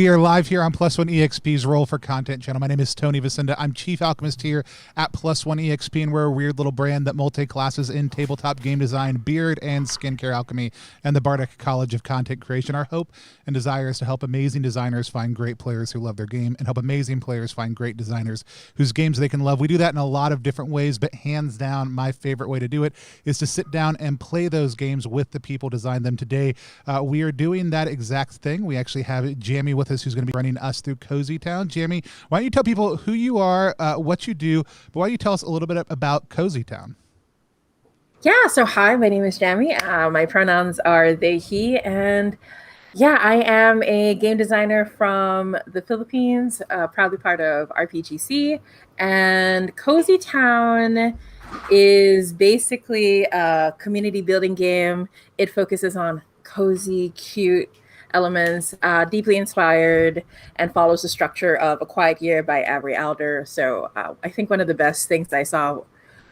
We are live here on Plus One EXP's Roll for Content channel. My name is Tony Vicinda. I'm Chief Alchemist here at Plus One EXP, and we're a weird little brand that multi-classes in tabletop game design, beard and skincare alchemy, and the Bardic College of Content Creation. Our hope and desire is to help amazing designers find great players who love their game, and help amazing players find great designers whose games they can love. We do that in a lot of different ways, but hands down, my favorite way to do it is to sit down and play those games with the people who designed them. Today, we are doing that exact thing. We actually have Jammi with us, who's going to be running us through Cozytown. Jammi, why don't you tell people who you are, what you do, but why don't you tell us a little bit about Cozytown? Yeah, so hi, my name is Jammi. My pronouns are they, he, and yeah, I am a game designer from the Philippines, proudly part of RPGC, and Cozytown is basically a community building game. It focuses on cozy, cute elements, deeply inspired, and follows the structure of A Quiet Year by Avery Alder. So I think one of the best things I saw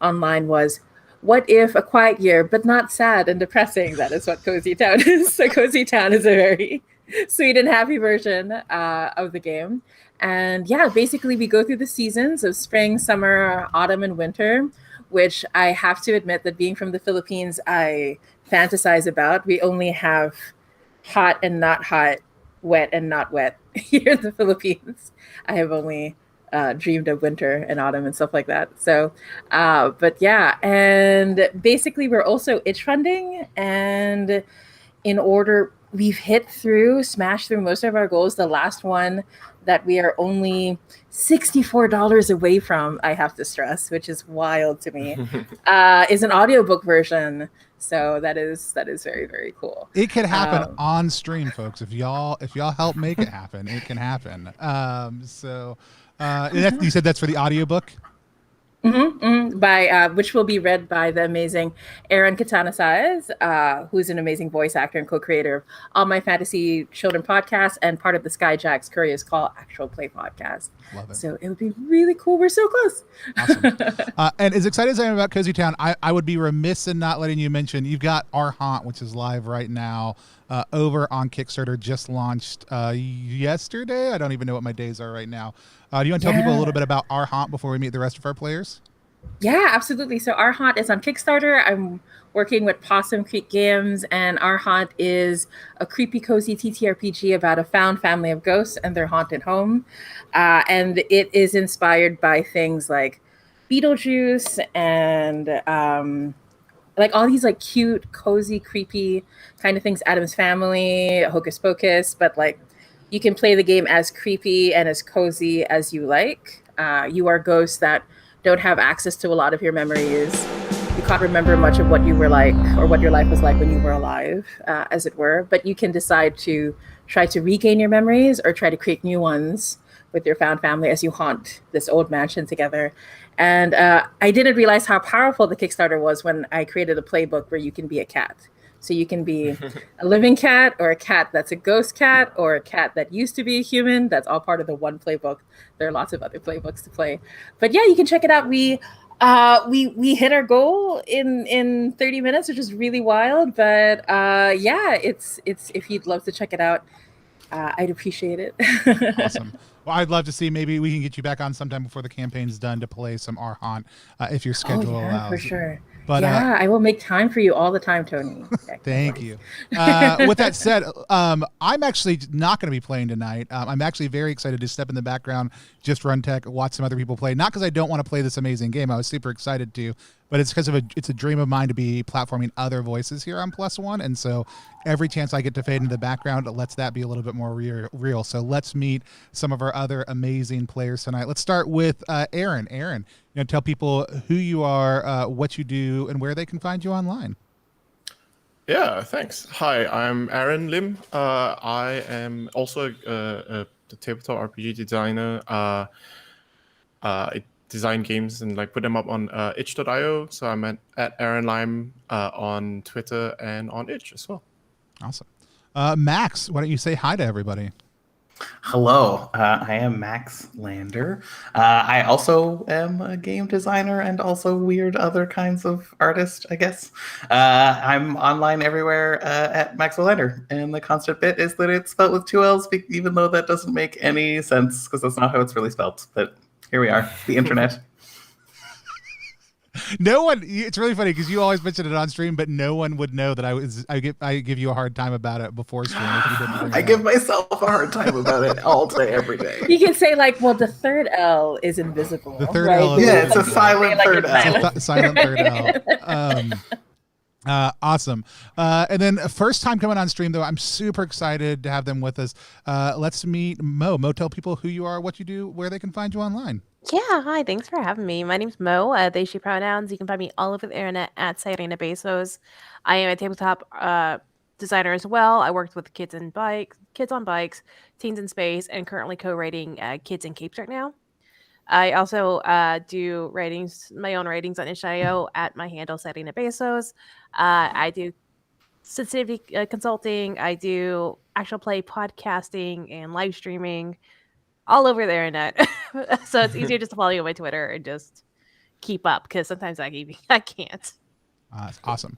online was, what if a quiet year, but not sad and depressing? That is what Cozytown is. So Cozytown is a very sweet and happy version of the game. And yeah, basically we go through the seasons of spring, summer, autumn, and winter, which I have to admit that being from the Philippines, I fantasize about. We only have hot and not hot, wet and not wet here in the Philippines. I have only dreamed of winter and autumn and stuff like that. So, but yeah, and basically we're also itch funding, and in order, we've smashed through most of our goals. The last one that we are only $64 away from, I have to stress, which is wild to me, is an audiobook version. So that is very, very cool. It can happen on stream, folks. If y'all help make it happen, it can happen. You said that's for the audiobook? By which will be read by the amazing Aaron Katana Saez, who's an amazing voice actor and co-creator of All My Fantasy Children podcast and part of the Skyjack's Curious Call actual play podcast. Love it. So it would be really cool. We're so close. Awesome. And as excited as I am about Cozytown, I would be remiss in not letting you mention you've got Our Haunt, which is live right now over on Kickstarter, just launched yesterday. I don't even know what my days are right now. Do you want to tell people a little bit about Our Haunt before we meet the rest of our players? Yeah, absolutely. So Our Haunt is on Kickstarter. I'm working with Possum Creek Games, and Our Haunt is a creepy, cozy ttrpg about a found family of ghosts and their haunted home. And it is inspired by things like Beetlejuice and like all these like cute, cozy, creepy kind of things. Addams Family, Hocus Pocus, but like you can play the game as creepy and as cozy as you like. You are ghosts that don't have access to a lot of your memories. You can't remember much of what you were like or what your life was like when you were alive, as it were. But you can decide to try to regain your memories or try to create new ones with your found family as you haunt this old mansion together. And I didn't realize how powerful the Kickstarter was when I created a playbook where you can be a cat. So you can be a living cat, or a cat that's a ghost cat, or a cat that used to be a human. That's all part of the one playbook. There are lots of other playbooks to play. But yeah, you can check it out. We hit our goal in 30 minutes, which is really wild. But yeah, it's if you'd love to check it out, I'd appreciate it. Awesome. Well, I'd love to see, maybe we can get you back on sometime before the campaign's done to play some Our Haunt, if your schedule allows. For sure. But, yeah, I will make time for you all the time, Tony. Thank you. With that said, I'm actually not going to be playing tonight. I'm actually very excited to step in the background, just run tech, watch some other people play. Not because I don't want to play this amazing game. I was super excited to, but it's because it's a dream of mine to be platforming other voices here on Plus One. And so every chance I get to fade into the background, it lets that be a little bit more real. So let's meet some of our other amazing players tonight. Let's start with Aaron. Aaron, tell people who you are, what you do, and where they can find you online. Yeah, thanks. Hi, I'm Aaron Lim. I am also a tabletop RPG designer. I design games and like put them up on itch.io. So I'm at Aaron Lime on Twitter and on itch as well. Awesome. Max, why don't you say hi to everybody? Hello, I am Max Lander. I also am a game designer and also weird other kinds of artist, I guess. I'm online everywhere at Maxwell Lander, and the constant bit is that it's spelled with two L's, even though that doesn't make any sense because that's not how it's really spelled. But here we are, the internet. No one. It's really funny because you always mention it on stream, but no one would know that I give you a hard time about it before stream. If you didn't bring I it give up. myself a hard time about it all day, every day. You can say like, well, the third L is invisible. The third right? L is Yeah, it's a silent third L. It's a silent third L. Awesome. And then first time coming on stream, though, I'm super excited to have them with us. Let's meet Mo. Mo, tell people who you are, what you do, where they can find you online. Yeah, hi, thanks for having me. My name's Mo, they, she pronouns. You can find me all over the internet at Serena Bezos. I am a tabletop designer as well. I worked with kids on bikes, teens in space, and currently co-writing Kids in Capes right now. I also do my own writings on itch.io at my handle Serena Bezos. I do sensitivity consulting. I do actual play podcasting and live streaming all over the internet. So it's easier just to follow you on my Twitter and just keep up because sometimes I can't. Awesome.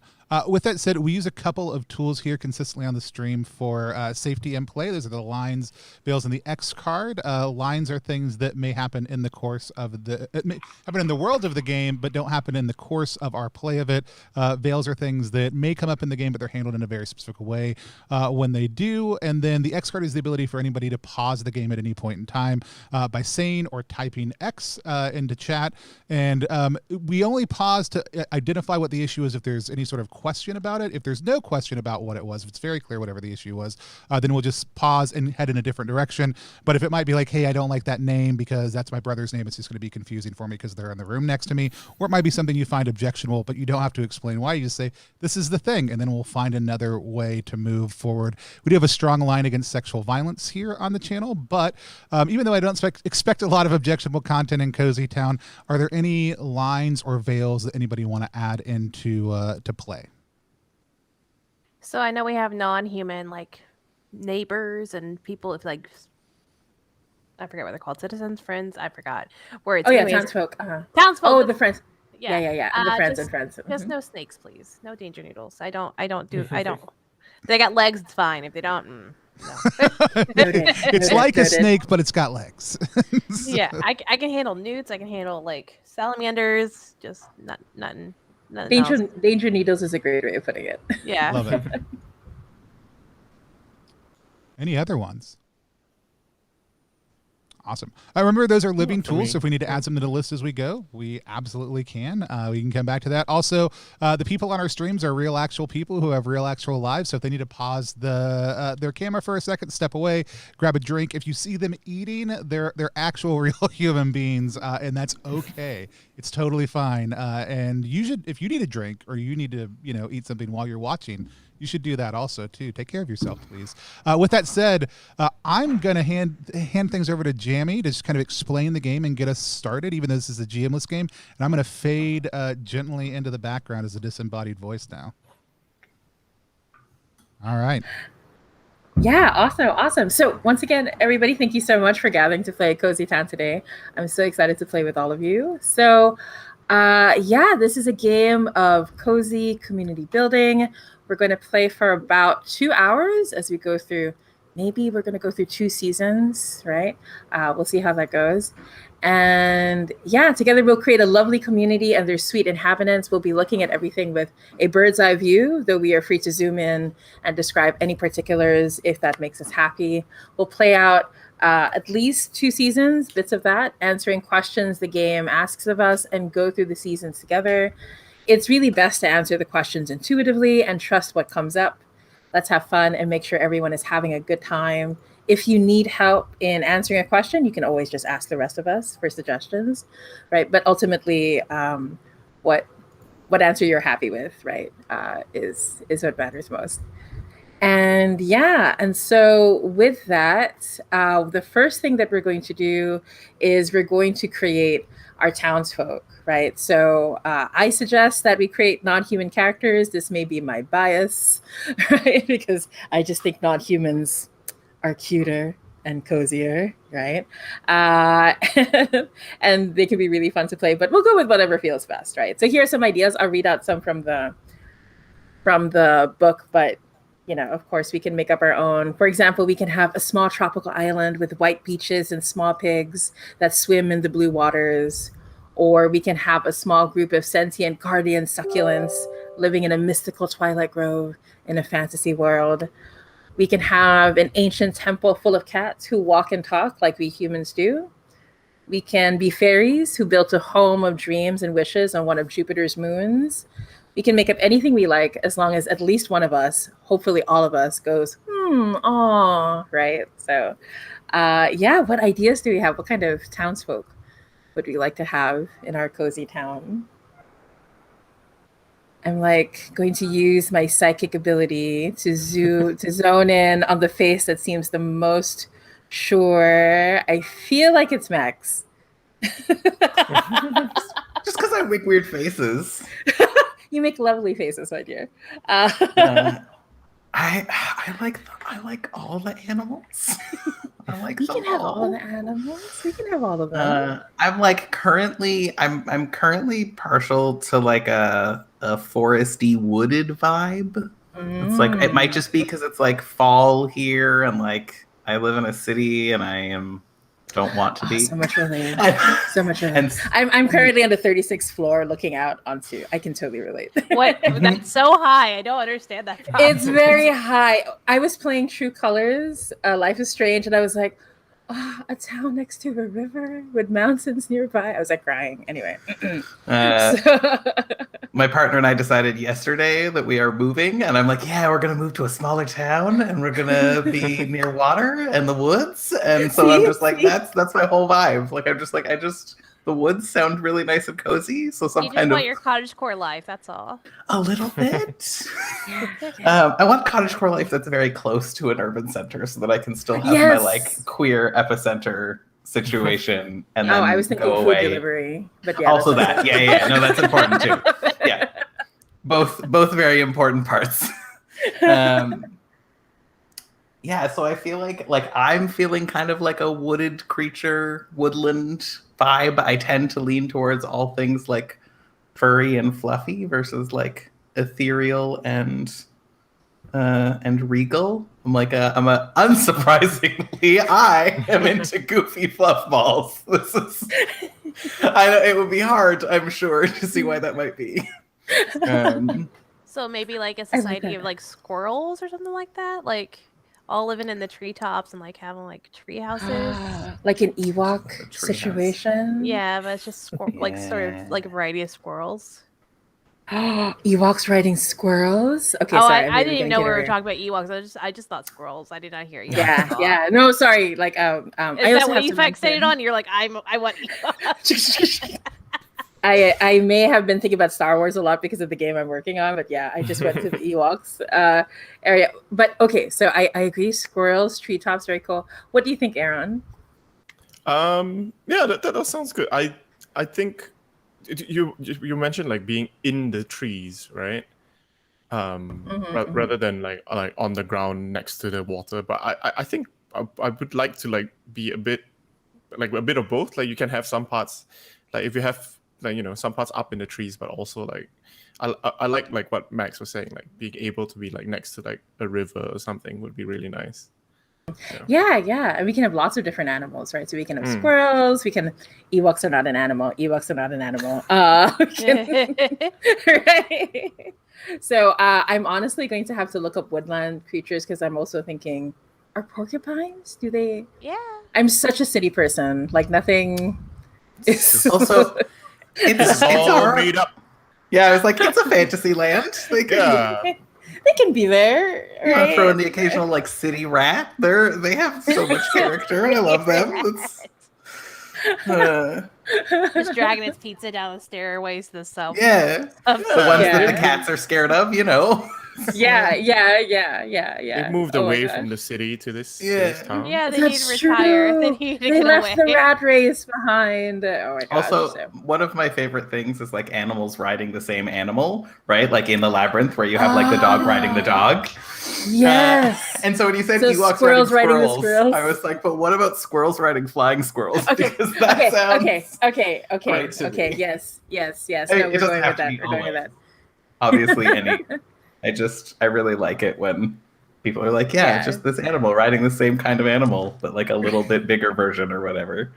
With that said, we use a couple of tools here consistently on the stream for safety and play. Those are the lines, veils, and the X card. Lines are things that may happen in the course of happen in the world of the game, but don't happen in the course of our play of it. Veils are things that may come up in the game, but they're handled in a very specific way when they do. And then the X card is the ability for anybody to pause the game at any point in time by saying or typing X into chat. And we only pause to identify what the issue is if there's any sort of question about it. If there's no question about what it was, if it's very clear whatever the issue was, then we'll just pause and head in a different direction. But if it might be like, hey, I don't like that name because that's my brother's name, it's just going to be confusing for me because they're in the room next to me, or it might be something you find objectionable, but you don't have to explain why. You just say, this is the thing, and then we'll find another way to move forward. We do have a strong line against sexual violence here on the channel, but even though I don't expect a lot of objectionable content in Cozy Town, are there any lines or veils that anybody want to add into to play? So I know we have non-human like neighbors and people if like I forget what they're called, citizens, friends, I forgot words. Oh yeah, Anyways, townsfolk. Townsfolk. Oh, the friends. Yeah, Yeah. And the friends just, and friends. Just no snakes, please. No danger noodles. I don't. They got legs. It's fine. If they don't, no. It's like a snake, but it's got legs. Yeah, I can handle newts. I can handle like salamanders. Just nothing. Danger needles is a great way of putting it. Yeah. Love it. Any other ones? Awesome. Remember, those are living tools, so if we need to add some to the list as we go, we absolutely can. We can come back to that. Also, the people on our streams are real, actual people who have real, actual lives, so if they need to pause their camera for a second, step away, grab a drink. If you see them eating, they're actual, real human beings, and that's okay. It's totally fine. And you should, if you need a drink or you need to, eat something while you're watching, you should do that also, too. Take care of yourself, please. With that said, I'm going to hand things over to Jammi to just kind of explain the game and get us started, even though this is a GM-less game. And I'm going to fade gently into the background as a disembodied voice now. All right. Yeah, awesome. So once again, everybody, thank you so much for gathering to play Cozy Town today. I'm so excited to play with all of you. So this is a game of cozy community building. We're going to play for about 2 hours as we go through. Maybe we're going to go through 2 seasons, right? We'll see how that goes. And together we'll create a lovely community and their sweet inhabitants. We'll be looking at everything with a bird's eye view, though we are free to zoom in and describe any particulars if that makes us happy. We'll play out at least 2 seasons, bits of that, answering questions the game asks of us and go through the seasons together. It's really best to answer the questions intuitively and trust what comes up. Let's have fun and make sure everyone is having a good time. If you need help in answering a question, you can always just ask the rest of us for suggestions, right? But ultimately, what answer you're happy with, right, is what matters most. And so with that, the first thing that we're going to do is we're going to create our townsfolk, right? So I suggest that we create non-human characters. This may be my bias, right? Because I just think non-humans are cuter and cozier, right? And they can be really fun to play, but we'll go with whatever feels best, right? So here are some ideas. I'll read out some from the book, but of course, we can make up our own. For example, we can have a small tropical island with white beaches and small pigs that swim in the blue waters. Or we can have a small group of sentient guardian succulents living in a mystical twilight grove in a fantasy world. We can have an ancient temple full of cats who walk and talk like we humans do. We can be fairies who built a home of dreams and wishes on one of Jupiter's moons. We can make up anything we like as long as at least one of us, hopefully all of us, goes, aw, right? So, what ideas do we have? What kind of townsfolk would we like to have in our cozy town? I'm going to use my psychic ability to zone in on the face that seems the most sure. I feel like it's Max. Just because I make weird faces. You make lovely faces, my dear. I like all the animals. I like We them can have all all. the animals. We can have all of them. I'm currently partial to like a foresty wooded vibe. It's like it might just be because it's like fall here and like I live in a city and don't want to be. So much relief. So much relief. And I'm currently on the 36th floor looking out onto. I can totally relate. What? That's so high. I don't understand that. It's very high. I was playing True Colors, Life is Strange, and I was like, a town next to a river with mountains nearby. I was like crying. Anyway. my partner and I decided yesterday that we are moving, and I'm like, yeah, we're gonna move to a smaller town, and we're gonna be near water and the woods, and so I'm just like, that's my whole vibe. Like I'm just like, the woods sound really nice and cozy, so You just want your cottagecore life. That's all. a little bit. I want cottagecore life that's very close to an urban center, so that I can still have my like queer epicenter situation, and then I was thinking go food away. delivery, but yeah, Also that, yeah, no, that's important too. Yeah, both very important parts. Yeah, so I feel like I'm feeling kind of like a wooded creature, woodland vibe. I tend to lean towards all things like furry and fluffy versus like ethereal and regal. Unsurprisingly, I am into goofy fluff balls. It would be hard, I'm sure, to see why that might be. So maybe like a society of like squirrels or something like that, like all living in the treetops and like having like tree houses. like an Ewok situation. Yeah, but it's just like sort of like a variety of squirrels. Ewoks riding squirrels. Okay, sorry. I didn't even know we were talking about Ewoks. I just thought squirrels. I did not hear Ewoks. Yeah. No, sorry. Like, Is that what you fixated on? You're like, I want Ewoks. I may have been thinking about Star Wars a lot because of the game I'm working on, but yeah, I just went to the Ewoks area. But okay, so I agree. Squirrels, treetops, very cool. What do you think, Aaron? Yeah, that sounds good. I think you mentioned like being in the trees, right? Rather than like on the ground next to the water. But I think I would like to like be a bit of both. Like you can have some parts, like if you have like some parts up in the trees, but also like I like what Max was saying, like being able to be like next to like a river or something would be really nice. Yeah. And we can have lots of different animals, right? So we can have squirrels. Ewoks are not an animal. Right. So I'm honestly going to have to look up woodland creatures because I'm also thinking, are porcupines? Do they? Yeah. I'm such a city person. Like nothing is Also, it's all made up. Yeah, I was like, it's a fantasy land. Like, they can be there. You want to Right? throw in the occasional like city rat. They have so much character. I love them. Just dragging its pizza down the stairways to the south. Yeah, the ones that the cats are scared of. Yeah. They moved away from the city to this town. Yeah, they That's need to retire. true. They need to They get left away. the rat race behind. Oh my gosh. Also, one of my favorite things is like animals riding the same animal, right? Like in the labyrinth where you have like the dog riding the dog. Yes. And so when you said So Ewoks squirrels riding riding the squirrels, squirrels? I was like, but what about squirrels riding flying squirrels? Okay, Because that sounds okay. great to Okay, me. yes. I mean, No, it we're doesn't going have with to that. be We're going with always. that. Obviously, I really like it when people are like, yeah, it's Yeah. just this animal riding the same kind of animal, but like a little bit bigger version or whatever.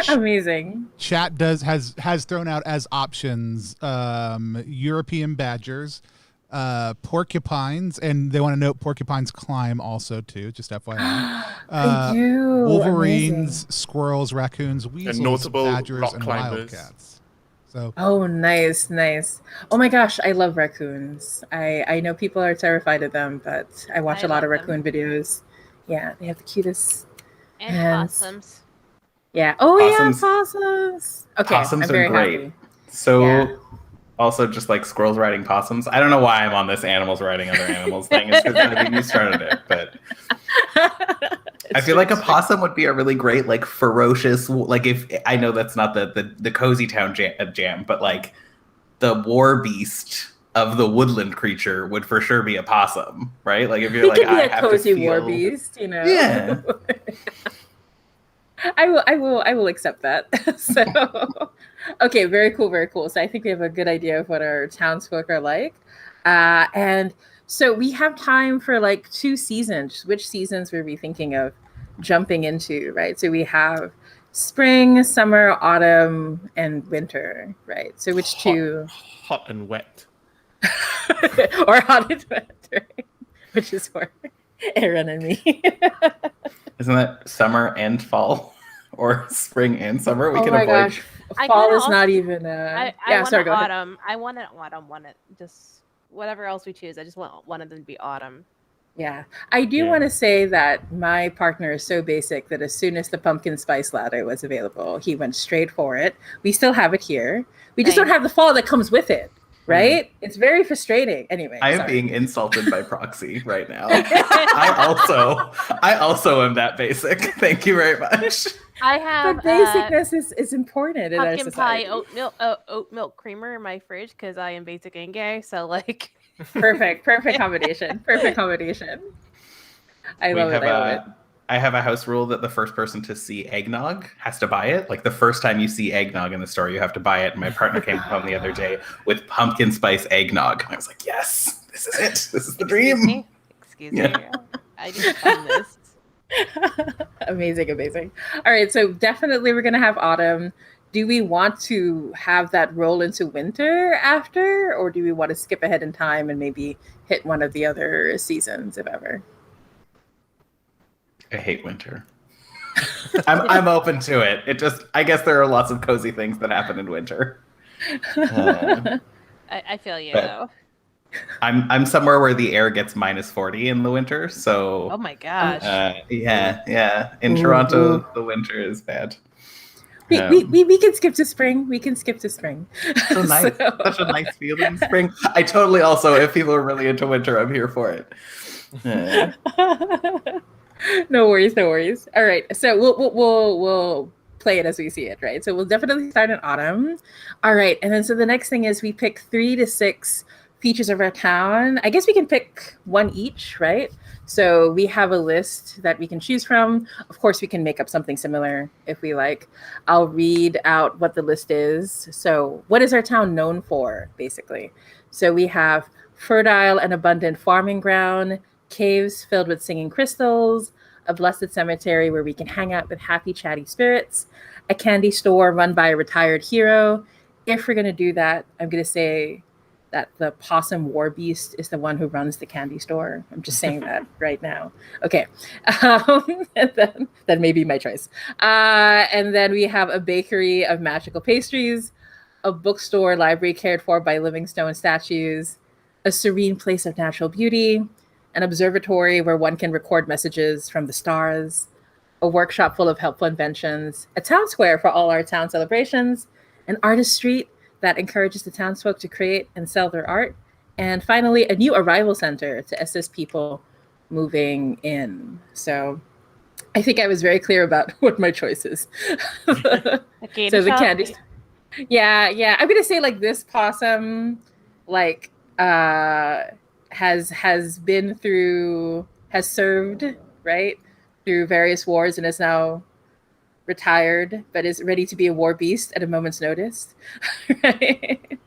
Amazing. Chat has thrown out as options European badgers, porcupines, and they want to note porcupines climb also too. Just FYI. They do. Wolverines, Amazing. squirrels, raccoons, weasels, notable badgers, rock and climbers. wildcats. So Oh, nice. Oh my gosh, I love raccoons. I know people are terrified of them, but I watch I a lot of love them. raccoon videos. Yeah, they have the cutest And hands. possums. Yeah. Oh Possums- yeah, possums. Okay, Possums I'm are very great. happy. So Yeah. also just like squirrels riding possums. I don't know why I'm on this animals riding other animals thing. It's because you started it, but I feel like a possum would be a really great, like ferocious, like if I know that's not the cozytown jam, but like the war beast of the woodland creature would for sure be a possum, right? Like if you're He like, could be I a have to cozy feel, war beast, you know. Yeah. I will accept that. So okay, very cool. So I think we have a good idea of what our townsfolk are like. And so we have time for like 2 seasons. Which seasons were we thinking of jumping into, right? So we have spring, summer, autumn, and winter, right? So which two? Hot and wet. Or hot and wet, right? Which is for Aaron and me. Isn't that summer and fall? Or spring and summer? We Oh can my avoid. gosh, I fall kinda is not also- even. I Yeah, want sorry. an Go ahead. autumn. I want an autumn. Want it just whatever else we choose. I just want one of them to be autumn. Yeah, I do Yeah. want to say that my partner is so basic that as soon as the pumpkin spice latte was available, he went straight for it. We still have it here. We just don't Same. have the fall that comes with it, right? It's very frustrating. Anyway, I am sorry. being insulted by proxy right now. I also am that basic. Thank you very much. I have But basicness is important in our pumpkin society. pie oat milk creamer in my fridge because I am basic and gay. So like, Perfect combination. Perfect combination. I love it. I have a house rule that the first person to see eggnog has to buy it. Like the first time you see eggnog in the store, you have to buy it. And my partner came home the other day with pumpkin spice eggnog. And I was like, yes, this is it. This is the dream. Excuse me. I just found this. Amazing. All right, so definitely we're gonna have autumn. Do we want to have that roll into winter after, or do we want to skip ahead in time and maybe hit one of the other seasons, if ever? I hate winter. I'm open to it. I guess there are lots of cozy things that happen in winter. I feel you But- though. I'm somewhere where the air gets minus 40 in the winter, so Oh my gosh. yeah. In Ooh. Toronto, the winter is bad. We can skip to spring. So nice. So- Such a nice feeling. Spring. I totally also, if people are really into winter, I'm here for it. No worries. All right, so we'll play it as we see it, right? So we'll definitely start in autumn. All right, and then so the next thing is we pick 3 to 6 features of our town. I guess we can pick one each, right? So we have a list that we can choose from. Of course, we can make up something similar if we like. I'll read out what the list is. So what is our town known for, basically? So we have fertile and abundant farming ground, caves filled with singing crystals, a blessed cemetery where we can hang out with happy, chatty spirits, a candy store run by a retired hero. If we're going to do that, I'm going to say that the possum war beast is the one who runs the candy store. I'm just saying that right now. Okay. And then, that may be my choice. And then we have a bakery of magical pastries, a bookstore library cared for by living stone statues, a serene place of natural beauty, an observatory where one can record messages from the stars, a workshop full of helpful inventions, a town square for all our town celebrations, an artist street that encourages the townsfolk to create and sell their art, and finally, a new arrival center to assist people moving in. So I think I was very clear about what my choice is. Okay, So the candy. Yeah. I'm gonna say like this possum, like has been through has served, right, through various wars and is now retired, but is ready to be a war beast at a moment's notice. Right?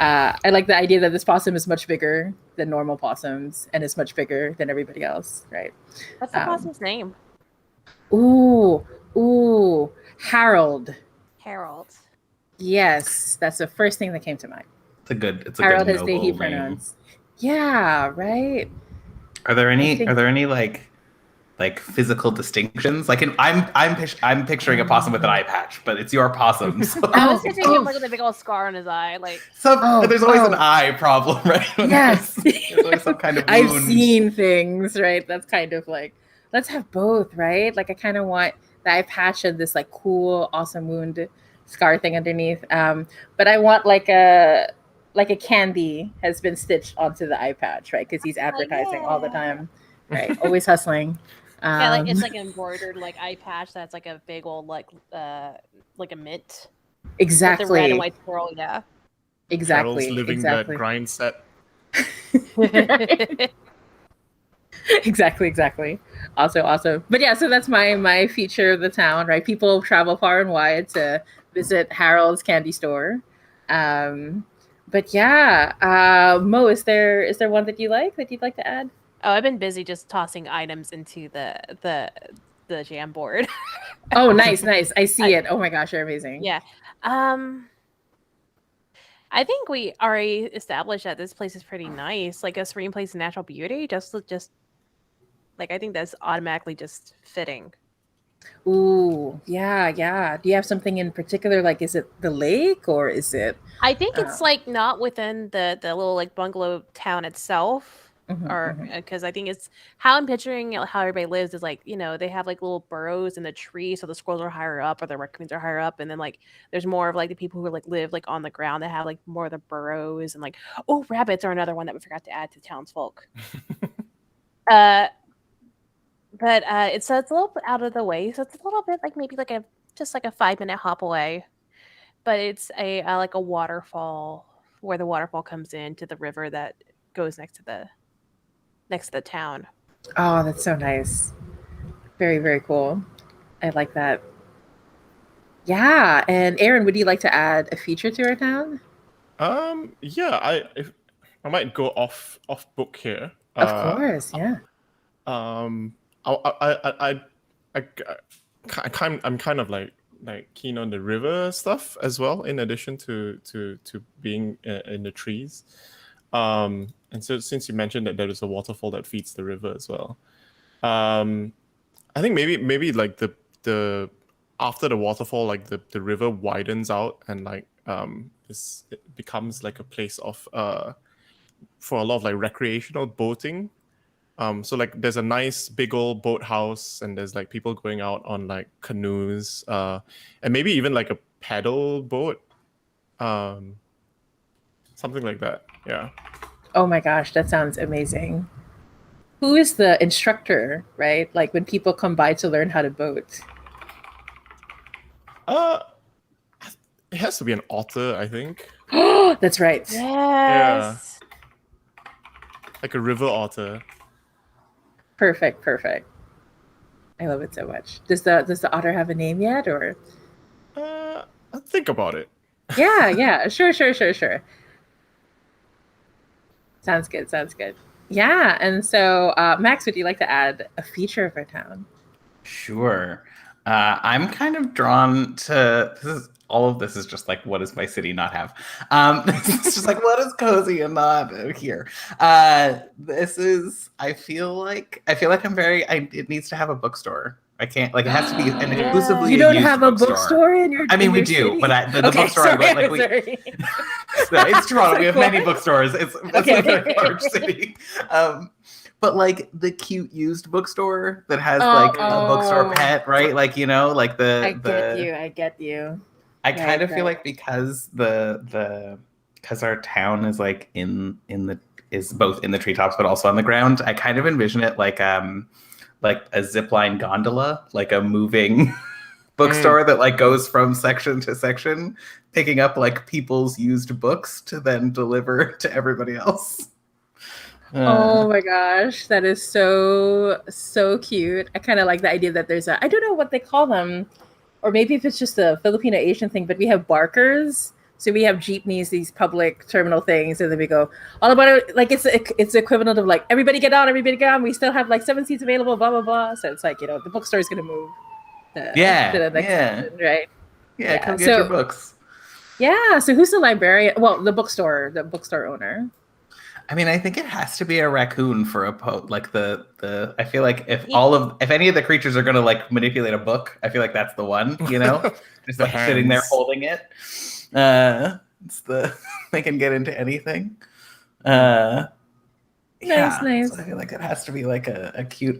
I like the idea that this possum is much bigger than normal possums and is much bigger than everybody else, right? What's the possum's name? Ooh, Harold. Harold. Yes, that's the first thing that came to mind. It's a Harold good has they he noble name. pronouns. Yeah, right. Are there any like physical distinctions? Like I'm picturing a possum with an eye patch, but it's your possum. So, I was picturing him like with a big old scar on his eye, like. There's always an eye problem, right? Yes. There's always some kind of wound. I've seen things, right? That's kind of like, let's have both, right? Like I kind of want the eye patch and this like cool, awesome wound scar thing underneath. But I want like a candy has been stitched onto the eye patch, right? Because he's advertising all the time, right? Always hustling. Yeah, like it's like embroidered like eye patch that's like a big old like a mint. Exactly. With the red and white swirl, yeah. Exactly. Carol's living that grind set. Exactly. Also. But yeah, so that's my feature of the town, right? People travel far and wide to visit Harold's candy store. But yeah, Mo, is there one that you'd like to add? Oh, I've been busy just tossing items into the jam board. Oh, nice. I see it. Oh my gosh, you're amazing. Yeah. I think we already established that this place is pretty nice. Like a serene place of natural beauty. Just like I think that's automatically just fitting. Ooh, yeah. Do you have something in particular? Like, is it the lake or is it? I think it's like not within the little like bungalow town itself. Or because I think it's how I'm picturing how everybody lives is like, you know, they have like little burrows in the tree, so the squirrels are higher up or the raccoons are higher up, and then like there's more of like the people who like live like on the ground that have like more of the burrows, and like rabbits are another one that we forgot to add to Townsfolk. But it's a little bit out of the way, so it's a little bit like maybe like a 5-minute hop away, but it's a like a waterfall where the waterfall comes into the river that goes next to the town. Oh, that's so nice. Very, very cool. I like that. Yeah. And Aaron, would you like to add a feature to our town? Yeah, I might go off book here. Of course, yeah. I'm kind of like keen on the river stuff as well, in addition to being in the trees. And so since you mentioned that there is a waterfall that feeds the river as well, I think maybe like the after the waterfall, like the river widens out and like it becomes like a place of for a lot of like recreational boating. So like there's a nice big old boathouse and there's like people going out on like canoes, and maybe even like a paddle boat, something like that. Yeah. Oh my gosh, that sounds amazing. Who is the instructor, right? Like when people come by to learn how to boat. It has to be an otter, I think. That's right. Yes. Yeah. Like a river otter. Perfect. I love it so much. Does the otter have a name yet, or? I'll think about it. Yeah. Sure. Sounds good. Yeah, and so Max, would you like to add a feature of our town? Sure. I'm kind of drawn to all of this is just like, what does my city not have? It's just like, what is cozy and not here? I feel like it needs to have a bookstore. I can't, like, it has to be an exclusively. You don't used have a bookstore in your. I mean, in we your do, city? but the bookstore I went, like, sorry. it's Toronto. We have Like, many what? bookstores. It's Okay. a very large city. But like the cute used bookstore that has like a bookstore pet, right? Like, you know, like I get you. I kind of feel like because because our town is like is both in the treetops but also on the ground, I kind of envision it like a zipline gondola, like a moving bookstore that like goes from section to section, picking up like people's used books to then deliver to everybody else. Oh my gosh, that is so cute. I kind of like the idea that there's a I don't know what they call them, or maybe if it's just a Filipino Asian thing, but we have barkers. So we have jeepneys, these public terminal things, and then we go all about it. Like it's the equivalent of like everybody get on. We still have like 7 seats available, blah blah blah. So it's like the bookstore is gonna move to the next section, right? Yeah, come get your books. Yeah. So who's the librarian? Well, the bookstore owner. I mean, I think it has to be a raccoon for like the. I feel like if any of the creatures are gonna like manipulate a book, I feel like that's the one. Just like sitting there holding it. It's they can get into anything. Nice. So I feel like it has to be like a cute.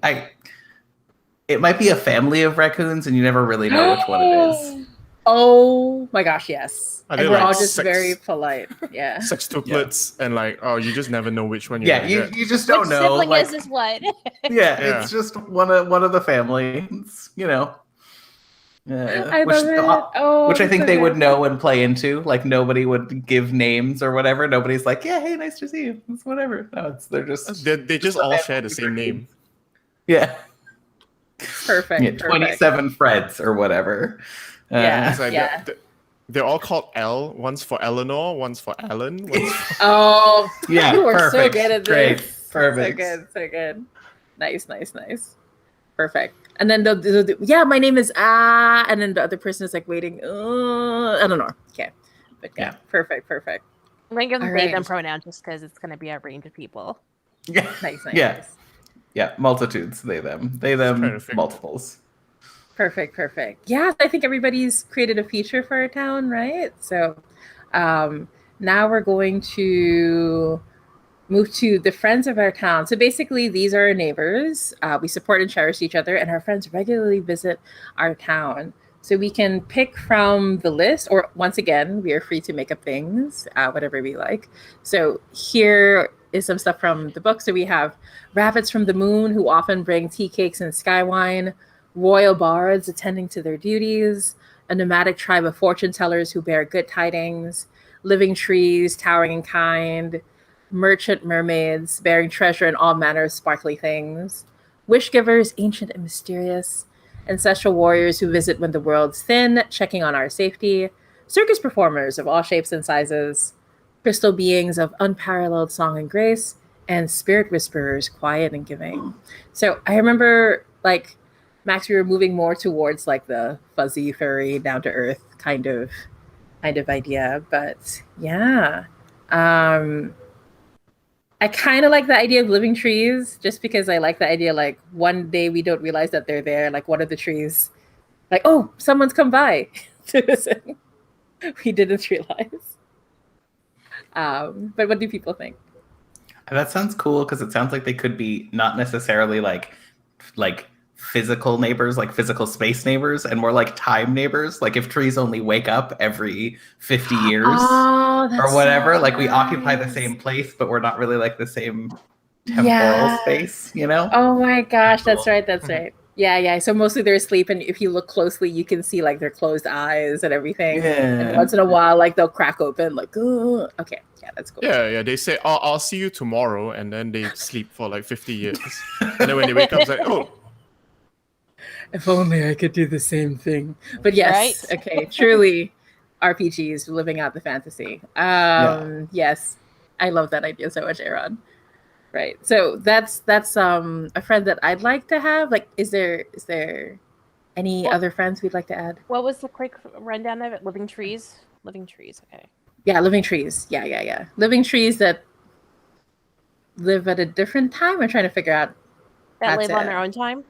It might be a family of raccoons, and you never really know which one it is. Oh my gosh, yes. Are And they we're like all just very polite. Yeah. Sextuplets and like, you just never know which one you're Yeah, you just don't Which know. sibling Like, is this what? yeah, it's just one of the family. I love it. Oh, which I think so they good. would know and play into. Like nobody would give names or whatever. Nobody's like, yeah, hey, nice to see you. It's whatever. No, they're just they just all share the same name. Yeah. Perfect. Yeah, perfect. 27 Freds or whatever. Yeah. It's like Yeah. they're all called L. One's for Eleanor, one's for Alan. Oh, Yeah, you are so perfect. good at Great. this. Perfect. So good. Nice. Perfect. And then my name is and then the other person is like waiting. I don't know. Okay, but yeah, perfect. I'm going to give them All they, right. them pronoun just because it's going to be a range of people. Yeah. Nice. Yeah. Yeah, multitudes. They, them, multiples. Perfect. Yeah, I think everybody's created a feature for our town, right? So now we're going to move to the friends of our town. So basically, these are our neighbors. We support and cherish each other, and our friends regularly visit our town. So we can pick from the list, or once again, we are free to make up things, whatever we like. So here is some stuff from the book. So we have rabbits from the moon who often bring tea cakes and sky wine, royal bards attending to their duties, a nomadic tribe of fortune tellers who bear good tidings, living trees towering in kind, merchant mermaids bearing treasure in all manner of sparkly things, wish givers ancient and mysterious, ancestral warriors who visit when the world's thin, checking on our safety, circus performers of all shapes and sizes, crystal beings of unparalleled song and grace, and spirit whisperers, quiet and giving. So I remember, like, Max, we were moving more towards like the fuzzy, furry, down to earth kind of idea. But yeah, I kind of like the idea of living trees, just because I like the idea like one day we don't realize that they're there. Like one of the trees, like, oh, someone's come by to listen. We didn't realize. But what do people think? That sounds cool because it sounds like they could be not necessarily like physical neighbors, like physical space neighbors, and more like time neighbors. Like if trees only wake up every 50 years or whatever, like we occupy the same place, but we're not really like the same temporal space, Oh my gosh, that's right. Yeah. So mostly they're asleep, and if you look closely, you can see like their closed eyes and everything. Yeah. And once in a while, like they'll crack open, like, oh, okay, yeah, that's cool. Yeah. They say, I'll see you tomorrow, and then they sleep for like 50 years. And then when they wake up, it's like, oh. If only I could do the same thing. But yes, right? Okay, truly RPGs, living out the fantasy. Yes, I love that idea so much, Aaron. Right. So that's a friend that I'd like to have. Like, is there any other friends we'd like to add? What was the quick rundown of it? Living trees? Okay. Yeah, living trees. Yeah. Living trees that live at a different time. I'm trying to figure out. That live on their own time?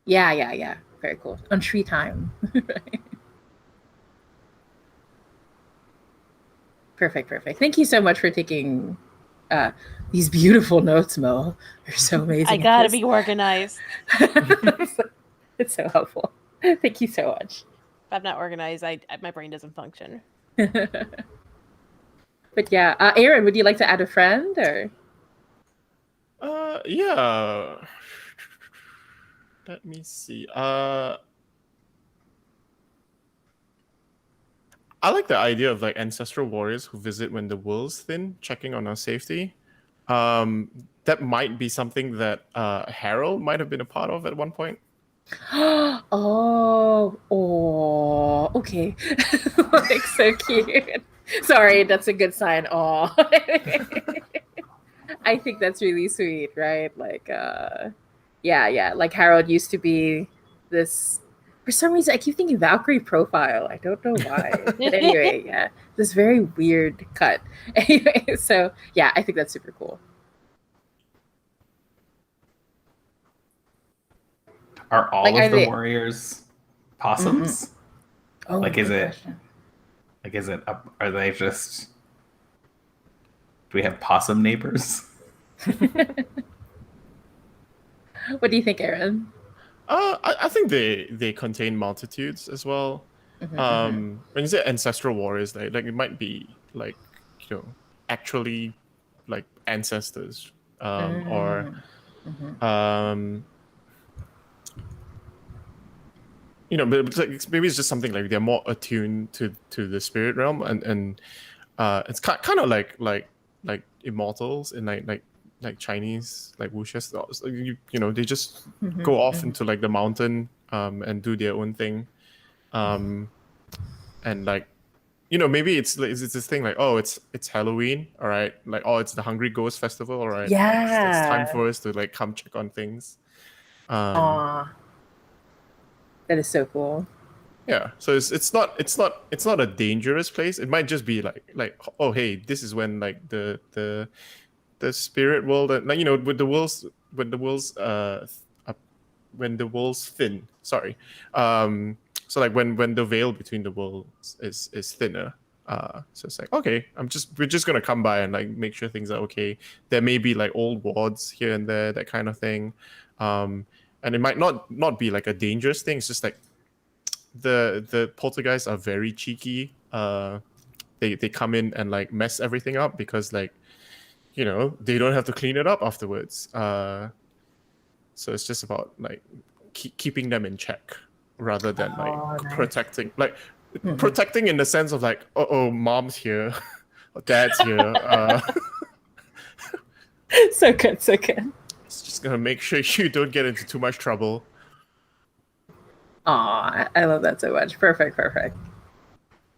Yeah. Very cool. On tree time. Right. Perfect. Thank you so much for taking these beautiful notes, Mo. You're so amazing. I gotta be organized. It's so helpful. Thank you so much. If I'm not organized, my brain doesn't function. But yeah, Aaron, would you like to add a friend or? Yeah. Let me see. I like the idea of like ancestral warriors who visit when the world's thin, checking on our safety. That might be something that Harold might have been a part of at one point. Okay. Like so cute. Sorry, that's a good sign. Oh, I think that's really sweet, right? Like, yeah. Like Harold used to be this. For some reason, I keep thinking Valkyrie profile. I don't know why. But anyway, yeah, this very weird cut. Anyway, so yeah, I think that's super cool. Are all Like, of are the they- warriors possums? Oh, Like, is good it- question. Like, are they just? Do we have possum neighbors? What do you think, Aaron? I think they contain multitudes as well. When you say ancestral warriors, like it might be like, you know, actually like ancestors, or you know, but like, maybe it's just something like they're more attuned to the spirit realm, and it's kind of like immortals in like Chinese like wuxia styles. Like, you know, they just go off into like the mountain and do their own thing, and like, you know, maybe it's this thing like, oh, it's Halloween, all right, like, oh, it's the Hungry Ghost Festival, all right, it's time for us to like come check on things. Aw, that is so cool. Yeah, so it's not a dangerous place. It might just be like, oh, hey, this is when like the spirit world, like, you know, with the worlds when the worlds thin. Sorry, so like when the veil between the worlds is thinner. So it's like, okay, we're just gonna come by and like make sure things are okay. There may be like old wards here and there, that kind of thing, and it might not be like a dangerous thing. It's just like the poltergeists are very cheeky. They come in and like mess everything up because, like, you know, they don't have to clean it up afterwards. So it's just about like keeping them in check rather than like Nice. protecting, like protecting in the sense of like, oh, mom's here, or dad's here. So good, so good. It's just gonna make sure you don't get into too much trouble. Aw, I love that so much. Perfect.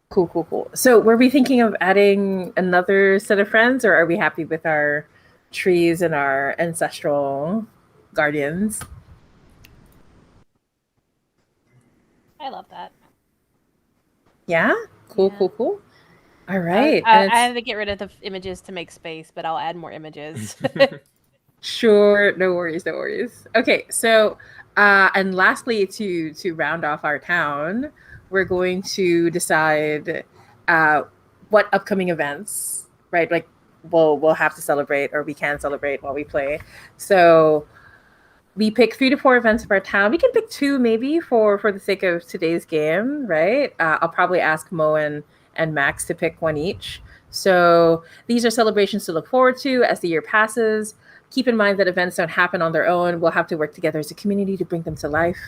Cool. So were we thinking of adding another set of friends, or are we happy with our trees and our ancestral guardians? I love that. Yeah? Cool. All right. I And it's- had to get rid of the images to make space, but I'll add more images. Sure, no worries. Okay, so and lastly, to round off our town, we're going to decide what upcoming events, right? Like we'll have to celebrate, or we can celebrate while we play. So we pick 3 to 4 events of our town. We can pick 2 maybe for the sake of today's game, right? I'll probably ask Mo and Max to pick 1 each. So these are celebrations to look forward to as the year passes. Keep in mind that events don't happen on their own. We'll have to work together as a community to bring them to life.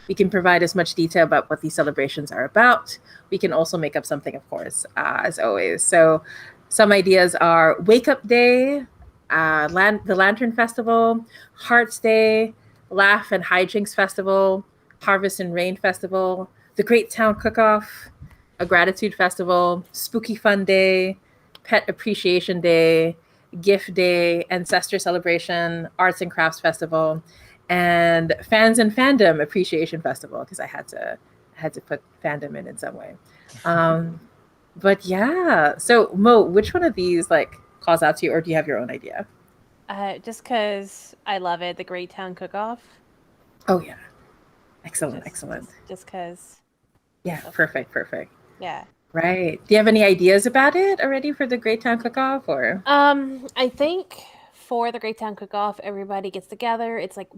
We can provide as much detail about what these celebrations are about. We can also make up something, of course, as always. So some ideas are Wake Up Day, the Lantern Festival, Hearts Day, Laugh and Hijinks Festival, Harvest and Rain Festival, the Great Town Cook-Off, a Gratitude Festival, Spooky Fun Day, Pet Appreciation Day, Gift Day, Ancestor Celebration, Arts and Crafts Festival, and Fans and Fandom Appreciation Festival, because I had to put fandom in some way. But yeah, so Mo, which one of these like calls out to you, or do you have your own idea? Just because I love it, the Great Town Cook-Off. Oh yeah, excellent. Just because. Yeah, perfect. Yeah. Right. Do you have any ideas about it already for the Great Town Cook-Off, or? I think for the Great Town Cook-Off, everybody gets together. It's like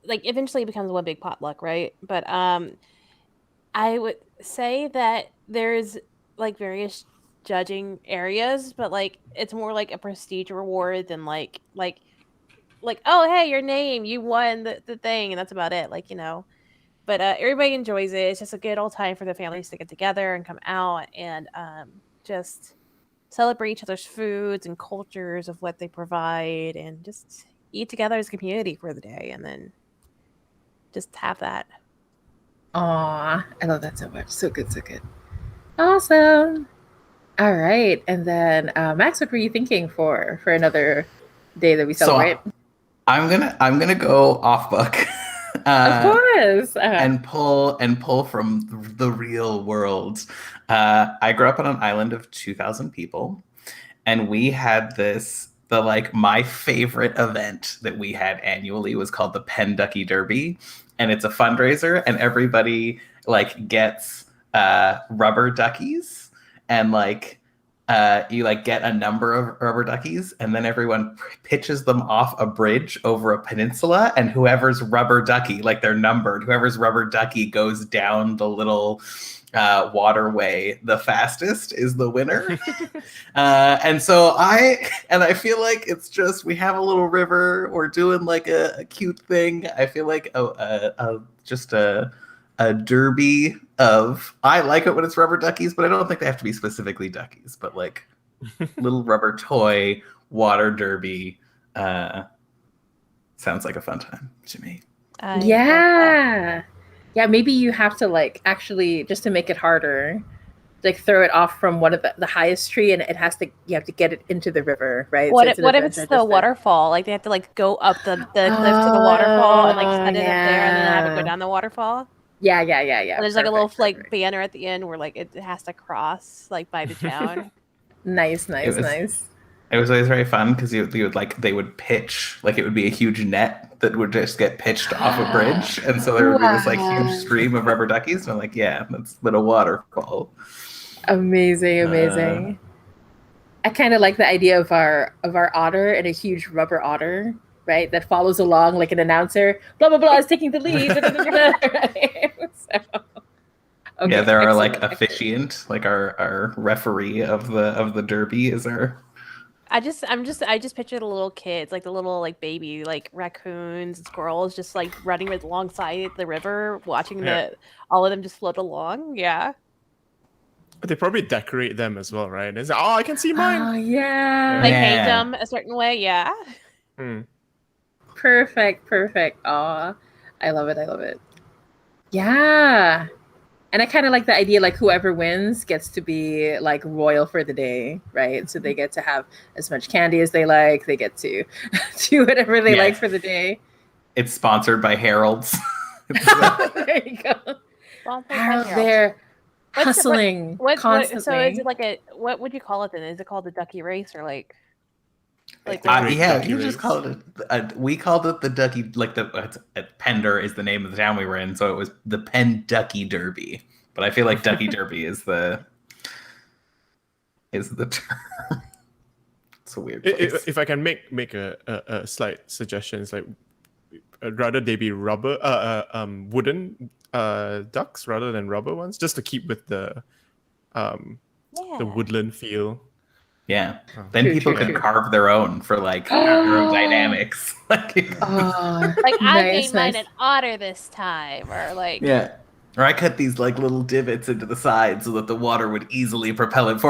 eventually it becomes one big potluck, right? But I would say that there's like various judging areas, but like it's more like a prestige reward than like oh, hey, your name, you won the thing, and that's about it. Like, you know. But everybody enjoys it. It's just a good old time for the families to get together and come out and just celebrate each other's foods and cultures of what they provide, and just eat together as a community for the day, and then just have that. Aw, I love that so much. So good, so good. Awesome. All right, and then Max, what were you thinking for another day that we celebrate? So I'm gonna go off book. Of course. And pull from the real world. I grew up on an island of 2,000 people, and we had my favorite event that we had annually was called the Penn Ducky Derby, and it's a fundraiser, and everybody gets rubber duckies, and you get a number of rubber duckies, and then everyone pitches them off a bridge over a peninsula, and whoever's rubber ducky, they're numbered, whoever's rubber ducky goes down the little waterway the fastest is the winner. And I feel like it's just, we have a little river, we're doing a cute thing. I feel like just a derby of, I like it when it's rubber duckies, but I don't think they have to be specifically duckies, but little rubber toy water derby sounds like a fun time to me. Yeah, maybe you have to actually, just to make it harder, throw it off from one of the highest tree, and you have to get it into the river, right? What if it's the waterfall? They have to go up the cliff to the waterfall and set it up there, and then have it go down the waterfall. Yeah. And there's a little banner at the end where it has to cross by the town. Nice. It was always very fun because they would pitch, it would be a huge net that would just get pitched off a bridge, and so there would be this huge stream of rubber duckies, and I'm yeah, that's been a waterfall. Amazing. I kind of like the idea of our otter and a huge rubber otter, right? That follows along like an announcer. Blah blah blah is taking the lead. Right? Okay, there are officiant, our referee of the derby is our. I just picture the little kids, the little baby raccoons and squirrels just running alongside the river, watching all of them just float along. Yeah. But they probably decorate them as well, right? It's I can see mine. Oh yeah. Paint them a certain way. Yeah. Perfect. Aw, I love it. Yeah. And I kind of like the idea, whoever wins gets to be royal for the day, right? So they get to have as much candy as they like. They get to do whatever they like for the day. It's sponsored by Harold's. There you go. Harold there hustling constantly. So is it what would you call it then? Is it called the ducky race or you just called it. We called it the Ducky. Pender is the name of the town we were in, so it was the Penn Ducky Derby. But I feel like Ducky Derby is the term. It's a weird place. If I can make a slight suggestion, it's rather they be rubber, wooden ducks rather than rubber ones, just to keep with the woodland feel. Yeah. Then people can carve their own for aerodynamics. I made mine an otter this time, or yeah. Or I cut these little divots into the side so that the water would easily propel it.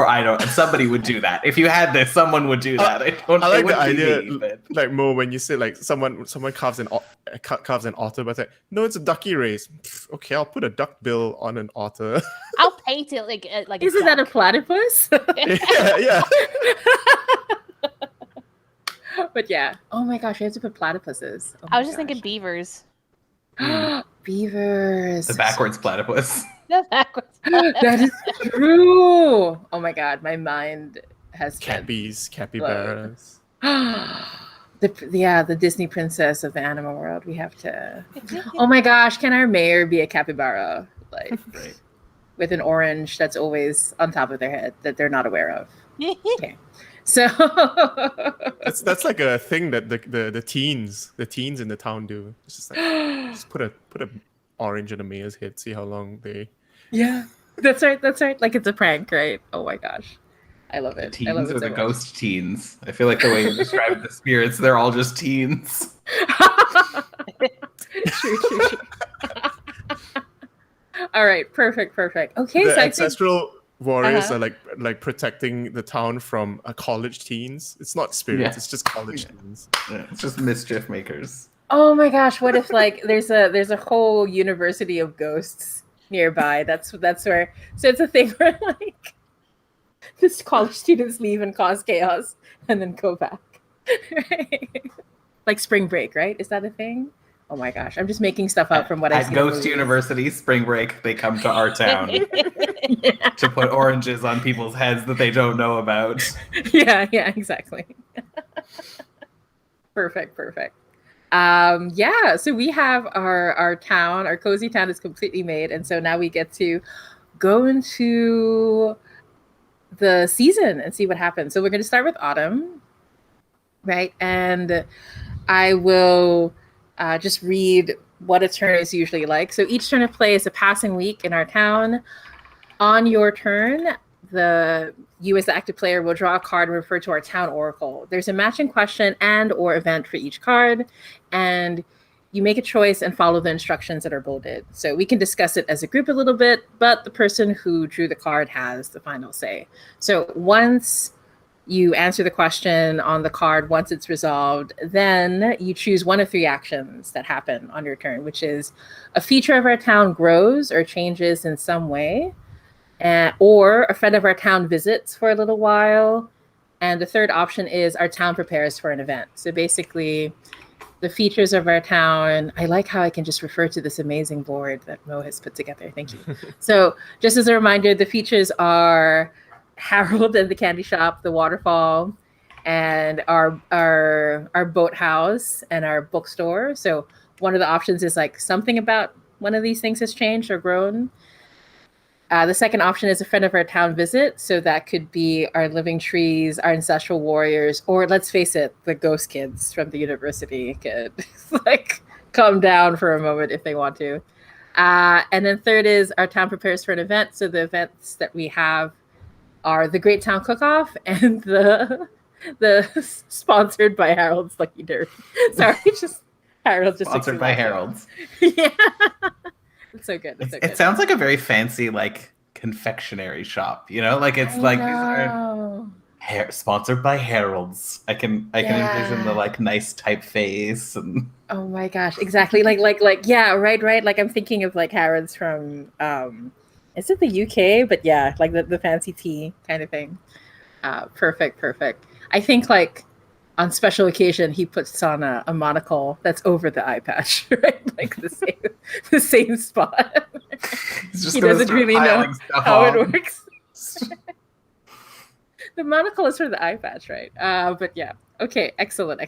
Somebody would do that. If you had this, someone would do that. I like the idea, Mo, when you say someone carves an otter, but it's no, it's a ducky race. Okay, I'll put a duck bill on an otter. I'll paint it like Isn't that a platypus? yeah. But yeah. Oh my gosh, you have to put platypuses. I was just thinking beavers. Beavers. The backwards platypus. The backwards platypus. That is true. Oh my god, my mind has cappies, capybaras. The Disney princess of the animal world. We have to. Oh my gosh, can our mayor be a capybara? Right. With an orange that's always on top of their head that they're not aware of. Okay. So that's a thing that the teens in the town do. It's just just put a orange in a mayor's head, see how long they. Yeah, that's right. It's a prank, right? Oh my gosh, I love it. Teens I love it or so the much. ghost teens? I feel like the way you describe the spirits, they're all just teens. True. All right, perfect. Okay, The so ancestral warriors Uh-huh. are like protecting the town from college teens. It's not spirits; Yeah. it's just college teens. Yeah, it's just mischief makers. Oh my gosh, what if like there's a whole university of ghosts nearby? That's where, so it's a thing where like this college students leave and cause chaos and then go back. Right? Like spring break, right? Is that a thing? Oh my gosh, I'm just making stuff up from what I At see. Ghost University spring break, they come to our town to put oranges on people's heads that they don't know about. Yeah, exactly. Perfect. Yeah, so we have our town, our cozy town is completely made, and so now we get to go into the season and see what happens. So we're going to start with autumn, right? And I will just read what a turn is usually like. So each turn of play is a passing week in our town. On your turn, you as the active player will draw a card and refer to our town oracle. There's a matching question and or event for each card, and you make a choice and follow the instructions that are bolded. So we can discuss it as a group a little bit, but the person who drew the card has the final say. So once you answer the question on the card, once it's resolved, then you choose one of 3 actions that happen on your turn, which is a feature of our town grows or changes in some way, or a friend of our town visits for a little while. And the third option is our town prepares for an event. So basically, the features of our town, I like how I can just refer to this amazing board that Mo has put together. Thank you. So just as a reminder, the features are Harold and the candy shop, the waterfall, and our boathouse and our bookstore. So one of the options is like something about one of these things has changed or grown. The second option is a friend of our town visit. So that could be our living trees, our ancestral warriors, or let's face it, the ghost kids from the university could like come down for a moment if they want to. And then third is our town prepares for an event. So the events that we have are the Great Town Cook-Off and the sponsored by Harold's Lucky Derby. Sorry, just Harold just Sponsored by Harold's. Yeah. It's so good. It sounds like a very fancy like confectionery shop, you know? Like it's like these are sponsored by Harold's. I can envision the like nice typeface and oh my gosh, exactly. Like yeah, right. Like I'm thinking of like Harrods from is it the UK? But yeah, like the fancy tea kind of thing. Perfect. I think like on special occasion he puts on a monocle that's over the eye patch, right? Like the same spot. He doesn't really know how it works. The monocle is for the eye patch, right? But yeah, okay, excellent.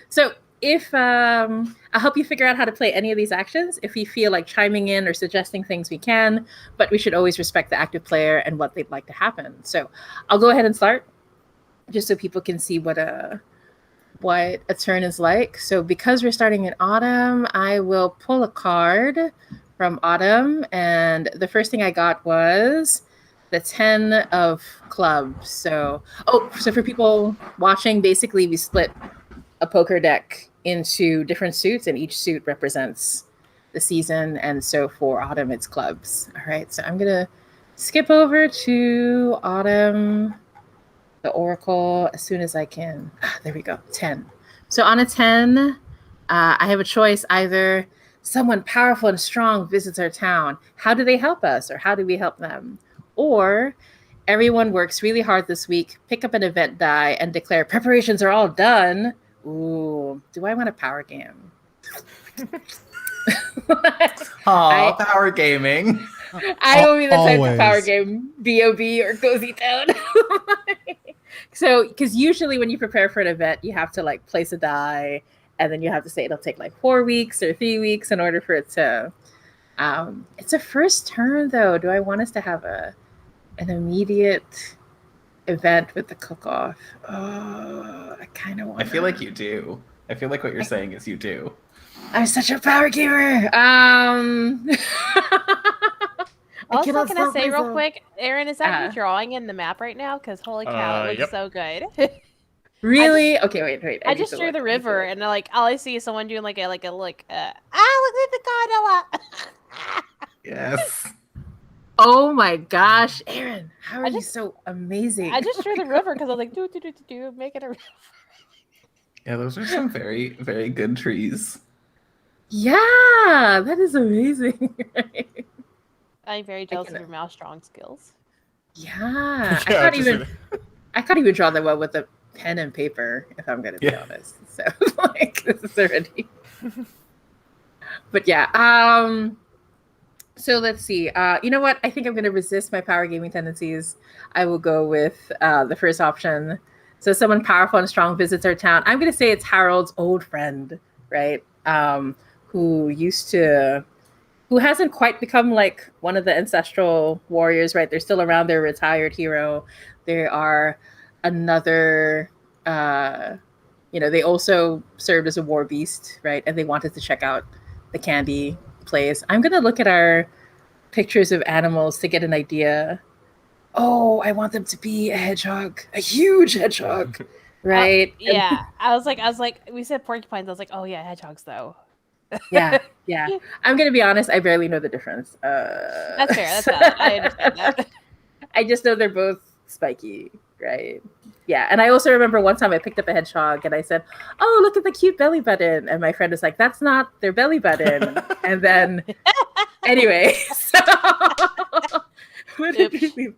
So if I'll help you figure out how to play any of these actions. If you feel like chiming in or suggesting things, we can, but we should always respect the active player and what they'd like to happen. So I'll go ahead and start just so people can see what a turn is like. So because we're starting in autumn, I will pull a card from autumn, and the first thing I got was the 10 of clubs. So for people watching, basically we split a poker deck into different suits, and each suit represents the season. And so for autumn, it's clubs. All right, so I'm gonna skip over to autumn, the oracle, as soon as I can. There we go, 10. So on a 10, I have a choice. Either someone powerful and strong visits our town. How do they help us, or how do we help them? Or everyone works really hard this week, pick up an event die, and declare preparations are all done. Ooh, do I want a power game? Power gaming. I will be the type Always. of power game, B.O.B. or cozytown. So, because usually when you prepare for an event, you have to like place a die, and then you have to say it'll take like 4 weeks or 3 weeks in order for it to. It's a first turn though. Do I want us to have an immediate event with the cook-off? Oh, I kind of want. I feel like you do. I feel like what you're saying is you do. I'm such a power gamer. Also, cannot can I stop say real myself. quick, Aaron, is that you drawing in the map right now? Because holy cow, it looks Yep. so good. Really? Okay, wait. I need just to drew look. the I need to river, look. and like all I see is someone doing look at the gondola. Yes. Oh my gosh, Aaron. How are you so amazing? I just drew the river because I was like, make it a river. Yeah, those are some very, very good trees. Yeah, that is amazing. I'm very jealous of your mouse drawing skills. Yeah, Yeah, I can't even draw that well with a pen and paper, if I'm gonna be honest. So like this is already. But yeah, so let's see. You know what? I think I'm gonna resist my power gaming tendencies. I will go with the first option. So someone powerful and strong visits our town. I'm gonna say it's Harold's old friend, right? Who hasn't quite become like one of the ancestral warriors, right? They're still around. They're a retired hero. They are another, they also served as a war beast, right? And they wanted to check out the candy place. I'm going to look at our pictures of animals to get an idea. Oh, I want them to be a hedgehog, a huge hedgehog, right? Yeah. I was like, we said porcupines. I was like, oh yeah, hedgehogs though. Yeah. I'm gonna be honest. I barely know the difference. That's fair. That's valid. I understand that. I just know they're both spiky, right? Yeah. And I also remember one time I picked up a hedgehog and I said, "Oh, look at the cute belly button," and my friend was like, "That's not their belly button." And then, anyway, so what did it really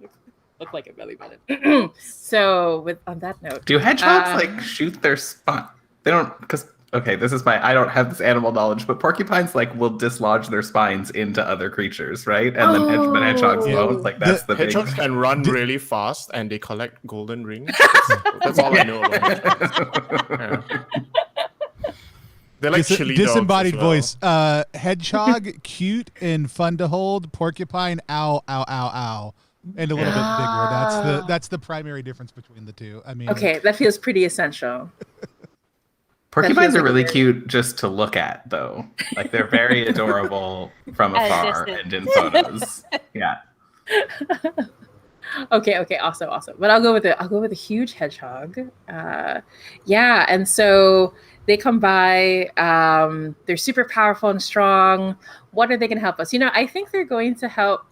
look like a belly button? So, on that note, do hedgehogs like shoot their spine? They don't, because. Okay, I don't have this animal knowledge, but porcupines will dislodge their spines into other creatures, right? And then but hedgehogs won't. Like that's the hedgehogs can run really fast and they collect golden rings. That's all I know about hedgehogs. Yeah. They're like chili dogs disembodied as well. voice. Hedgehog, cute and fun to hold. Porcupine, ow, ow, ow, ow. And a little bit bigger. That's the primary difference between the two. I mean, okay, that feels pretty essential. Porcupines are really cute just to look at, though. Like they're very adorable from afar and in photos. Yeah. Okay, awesome. But I'll go with a huge hedgehog. Yeah, and so they come by. They're super powerful and strong. What are they going to help us? I think they're going to help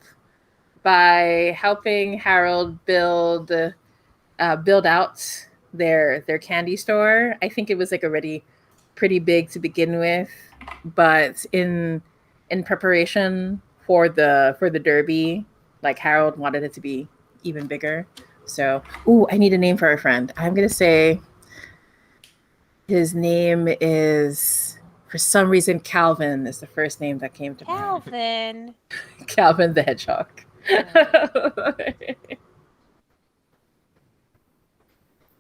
by helping Harold build out their candy store. I think it was already pretty big to begin with, but in preparation for the derby, like Harold wanted it to be even bigger. So, I need a name for our friend. I'm gonna say his name is, for some reason, Calvin is the first name that came to mind. Calvin the hedgehog.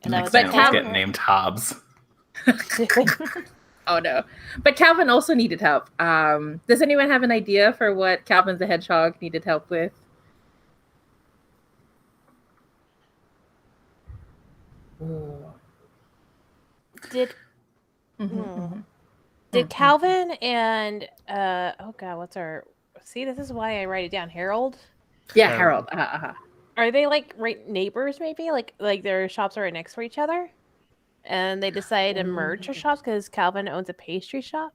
Next animals get named Hobbs. Oh no. But Calvin also needed help. Does anyone have an idea for what Calvin the hedgehog needed help with? Did Calvin and this is why I write it down, Harold? Yeah, Harold. Are they right neighbors maybe? Like their shops are right next to each other? And they decided to merge their shops because Calvin owns a pastry shop.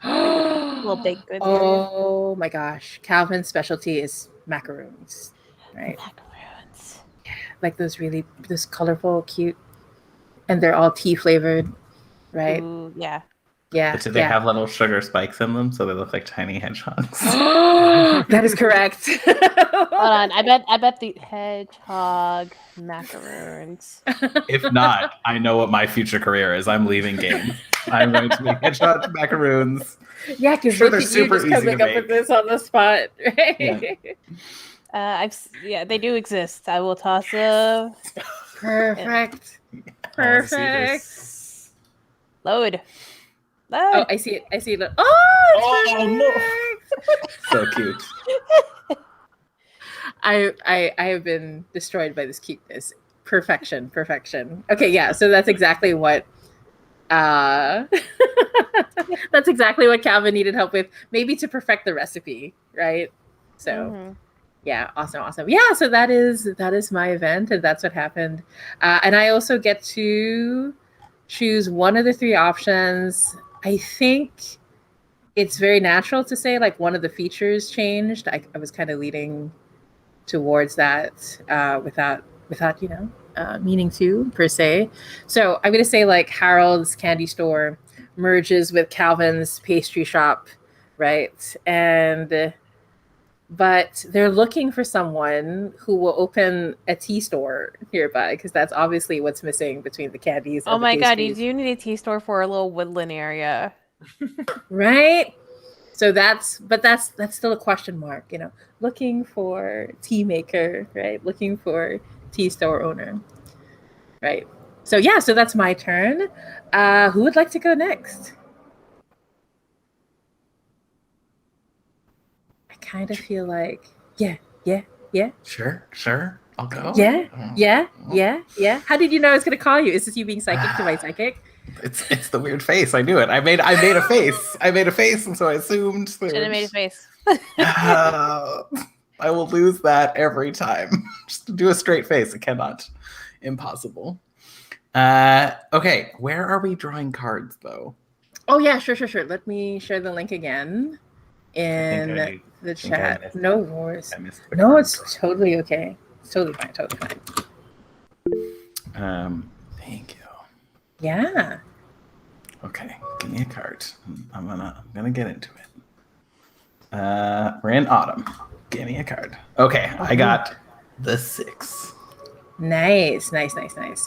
Little baked goods area. My gosh. Calvin's specialty is macaroons. Right? Macaroons. Yeah, like those colorful, cute, and they're all tea flavored, right? Ooh, yeah. Yeah. But do they have little sugar spikes in them so they look like tiny hedgehogs? That is correct. Hold on, I bet the hedgehog macaroons. If not, I know what my future career is. I'm leaving game. I'm going to make hedgehog macaroons. Yeah, because they're super easy coming to up with this on the spot. Yeah. They do exist. I will toss a perfect. Load. Oh, I see it. Oh no. So cute. I have been destroyed by this cuteness. Perfection. Okay, yeah. So that's exactly what Calvin needed help with, maybe to perfect the recipe, right? So yeah, awesome. Yeah, so that is my event, and that's what happened. And I also get to choose one of the three options. I think it's very natural to say one of the features changed. I was kind of leading towards that without meaning to per se. So I'm gonna say like Harold's candy store merges with Calvin's pastry shop, right? But they're looking for someone who will open a tea store nearby because that's obviously what's missing between the candies. Oh and my the god, you pastries. do need a tea store for a little woodland area. Right? So that's still a question mark, looking for tea maker, right? Looking for tea store owner, right? So yeah, so that's my turn. Who would like to go next? I kind of feel like, yeah. Sure. I'll go. Yeah. How did you know I was going to call you? Is this you being psychic to my psychic? It's the weird face. I knew it. I made a face. I made a face, and so I assumed. Should have made a face. I will lose that every time. Just do a straight face. It cannot. Impossible. Okay, where are we drawing cards, though? Oh yeah, sure. Let me share the link again in the chat. No worries. No, it's totally okay. It's totally fine. Thank you. Yeah. Okay, give me a card. I'm gonna get into it. We're in autumn. Give me a card. Okay, I got the 6. Nice.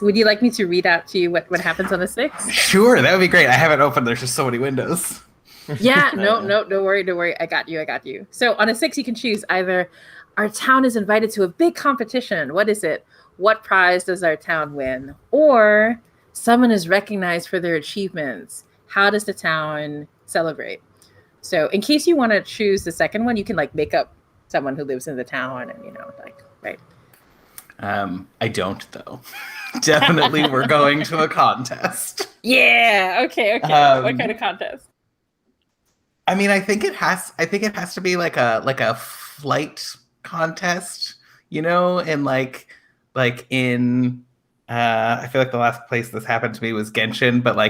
Would you like me to read out to you what happens on the 6? Sure, that would be great. I haven't opened. There's just so many windows. Yeah, no, don't worry. I got you. So on a 6, you can choose either our town is invited to a big competition. What is it? What prize does our town win? Or someone is recognized for their achievements. How does the town celebrate? So in case you want to choose the second one, you can like make up someone who lives in the town and right. I don't though. Definitely we're going to a contest. Yeah, okay. What kind of contest? I mean, I think it has to be like a flight contest, and like in I feel like the last place this happened to me was Genshin, but I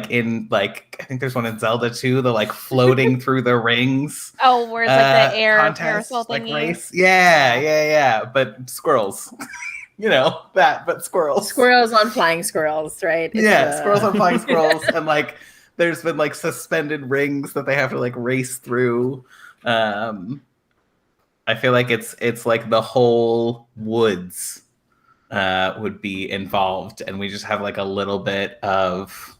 think there's one in Zelda too, the like floating through the rings. Oh, where it's like the air contest, parasol thingy. like race. Yeah. But squirrels. But squirrels. Squirrels on flying squirrels, right? Squirrels on flying squirrels, and like there's been like suspended rings that they have to like race through. I feel like it's like the whole woods would be involved, and we just have like a little bit of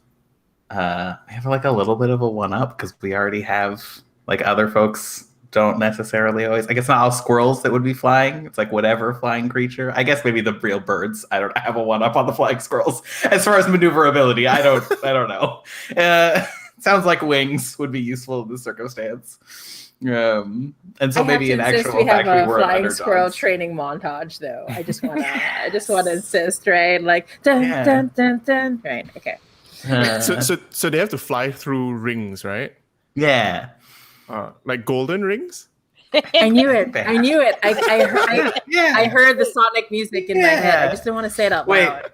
a one up because we already have like other folks don't necessarily always. I guess not all squirrels that would be flying. It's like whatever flying creature. I guess maybe the real birds. I don't have a one up on the flying squirrels as far as maneuverability. I don't know. Sounds like wings would be useful in this circumstance. And so maybe in actual fact we were flying squirrel training montage though. I just want to insist, right? Like dun. Right. Okay. So they have to fly through rings, right? Yeah. Like golden rings? I knew it. I heard the sonic music in my head. I just didn't want to say it out loud. Wait,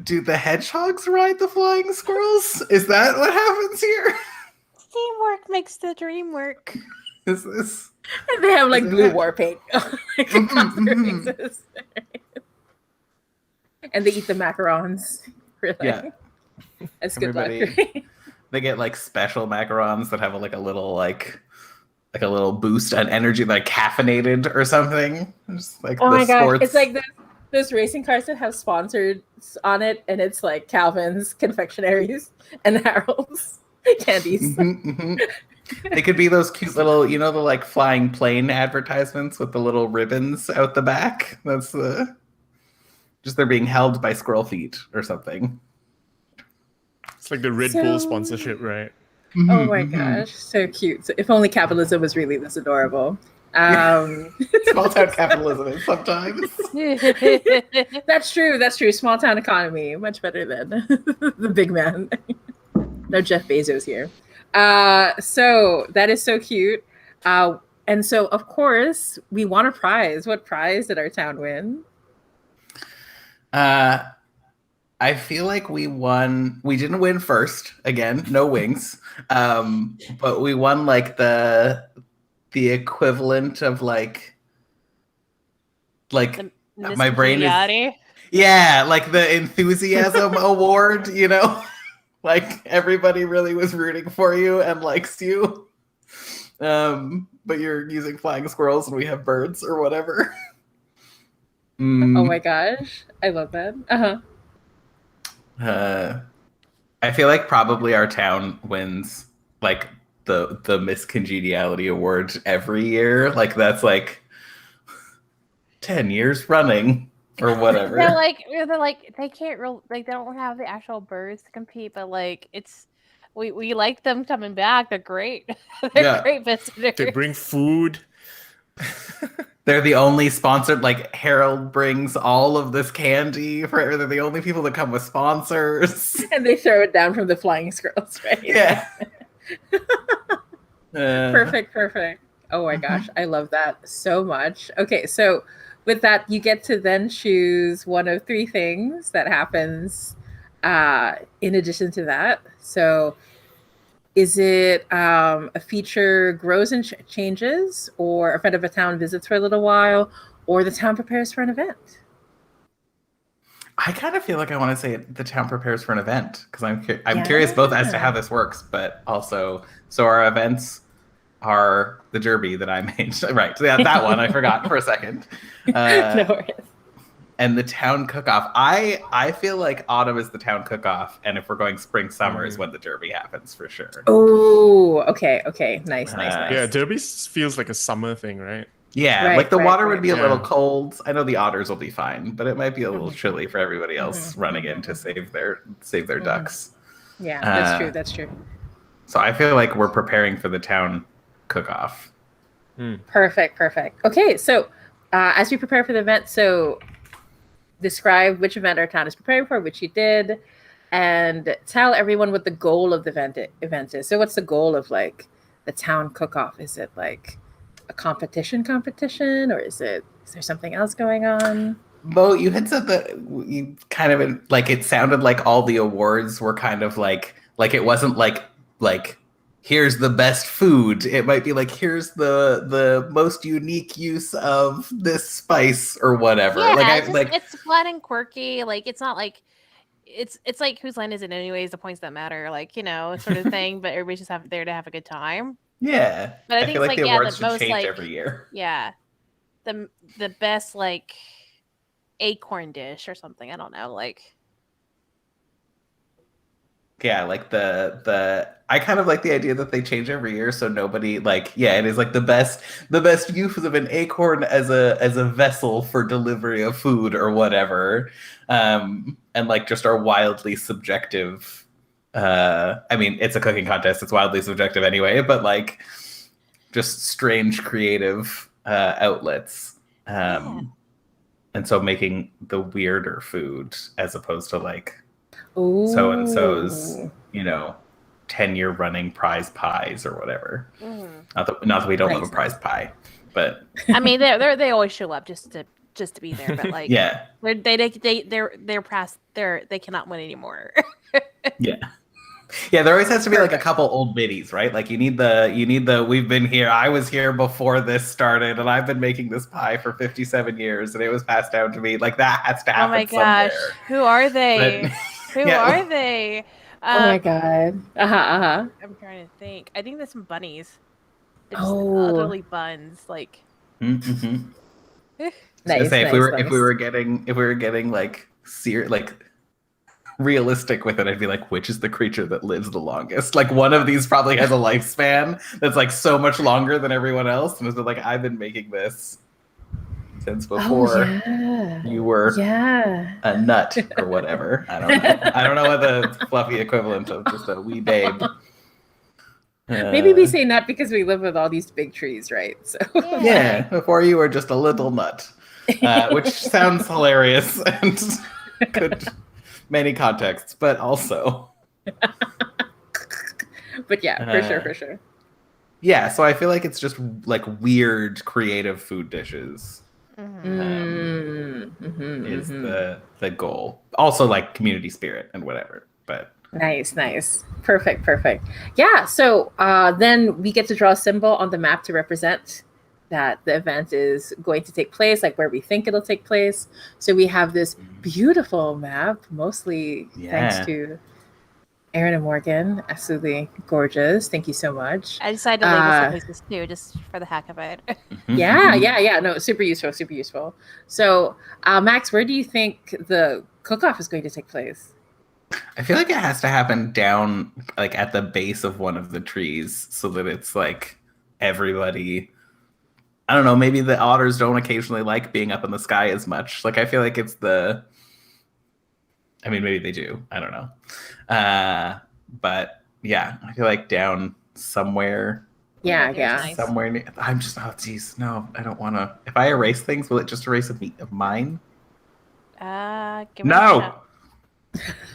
do the hedgehogs ride the flying squirrels? Is that what happens here? Teamwork makes the dream work. Is this? And they have like blue war paint. And they eat the macarons. Really? Yeah. That's good luck. They get like special macarons that have like a little boost on energy, like caffeinated or something. Just like oh my god, it's like those racing cars that have sponsored on it, and it's like Calvin's confectionaries and Harold's candies. They could be those cute little, the like flying plane advertisements with the little ribbons out the back. That's just they're being held by squirrel feet or something. It's like the Red Bull sponsorship, right? Oh my gosh, so cute. So if only capitalism was really this adorable. Small town capitalism is sometimes. That's true. Small town economy, much better than the big man. No Jeff Bezos here. So that is so cute. And so of course we want a prize. What prize did our town win? I feel like we won. We didn't win first. Again, no wings. But we won like the equivalent of like like The my brain is miscongeniality. yeah, like the enthusiasm award, you know, like everybody really was rooting for you and likes you. But you're using flying squirrels and we have birds or whatever. Oh my gosh, I love that. I feel like probably our town wins like the miscongeniality award every year. Like that's like 10 years running or whatever. They're like they can't real like they don't have the actual birds to compete, but like it's we like them coming back. They're great. They're Yeah. great visitors. They bring food. They're the only sponsored, like Harold brings all of this candy for they're the only people that come with sponsors. And they throw it down from the flying squirrels, right? Yeah. Perfect. Oh my gosh, I love that so much. Okay, so with that, you get to then choose one of three things that happens in addition to that. So is it a feature grows and changes, or a friend of a town visits for a little while, or the town prepares for an event? I kind of feel like I want to say the town prepares for an event because I'm curious both as to how this works, but also so our events are the derby that I made. Right, so that one I forgot for a second. No worries. And the town cook-off. I feel like autumn is the town cook-off, and if we're going spring summer is when the derby happens for sure. Oh, okay. Nice. Yeah, derby feels like a summer thing, right? Yeah, Right, like the water right. would be a Yeah. little cold. I know the otters will be fine, but it might be a little chilly for everybody else running in to save their ducks. Yeah, that's true. So I feel like we're preparing for the town cook-off. Perfect. Okay, so as we prepare for the event, so describe which event our town is preparing for, which you did, and tell everyone what the goal of the event is. So what's the goal of like the town cook-off? Is it like a competition, or is there something else going on? Mo, you had said that you kind of like it sounded like all the awards were kind of like it wasn't like here's the best food. It might be like here's the most unique use of this spice or whatever. Yeah, it's fun and quirky. Like it's not like it's like whose line is it anyways? The points that matter, like sort of thing. But everybody's just there to have a good time. Yeah, But I think feel it's like the the awards should most change like every year. yeah, the best like acorn dish or something. I don't know, like. Yeah, like the I kind of like the idea that they change every year, so nobody it is like the best use of an acorn as a vessel for delivery of food or whatever, and like just our wildly subjective. I mean, it's a cooking contest; it's wildly subjective anyway, but like just strange creative outlets, and so making the weirder food as opposed to like. Ooh. So and so's 10-year running prize pies or whatever. Not that we don't love a prize pie, but I mean they always show up just to be there, but like yeah, they're past they cannot win anymore. yeah. There always has to be like a couple old biddies, right? Like you need the we've been here. I was here before this started, and I've been making this pie for 57 years, and it was passed down to me. Like that has to happen. Oh my gosh, somewhere. who are they? But, Who are they? Oh my god. I'm trying to think. I think there's some bunnies. They're just utterly buns. Like. Mm-hmm. Nice. If we were getting like realistic with it, I'd be like, which is the creature that lives the longest? Like one of these probably has a lifespan that's like so much longer than everyone else, and it's like I've been making this since before you were a nut or whatever. I don't know what the fluffy equivalent of just a wee babe. Maybe we say nut because we live with all these big trees, right? So yeah, before you were just a little nut, which sounds hilarious and could many contexts, but also. But yeah, for sure. Yeah, so I feel like it's just like weird, creative food dishes. Is the goal. Also like community spirit and whatever. But nice. Perfect. Yeah, so then we get to draw a symbol on the map to represent that the event is going to take place, like where we think it'll take place. So we have this beautiful map, mostly thanks to Aaron and Morgan. Absolutely gorgeous. Thank you so much. I decided to label some places too, just for the heck of it. Yeah. No, super useful. So, Max, where do you think the cook-off is going to take place? I feel like it has to happen down, like at the base of one of the trees, so that it's like everybody. I don't know. Maybe the otters don't occasionally like being up in the sky as much. Like I feel like it's the. I mean, maybe they do. I don't know. But yeah, I feel like down somewhere. Yeah. Somewhere near. I'm just. Oh, geez, no, I don't want to. If I erase things, will it just erase of mine? Give No.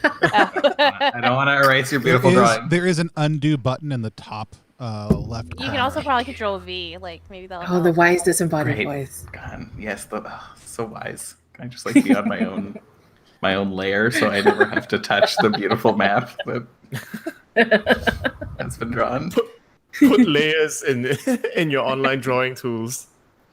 I don't want to erase your beautiful drawing. There is an undo button in the top left. You can also probably Control V, like maybe that'll. Oh, the wise disembodied voice. God, yes, so wise. Can I just like be on my own layer, so I never have to touch the beautiful map that's been drawn? Put layers in your online drawing tools.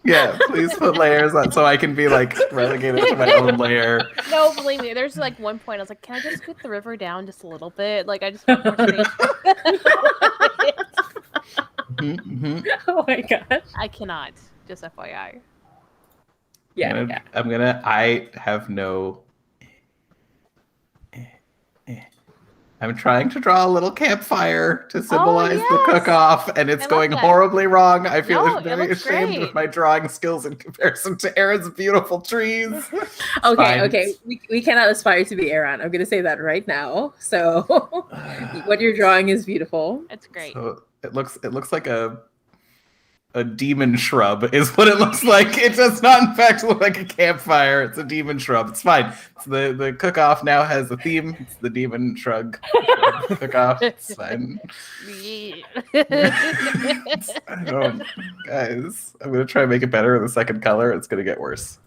Yeah, please put layers on so I can be like relegated to my own layer. No, believe me, there's like one point I was like, can I just scoot the river down just a little bit? Like I just want more space. Oh my gosh. I cannot. Just FYI. Yeah. I have no. I'm trying to draw a little campfire to symbolize the cook-off, and it's going horribly wrong. I feel very ashamed of my drawing skills in comparison to Aaron's beautiful trees. Okay. We cannot aspire to be Aaron. I'm going to say that right now. So, what you're drawing is beautiful. It's great. So it looks like a demon shrub is what it looks like. It does not, in fact, look like a campfire. It's a demon shrub. It's fine. The cook-off now has a theme. It's the demon shrub cook-off. It's fine. Guys, I'm going to try and make it better in the second color. It's going to get worse.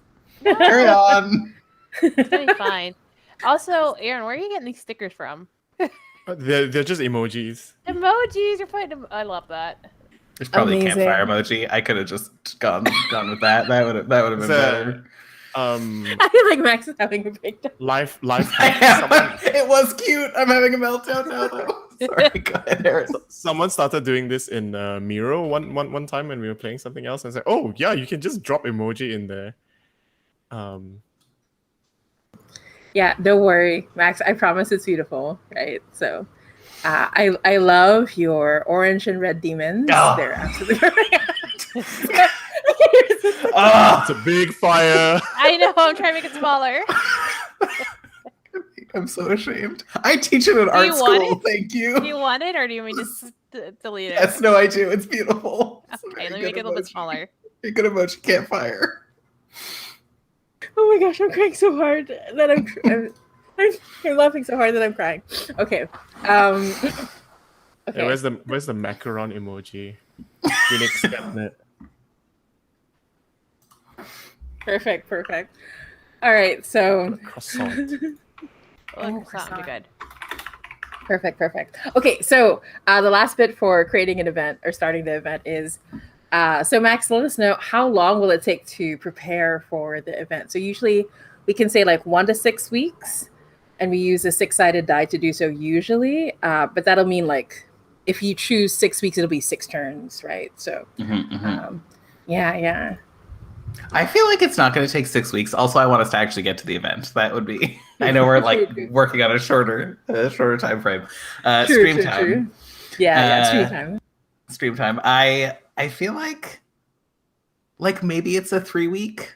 Carry on. It's going to be fine. Also, Aaron, where are you getting these stickers from? They're just emojis. Emojis, you're putting them. I love that. There's probably a campfire emoji. I could have just gone with that. That would have been better. I feel like Max is having a breakdown. Life. It was cute. I'm having a meltdown now, though. Sorry, go ahead, Aaron. Someone started doing this in Miro one time when we were playing something else, and said, "Oh yeah, you can just drop emoji in there." Yeah, don't worry, Max. I promise it's beautiful, right? So. I love your orange and red demons. Oh. They're absolutely perfect. It's a big fire. I know. I'm trying to make it smaller. I'm so ashamed. I teach it at art school. Thank you. Do you want it, or do you want me to just delete it? Yes, no, I do. It's beautiful. Okay, let me make it a little bit smaller. A good emoji campfire. Oh my gosh, I'm crying so hard that I'm laughing so hard that I'm crying. Okay. Okay. Hey, where's the macaron emoji? Phoenix cabinet. Perfect. All right, so Croissant. Croissant would be good. Perfect. Okay, so the last bit for creating an event or starting the event is so Max, let us know how long will it take to prepare for the event. So usually we can say like 1 to 6 weeks. And we use a 6-sided die to do so usually. But that'll mean like if you choose 6 weeks, it'll be 6 turns, right? So yeah. I feel like it's not going to take 6 weeks. Also, I want us to actually get to the event. That would be. I know we're like working on a shorter time frame. Stream time. True. Yeah, stream time. Stream time. I feel like maybe it's a 3-week.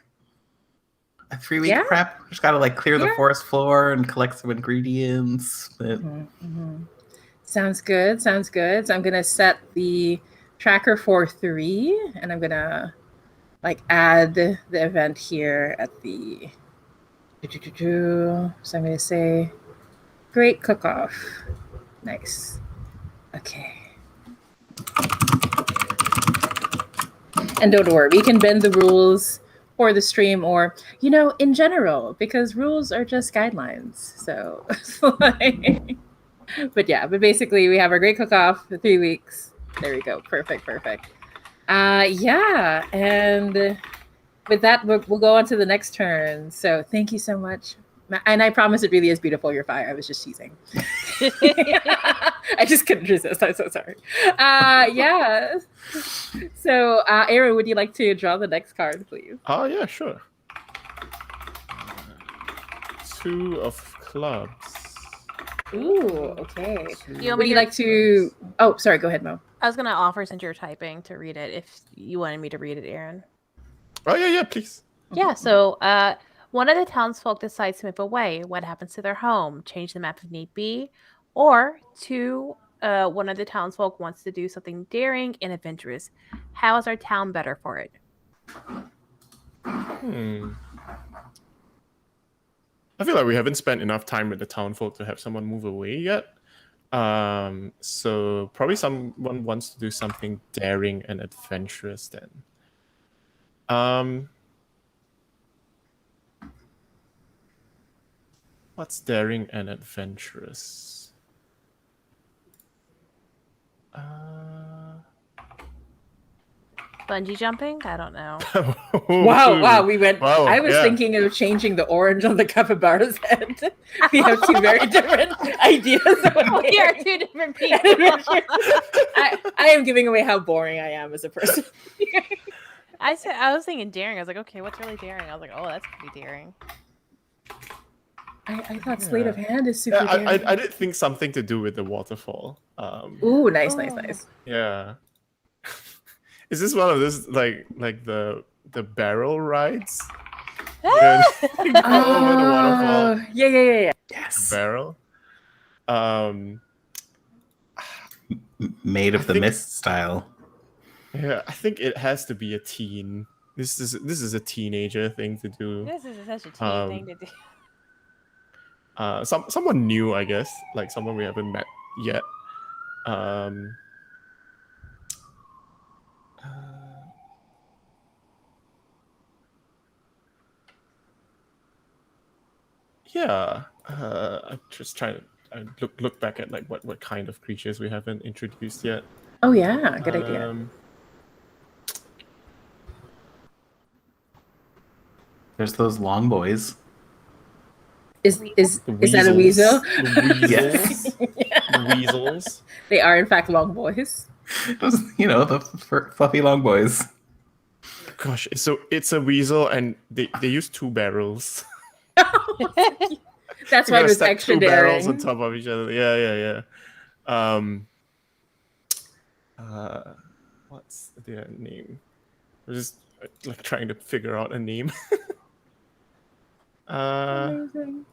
A 3-week prep. Just gotta like clear the forest floor and collect some ingredients. Sounds good. So I'm gonna set the tracker for 3, and I'm gonna like add the event here at the. So I'm gonna say, great cook-off. Nice. Okay. And don't worry, we can bend the rules for the stream or, in general, because rules are just guidelines. So, but basically we have our great cook-off for 3 weeks. There we go. Perfect. Yeah, and with that, we'll go on to the next turn. So thank you so much. And I promise it really is beautiful, your fire. I was just teasing. I just couldn't resist. I'm so sorry. Yeah. So, Aaron, would you like to draw the next card, please? Oh, yeah, sure. 2 of clubs. Ooh, okay. You want Would me you to- like to... Oh, sorry. Go ahead, Mo. I was gonna offer, since you're typing, to read it if you wanted me to read it, Aaron. Oh, yeah, please. Yeah, so one of the townsfolk decides to move away. What happens to their home? Change the map if need be. Or 2, one of the townsfolk wants to do something daring and adventurous. How is our town better for it? I feel like we haven't spent enough time with the townfolk to have someone move away yet. So probably someone wants to do something daring and adventurous then. What's daring and adventurous? Bungee jumping? I don't know. Wow, we went... Wow, I was yeah. thinking of changing the orange on the capybara's head. We have 2 very different ideas. Of what We are daring 2 different and people. adventure- I am giving away how boring I am as a person. I was thinking daring. I was like, okay, what's really daring? I was like, oh, that's pretty daring. I thought Sleight of Hand is super Yeah, daring. I did think something to do with the waterfall. Ooh, nice. Yeah. Is this one of those like the barrel rides? Yeah, you go over the waterfall. Yeah. Yes. Barrel. Made of the think- mist style. Yeah, I think it has to be a teen. This is a teenager thing to do. This is such a teen thing to do. Someone new, I guess, like someone we haven't met yet. Yeah, I'm just trying to look back at like what kind of creatures we haven't introduced yet. Oh yeah, good idea. There's those long boys. Is The that a weasel? The weasels. Yes. The weasels. They are in fact long boys. Those, the fluffy long boys. Gosh, so it's a weasel, and they use 2 barrels. That's You why gotta it was stack extra 2 barrels daring. on top of each other. Yeah. What's their name? We're just like trying to figure out a name. Amazing.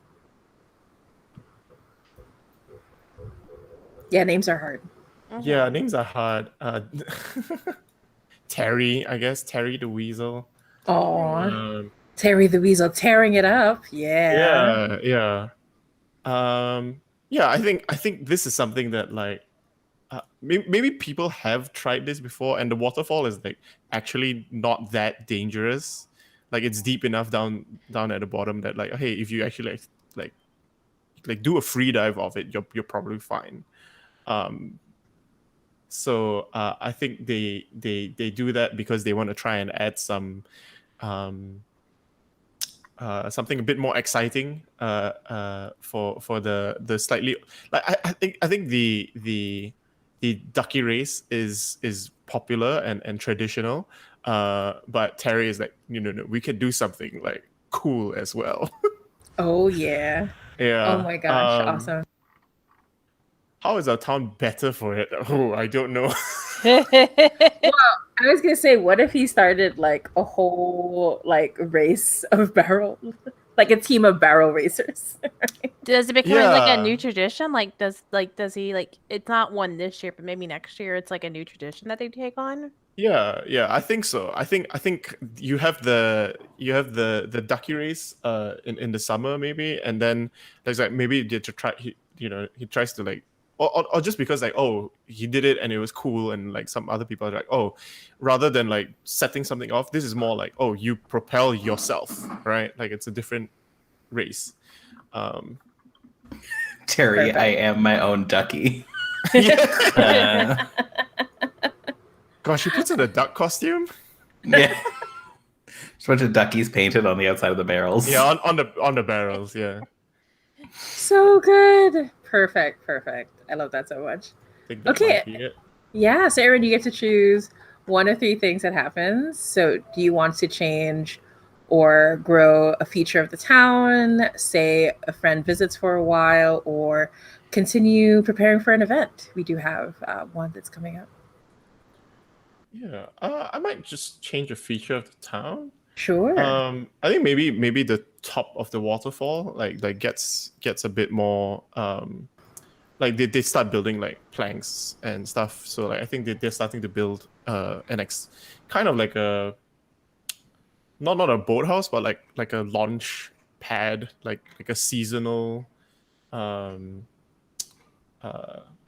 Yeah, names are hard. Yeah, names are hard. Terry, I guess. Terry the Weasel. Oh, Terry the Weasel tearing it up. Yeah. Yeah. I think this is something that like maybe people have tried this before, and the waterfall is like actually not that dangerous. Like it's deep enough down at the bottom that like, hey, if you actually like do a free dive of it, you're probably fine. So I think they do that because they want to try and add some something a bit more exciting for the slightly like I think the ducky race is popular and traditional, but Terry is like no, we can do something like cool as well. Oh yeah. Yeah. Oh my gosh, awesome. How is our town better for it? Oh, I don't know. I was gonna say, what if he started like a whole like race of barrel, like a team of barrel racers? Does it become like Yeah. a new tradition? Does he like it's not one this year, but maybe next year it's like a new tradition that they take on? Yeah, I think so. I think you have the ducky race in the summer maybe, and then there's like maybe to try he tries to like or just because like, oh, he did it and it was cool, and like some other people are like, oh, rather than like setting something off, this is more like, oh, you propel yourself, right? Like it's a different race. Terry, Perfect. I am my own ducky. Yeah. Gosh, she puts on a duck costume. Yeah. Just a bunch of duckies painted on the outside of the barrels. Yeah, on the barrels. Yeah. So good. Perfect. I love that so much. I think that Okay. might be it. Yeah, so Aaron, you get to choose one of three things that happens. So do you want to change or grow a feature of the town, say a friend visits for a while, or continue preparing for an event? We do have one that's coming up. Yeah. I might just change a feature of the town. Sure. I think maybe the top of the waterfall like gets a bit more like they start building like planks and stuff. So like I think they're starting to build kind of like a not a boathouse, but like a launch pad, like a seasonal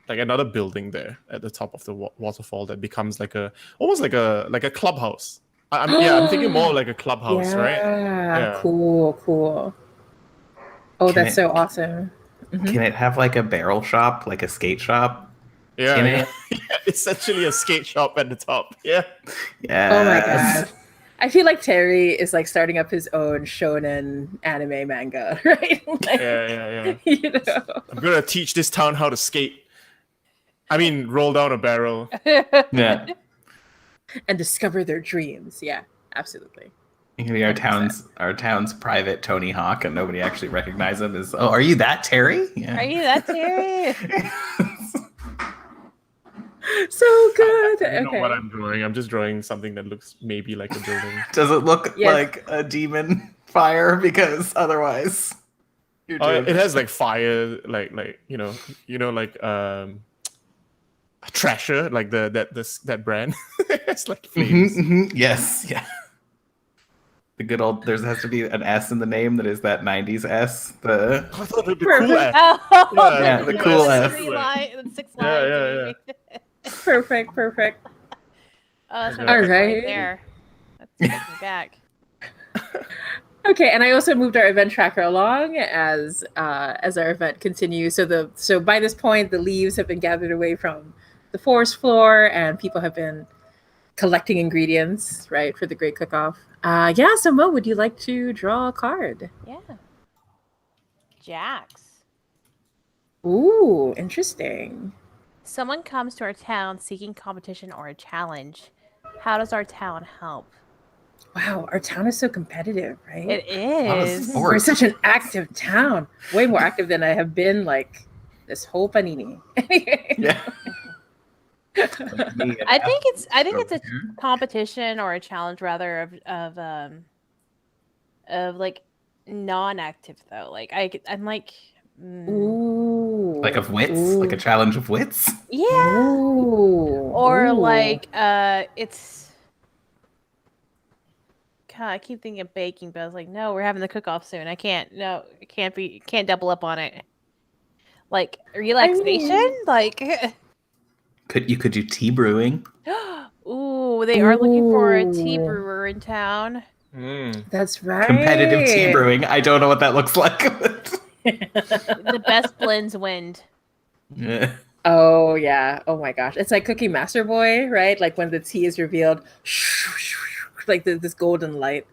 like another building there at the top of the waterfall that becomes almost like a clubhouse. I'm thinking more like a clubhouse, right? Yeah, cool. Oh, that's so awesome. Can it have like a barrel shop, like a skate shop? Yeah. Essentially a skate shop at the top. Yeah. Yeah. Oh my god. I feel like Terry is like starting up his own shonen anime manga, right? Like, Yeah. You know. I'm gonna teach this town how to skate. I mean, roll down a barrel. Yeah. And discover their dreams. Yeah, absolutely. It can be our town's private Tony Hawk, and nobody actually recognizes him as. Oh, are you that Terry? Yeah. Are you that Terry? So good. I don't know Okay. what I'm drawing. I'm just drawing something that looks maybe like a building. Does it look Yes. like a demon fire? Because otherwise, you're doing It has like fire, like like Trasher, like that brand. It's like flames. Yes, yeah. The good old. There has to be an S in the name that is that '90s S. The I thought it'd be Perfect. cool. Oh, Yeah, the cool the F. 6 lines. Yeah. Perfect. Oh, that's my All favorite right. right there. That's taking me back. Okay, and I also moved our event tracker along as our event continues. So by this point, the leaves have been gathered away from the forest floor, and people have been collecting ingredients, right, for the great cook-off. Yeah. So Mo, would you like to draw a card? Yeah. Jax. Ooh, interesting. Someone comes to our town seeking competition or a challenge. How does our town help? Wow, our town is so competitive, right? It lot of is. sport. We're such an active town. Way more active than I have been like this whole panini. Yeah. I think it's a competition or a challenge rather of like non-active though. Like I'm like Ooh. Like of wits, Ooh. like a challenge of wits. yeah. Ooh. Or Ooh. like it's God, I keep thinking of baking, but I was like, no, we're having the cook-off soon. Can't double up on it. Like relaxation? Like Could you do tea brewing? ooh, they are looking for a tea Ooh. brewer in town. That's right. Competitive tea brewing. I don't know what that looks like. The best blends win. Yeah. Oh yeah. Oh my gosh. It's like Cookie Master Boy, right? Like when the tea is revealed, like this golden light,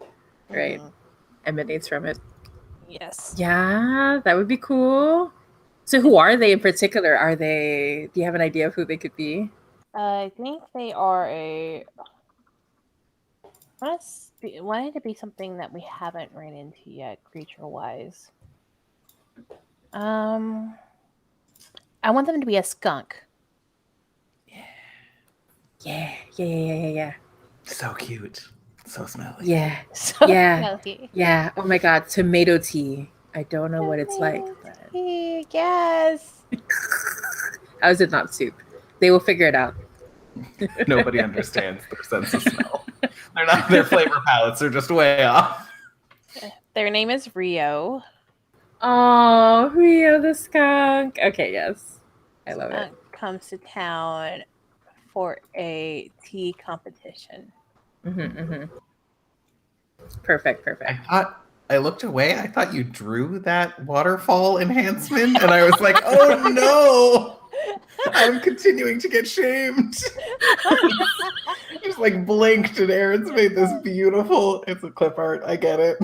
right, emanates from it. Yes. Yeah, that would be cool. So who are they in particular? Do you have an idea of who they could be? I think they are wanting to be something that we haven't ran into yet, creature-wise. I want them to be a skunk. Yeah. So cute. So smelly. Yeah. So Yeah. smelly. Yeah. Oh my god, tomato tea. I don't know what it's like, but Yes. how is it not soup? They will figure it out. Nobody understands their sense of smell. Their flavor palettes are just way off. Their name is Rio. Oh, Rio the skunk. Okay, yes. I love it. Comes to town for a tea competition. Perfect. I looked away. I thought you drew that waterfall enhancement, and I was like, "Oh no!" I'm continuing to get shamed. Just like blinked and Aaron's made this beautiful. It's a clip art. I get it.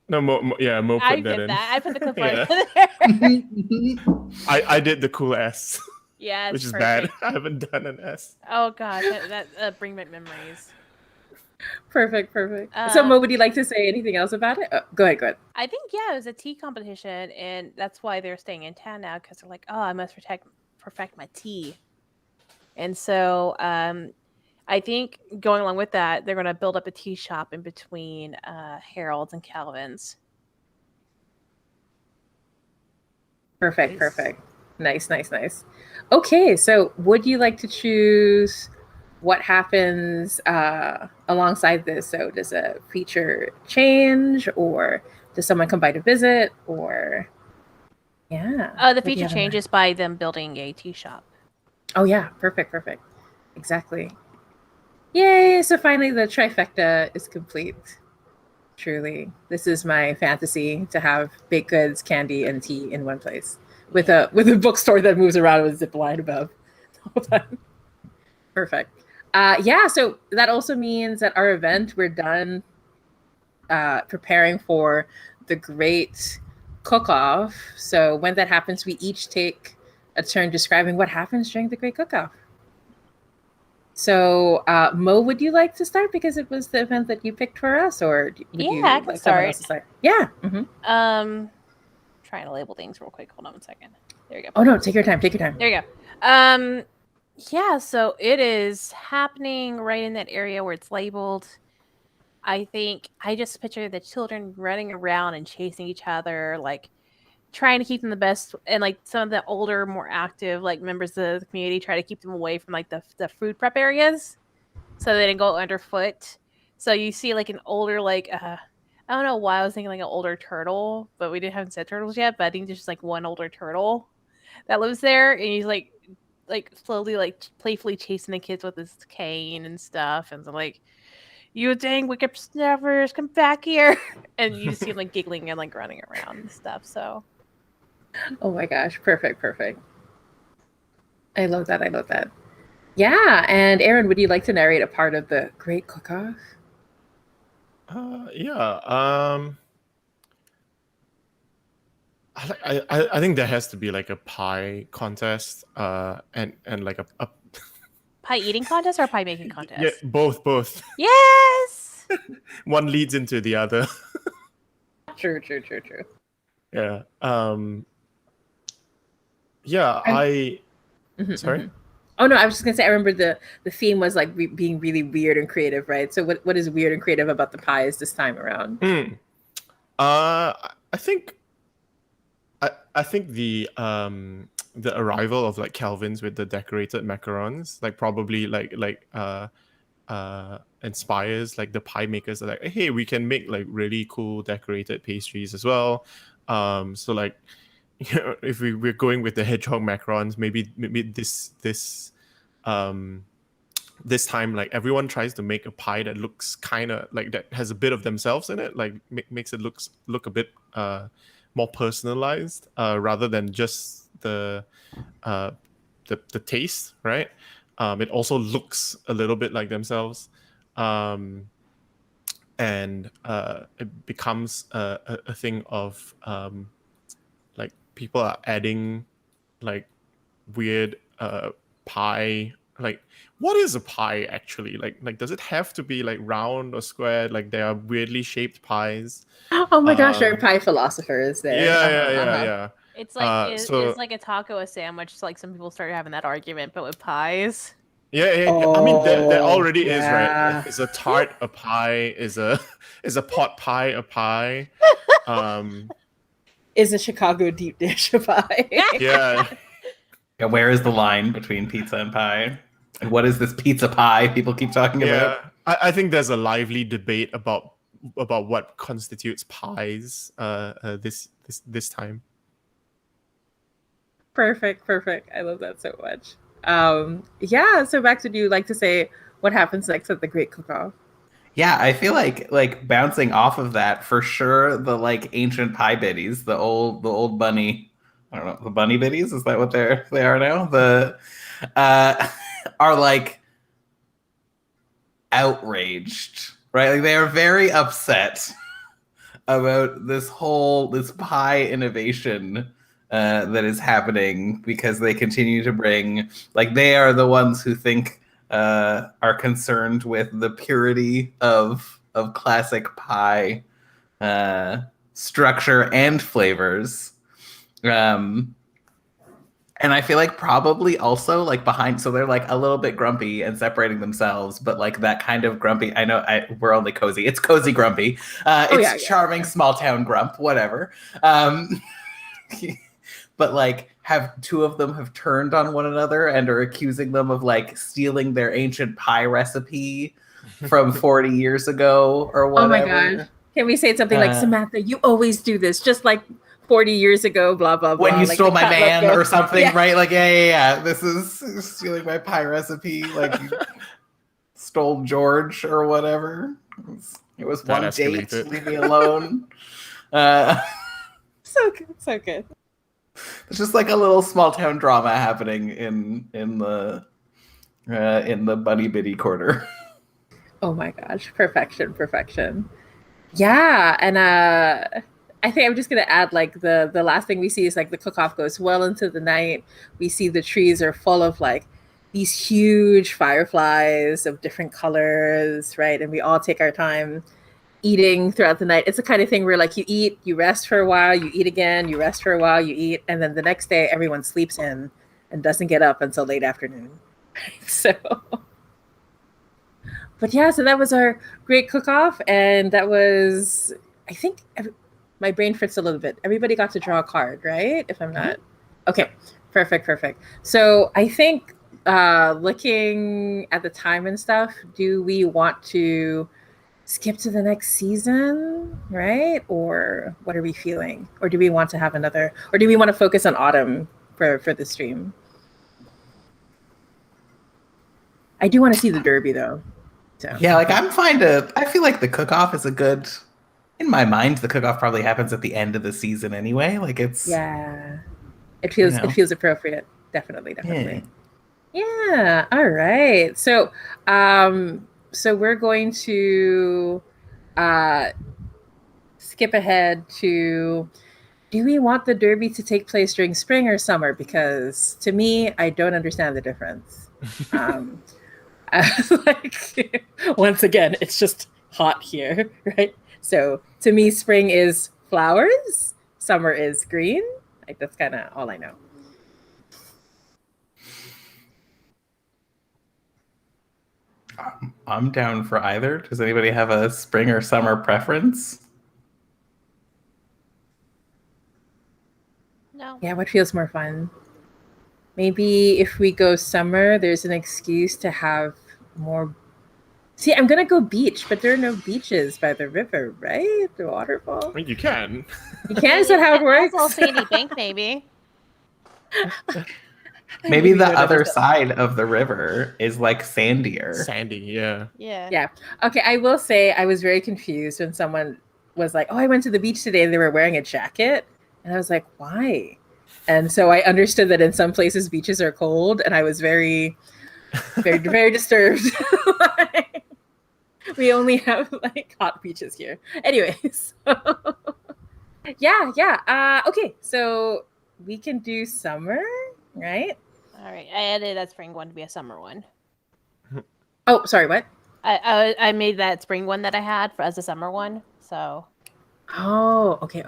No, Mo put I that get in. that. I put the clip Yeah. art there. I did the cool S, Yeah, which is perfect. bad. I haven't done an S. Oh gosh, that bring back memories. Perfect. So, Um, Mo, would you like to say anything else about it? Go ahead. I think it was a tea competition, and that's why they're staying in town now because they're like, oh, I must perfect my tea. And so, I think going along with that, they're going to build up a tea shop in between Harold's and Calvin's. Perfect. Nice. Okay, so would you like to choose what happens alongside this? So does a feature change, or does someone come by to visit, or yeah? The what do you feature have in mind? changes by them building a tea shop. Oh yeah, perfect. Exactly. Yay! So finally the trifecta is complete. Truly, this is my fantasy, to have baked goods, candy, and tea in one place, with a bookstore that moves around with a zip line above. Perfect. Yeah, so that also means that our event, we're done preparing for the great cook-off. So when that happens, we each take a turn describing what happens during the great cook-off. So, Mo, would you like to start because it was the event that you picked for us, or would you I can like someone else to start? Yeah. Trying to label things real quick. Hold on 1 second. There you go. Oh no, take your time. There you go. Yeah, so it is happening right in that area where it's labeled. I think I just picture the children running around and chasing each other, like trying to keep them the best, and like some of the older, more active like members of the community try to keep them away from like the food prep areas so they didn't go underfoot. So you see like an older I don't know why I was thinking like an older turtle, but we haven't said turtles yet, but I think there's just like one older turtle that lives there, and he's like slowly like playfully chasing the kids with his cane and stuff, and so like, you dang wicked snuffers, come back here. And you see him like giggling and like running around and stuff. So Oh my gosh, perfect. I love that. Yeah, and Aaron, would you like to narrate a part of the great cook-off? Yeah. I think there has to be like a pie contest, and like a pie eating contest or pie making contest? yeah, both. Yes. One leads into the other. True. Yeah. Yeah. Sorry. Oh no, I was just gonna say, I remember the theme was like being really weird and creative, right? So what is weird and creative about the pies this time around? I think the arrival of like Calvin's with the decorated macarons, like probably inspires like the pie makers are like, hey, we can make like really cool decorated pastries as well. So like, you know, if we're going with the hedgehog macarons, maybe this time like everyone tries to make a pie that looks kind of like that has a bit of themselves in it, like makes it look a bit more personalized, rather than just the taste, right? It also looks a little bit like themselves, and it becomes a thing of like people are adding like weird pie. Like, what is a pie actually? Like does it have to be like round or square? Like there are weirdly shaped pies. Oh my gosh, our pie philosopher is there. Yeah. It's like It's it's like a taco, a sandwich. So like some people started having that argument, but with pies. Yeah. I mean, there already is, yeah. right? Is a tart a pie? Is a pot pie a pie? Is a Chicago deep dish a pie? Yeah. Yeah, where is the line between pizza and pie? And what is this pizza pie people keep talking about? I think there's a lively debate about what constitutes pies this time. Perfect. I love that so much. Yeah, so Max, would you like to say what happens next at the Great Cook-Off? Yeah, I feel like bouncing off of that, for sure, the like ancient pie biddies, the old bunny I don't know, the bunny biddies, is that what they are now? Are like outraged, right? Like they are very upset about this pie innovation that is happening because they continue to bring, like, they are the ones who think are concerned with the purity of classic pie structure and flavors. And I feel like probably also like behind, so they're like a little bit grumpy and separating themselves, but like that kind of grumpy. I know we're only cozy. It's cozy grumpy. It's charming small town grump, whatever. But like, have two of them have turned on one another and are accusing them of like stealing their ancient pie recipe from 40 years ago or whatever. Oh my gosh. Can we say something like, Samantha, you always do this, just like 40 years ago, blah, blah, blah. When you like stole my man or something, yeah. right? Like, yeah. This is stealing my pie recipe. Like, you stole George or whatever. It was That one escalated. date. Leave me alone. So good, so good. It's just like a little small town drama happening in the Bunny Biddy quarter. Oh my gosh, perfection. Yeah, and I think I'm just gonna add like the last thing we see is like the cook-off goes well into the night. We see the trees are full of like these huge fireflies of different colors, right? And we all take our time eating throughout the night. It's the kind of thing where like you eat, you rest for a while, you eat again, you rest for a while, you eat, and then the next day everyone sleeps in and doesn't get up until late afternoon. So but yeah, so that was our great cook-off, and that was, I think, my brain fits a little bit. Everybody got to draw a card, right? If I'm not... Okay, perfect. So I think looking at the time and stuff, do we want to skip to the next season, right? Or what are we feeling? Or do we want to have another... Or do we want to focus on autumn for the stream? I do want to see the Derby, though. So. Yeah, like I feel like the cook-off is a good, in my mind, the cook-off probably happens at the end of the season anyway. Like it's... Yeah. It feels appropriate. Definitely. Yeah. All right. So so we're going to skip ahead to, do we want the Derby to take place during spring or summer? Because to me, I don't understand the difference. Like, once again, it's just hot here, right? So to me, spring is flowers, summer is green. Like that's kind of all I know. I'm down for either. Does anybody have a spring or summer preference? No. Yeah, what feels more fun? Maybe if we go summer, there's an excuse to have more. See, I'm gonna go beach, but there are no beaches by the river, right? The waterfall. I mean, you can. You can. Is that how it works? Also, Sandy Bank, maybe. Maybe the other side of the river is like sandier. Sandy, yeah. Yeah. Okay, I will say I was very confused when someone was like, "Oh, I went to the beach today," and they were wearing a jacket, and I was like, "Why?" And so I understood that in some places beaches are cold, and I was very, very disturbed. We only have like hot beaches here. Anyways, yeah. Okay, so we can do summer, right? All right. I added that spring one to be a summer one. Oh, sorry, what? I made that spring one that I had as a summer one. So. Oh, okay.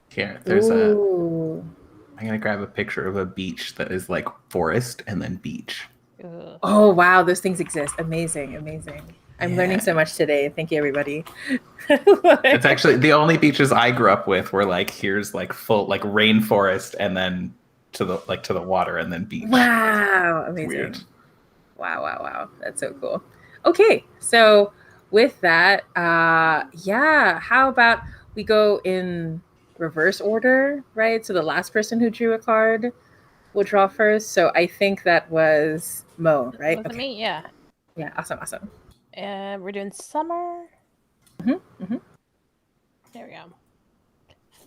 Here, there's I'm gonna grab a picture of a beach that is like forest and then beach. Ugh. Oh wow, those things exist. Amazing. I'm learning so much today. Thank you, everybody. It's actually the only beaches I grew up with were like, here's like full like rainforest and then to the water and then beach. Wow, amazing. Weird. Wow. That's so cool. Okay, so with that, yeah, how about we go in reverse order, right? So the last person who drew a card will draw first. So I think that was Mo, right? Was it me? Yeah. Yeah, awesome. We're doing summer. Mm-hmm. There we go.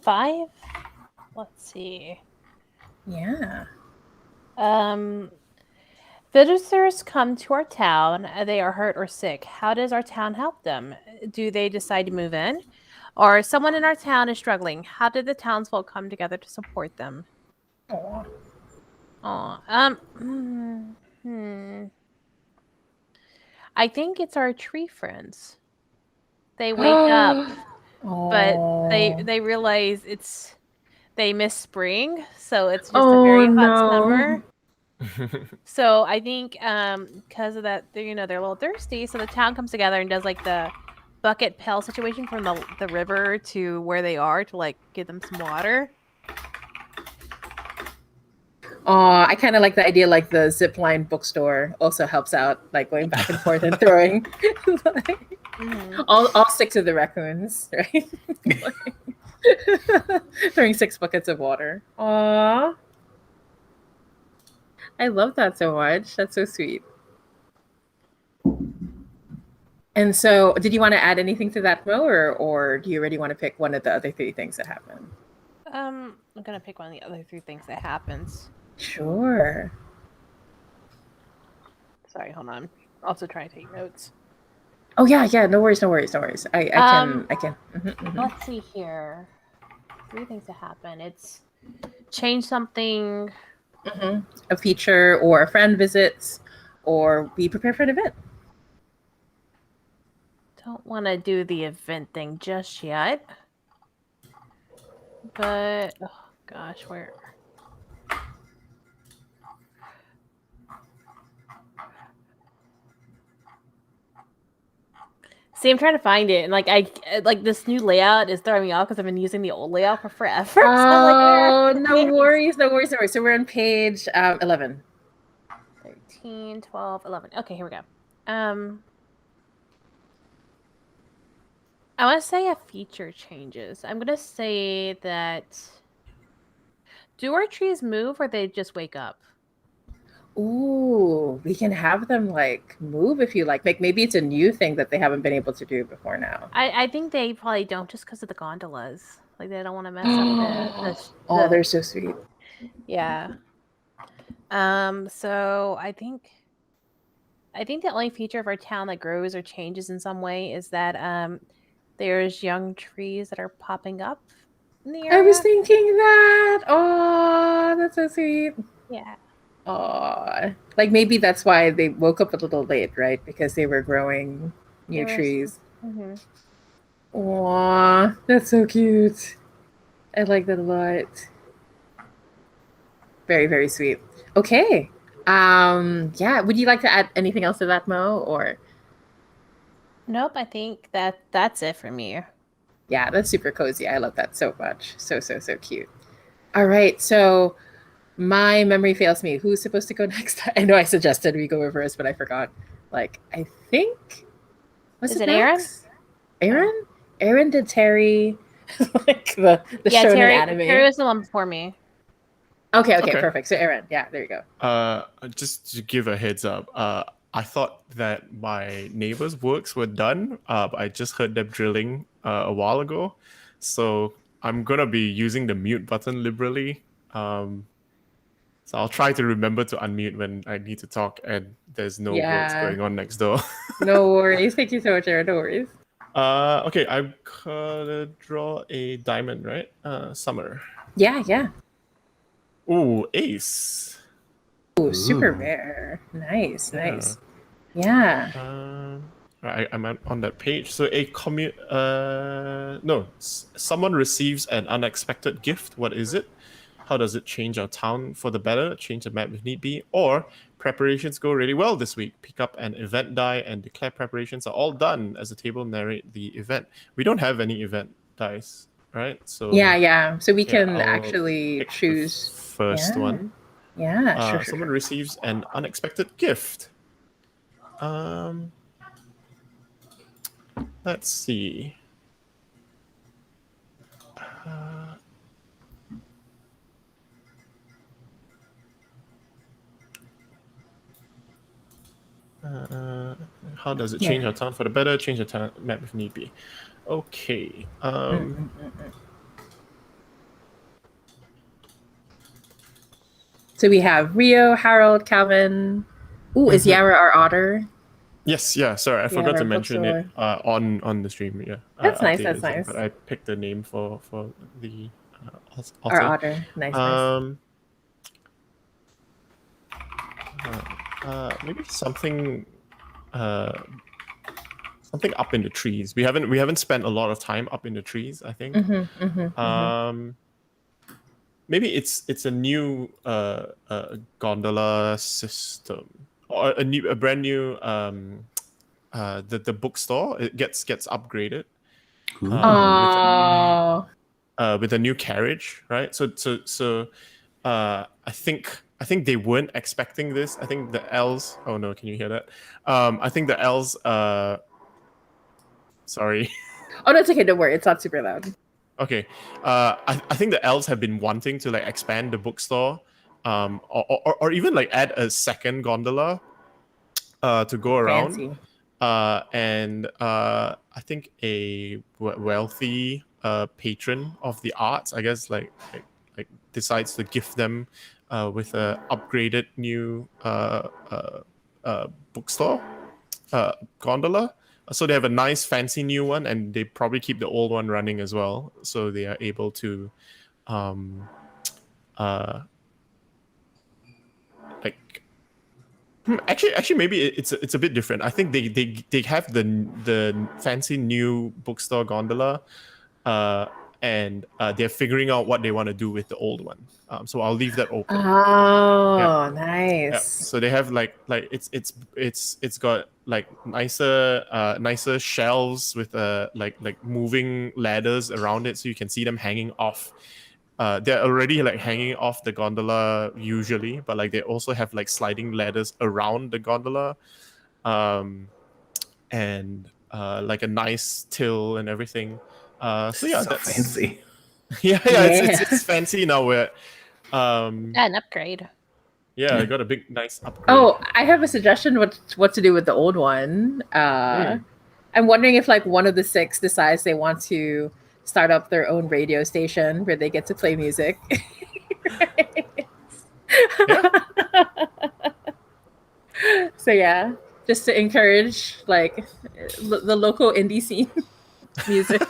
5. Let's see. Yeah. Visitors come to our town. They are hurt or sick. How does our town help them? Do they decide to move in? Or someone in our town is struggling. How did the townsfolk come together to support them? Aw. I think it's our tree friends. They wake up, but Oh. they realize they miss spring, so it's just a Oh very hot no. summer. So I think because of that, they're a little thirsty. So the town comes together and does like the bucket pail situation from the river to where they are to like give them some water. Oh, I kind of like the idea. Like the zipline bookstore also helps out, like going back and forth and throwing. All 6 of the raccoons, right? Throwing 6 buckets of water. Aw. I love that so much. That's so sweet. And so, did you want to add anything to that, Mo, or do you already want to pick one of the other 3 things that happen? I'm gonna pick one of the other 3 things that happens. Sure. Sorry, hold on. Also trying to take notes. Oh yeah. No worries. I can. Let's see here. 3 things that happen. It's change something. A feature or a friend visits, or be prepared for an event. Don't want to do the event thing just yet. But, oh gosh, where? See, I'm trying to find it, and like this new layout is throwing me off because I've been using the old layout for forever. Oh, no worries. So we're on page 11. 13, 12, 11. Okay, here we go. I want to say a feature changes. I'm gonna say that. Do our trees move or they just wake up? Ooh, we can have them like move if you like. Like maybe it's a new thing that they haven't been able to do before now. I think they probably don't just because of the gondolas. Like they don't want to mess up Oh, they're so sweet. Yeah. So I think the only feature of our town that grows or changes in some way is that there's young trees that are popping up in the area. I was thinking that. Oh, that's so sweet. Yeah. Oh, like maybe that's why they woke up a little late, right? Because they were growing new trees. Mm-hmm. Aw, that's so cute. I like that a lot. Very, very sweet. Okay. Yeah. Would you like to add anything else to that, Mo? Or Nope, I think that's it for me. yeah, that's super cozy. I love that so much. So cute. All right. So my memory fails me. Who's supposed to go next? I know I suggested we go reverse, but I forgot. Like, I think Is it Aaron? Aaron? Aaron did Terry. Like the shonen Terry, anime. Terry was the one before me. Okay, perfect. So Aaron, yeah, there you go. Just to give a heads up, I thought that my neighbors' works were done, but I just heard them drilling a while ago. So I'm gonna be using the mute button liberally. So I'll try to remember to unmute when I need to talk and there's no works going on next door. No worries. Thank you so much, Aaron. No worries. Okay, I'm gonna draw a diamond, right? Summer. Yeah. Ooh, ace. Ooh, super rare. Nice. Yeah. I'm on that page. So someone receives an unexpected gift. What is it? How does it change our town for the better? Change the map if need be. Or preparations go really well this week. Pick up an event die and declare preparations are all done as the table narrate the event. We don't have any event dice, right? So yeah. So we can I'll actually pick choose the first one. Yeah, sure. Someone receives an unexpected gift. Let's see. How does it change our town for the better? Change the town map if need be. Okay. So we have Rio, Harold, Calvin. Ooh, is Yara our otter? Yes, yeah. Sorry, I forgot to mention it on the stream. Yeah, That's nice. That's updated thing, nice. But I picked the name for the Our otter. otter. Nice. Maybe something something up in the trees. We haven't spent a lot of time up in the trees, I think. Maybe it's a new gondola system, or a brand new the bookstore. It gets upgraded with a new carriage, right? So I think they weren't expecting this. I think the elves. Oh no, can you hear that? I think the elves. Sorry. Oh, that's okay. Don't worry. It's not super loud. Okay. I think the elves have been wanting to like expand the bookstore, or even like add a second gondola, to go around. Fancy. And I think a wealthy patron of the arts, I guess, like decides to gift them with a upgraded new bookstore gondola. So they have a nice fancy new one, and they probably keep the old one running as well, so they are able to actually maybe it's a bit different. I think they have the fancy new bookstore gondola, and they're figuring out what they want to do with the old one. So I'll leave that open. Oh, nice. Yeah. So they have like it's got like nicer shelves with like moving ladders around it, so you can see them hanging off. They're already like hanging off the gondola usually, but like they also have like sliding ladders around the gondola, and like a nice till and everything. So yeah, that's fancy. Yeah. It's fancy now. Where an upgrade. yeah, I got a big nice upgrade. Oh, I have a suggestion what to do with the old one. I'm wondering if like one of the 6 decides they want to start up their own radio station where they get to play music. So yeah, just to encourage like the local indie scene music.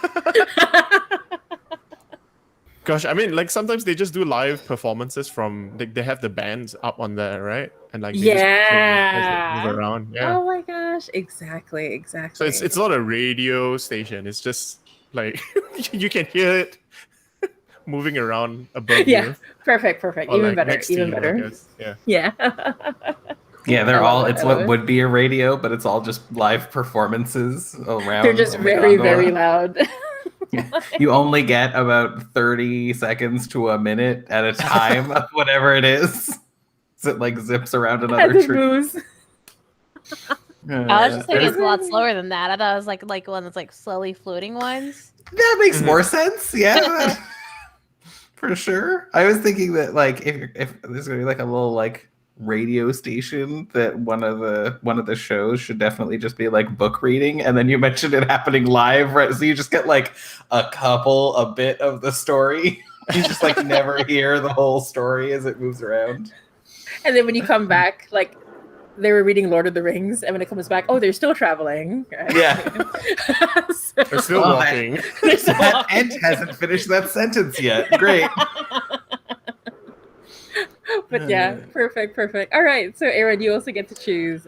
Gosh, I mean, like sometimes they just do live performances from. They have the bands up on there, right? And like they just move around. Yeah. Oh my gosh! Exactly. So it's not a radio station. It's just like you can hear it moving around above you. Perfect. Or Even like better. next to Even you, I better. guess. Yeah. Yeah, they're all. It's what it. would be a radio, but it's all just live performances around. They're just very loud. You only get about 30 seconds to a minute at a time of whatever it is. So it like zips around another tree. Moves. I was just thinking it's a lot slower than that. I thought it was like one that's like slowly floating ones. That makes more sense. Yeah, for sure. I was thinking that like if there's gonna be like a little like radio station, that one of the shows should definitely just be like book reading, and then you mentioned it happening live, right? So you just get like a bit of the story. You just like never hear the whole story as it moves around. And then when you come back, like they were reading Lord of the Rings, and when it comes back, oh, they're still traveling. Right? Yeah. They're still walking. That Ent hasn't finished that sentence yet. Great. But yeah, perfect. All right, so Aaron, you also get to choose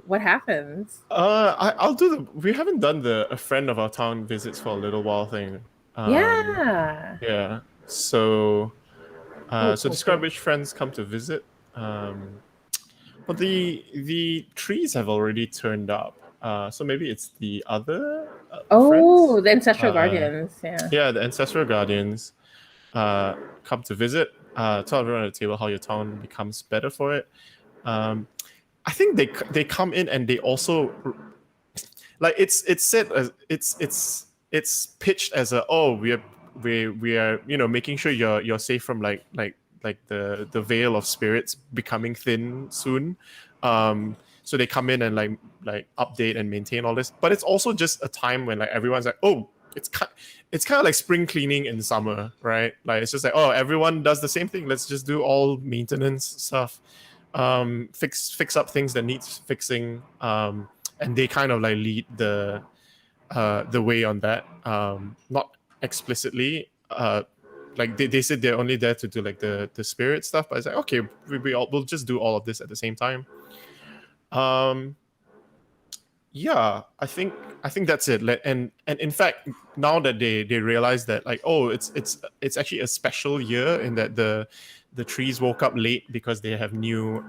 what happens. I'll do we haven't done a friend of our town visits for a little while thing. Yeah. So describe which friends come to visit. But the trees have already turned up. So maybe it's the other friends? The ancestral guardians. Yeah, the ancestral guardians come to visit. Tell everyone at the table how your town becomes better for it. I think they come in and they also like it's said as it's pitched as we are making sure you're safe from like the veil of spirits becoming thin soon. So they come in and like update and maintain all this, but it's also just a time when like everyone's like, oh, it's kind of like spring cleaning in summer, right? Like it's just like, oh, everyone does the same thing. Let's just do all maintenance stuff, fix up things that needs fixing, and they kind of like lead the way on that. Not explicitly, like they said they're only there to do like the spirit stuff, but it's like, okay, we'll just do all of this at the same time. Yeah, I think that's it. And in fact, now that they realize that, like, oh, it's actually a special year in that the trees woke up late because they have new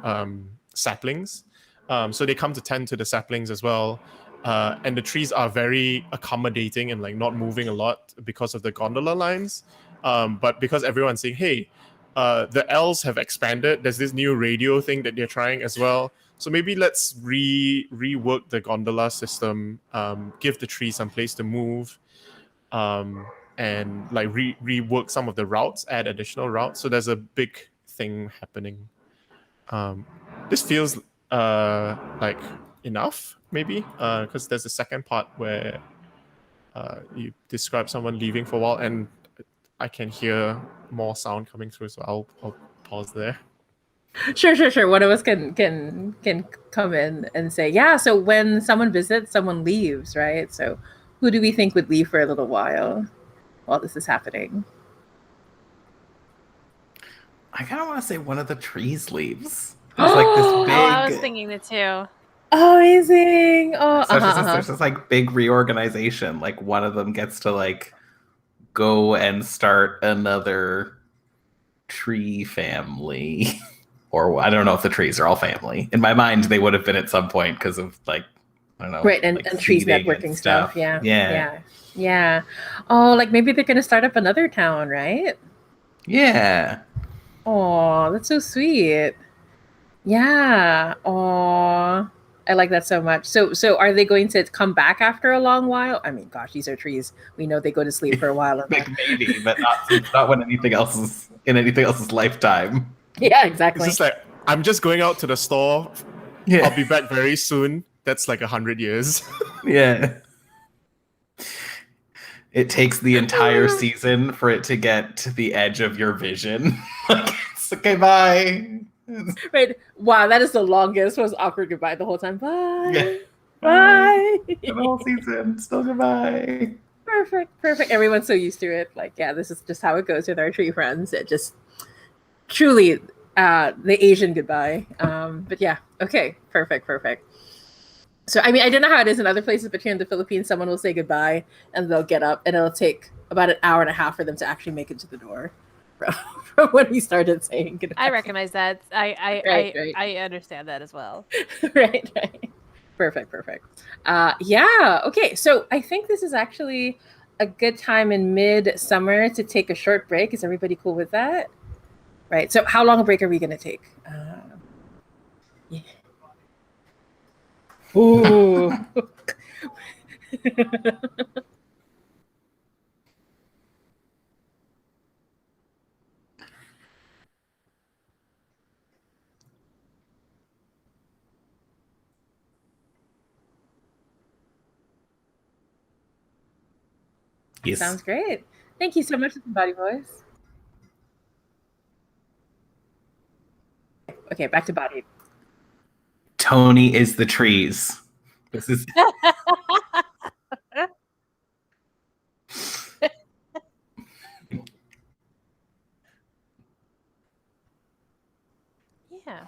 saplings, so they come to tend to the saplings as well. And the trees are very accommodating and like not moving a lot because of the gondola lines, but because everyone's saying, hey, the elves have expanded, there's this new radio thing that they're trying as well. So maybe let's rework the gondola system, give the tree some place to move, and like rework some of the routes, add additional routes. So there's a big thing happening. This feels like enough, maybe, because there's a second part where you describe someone leaving for a while, and I can hear more sound coming through. So I'll pause there. Sure. One of us can come in and say, yeah, so when someone visits, someone leaves, right? So who do we think would leave for a little while this is happening? I kind of want to say one of the trees leaves. It's like this big... Oh, I was thinking it too. Amazing. Oh, so there's this like big reorganization. Like one of them gets to like go and start another tree family. Or I don't know if the trees are all family. In my mind, they would have been at some point because of like, I don't know. Right, and like trees networking stuff. Yeah. Oh, like maybe they're going to start up another town, right? Yeah. Oh, that's so sweet. Yeah. Oh, I like that so much. So are they going to come back after a long while? I mean, gosh, these are trees. We know they go to sleep for a while. Like maybe, but not when anything else is in anything else's lifetime. Yeah, exactly. It's just like, I'm just going out to the store. Yeah. I'll be back very soon. That's like 100 years. Yeah. It takes the entire season for it to get to the edge of your vision. Like, it's okay, bye. Right. Wow, that is the longest, most awkward goodbye the whole time. Bye. Yeah. Bye. The whole season, still goodbye. Perfect. Everyone's so used to it. Like, yeah, this is just how it goes with our tree friends. It just truly the Asian goodbye. But yeah, okay, perfect. So I mean, I don't know how it is in other places, but here in the Philippines, someone will say goodbye and they'll get up, and it'll take about an hour and a half for them to actually make it to the door from when we started saying goodbye. I recognize that. Right. I understand that as well. right. Perfect. Yeah. Okay. So I think this is actually a good time in mid-summer to take a short break. Is everybody cool with that? Right. So how long a break are we going to take? Yeah. Ooh. Yes. Sounds great. Thank you so much, Body Voice. Okay, back to Body. Tony is the trees. This is Yeah.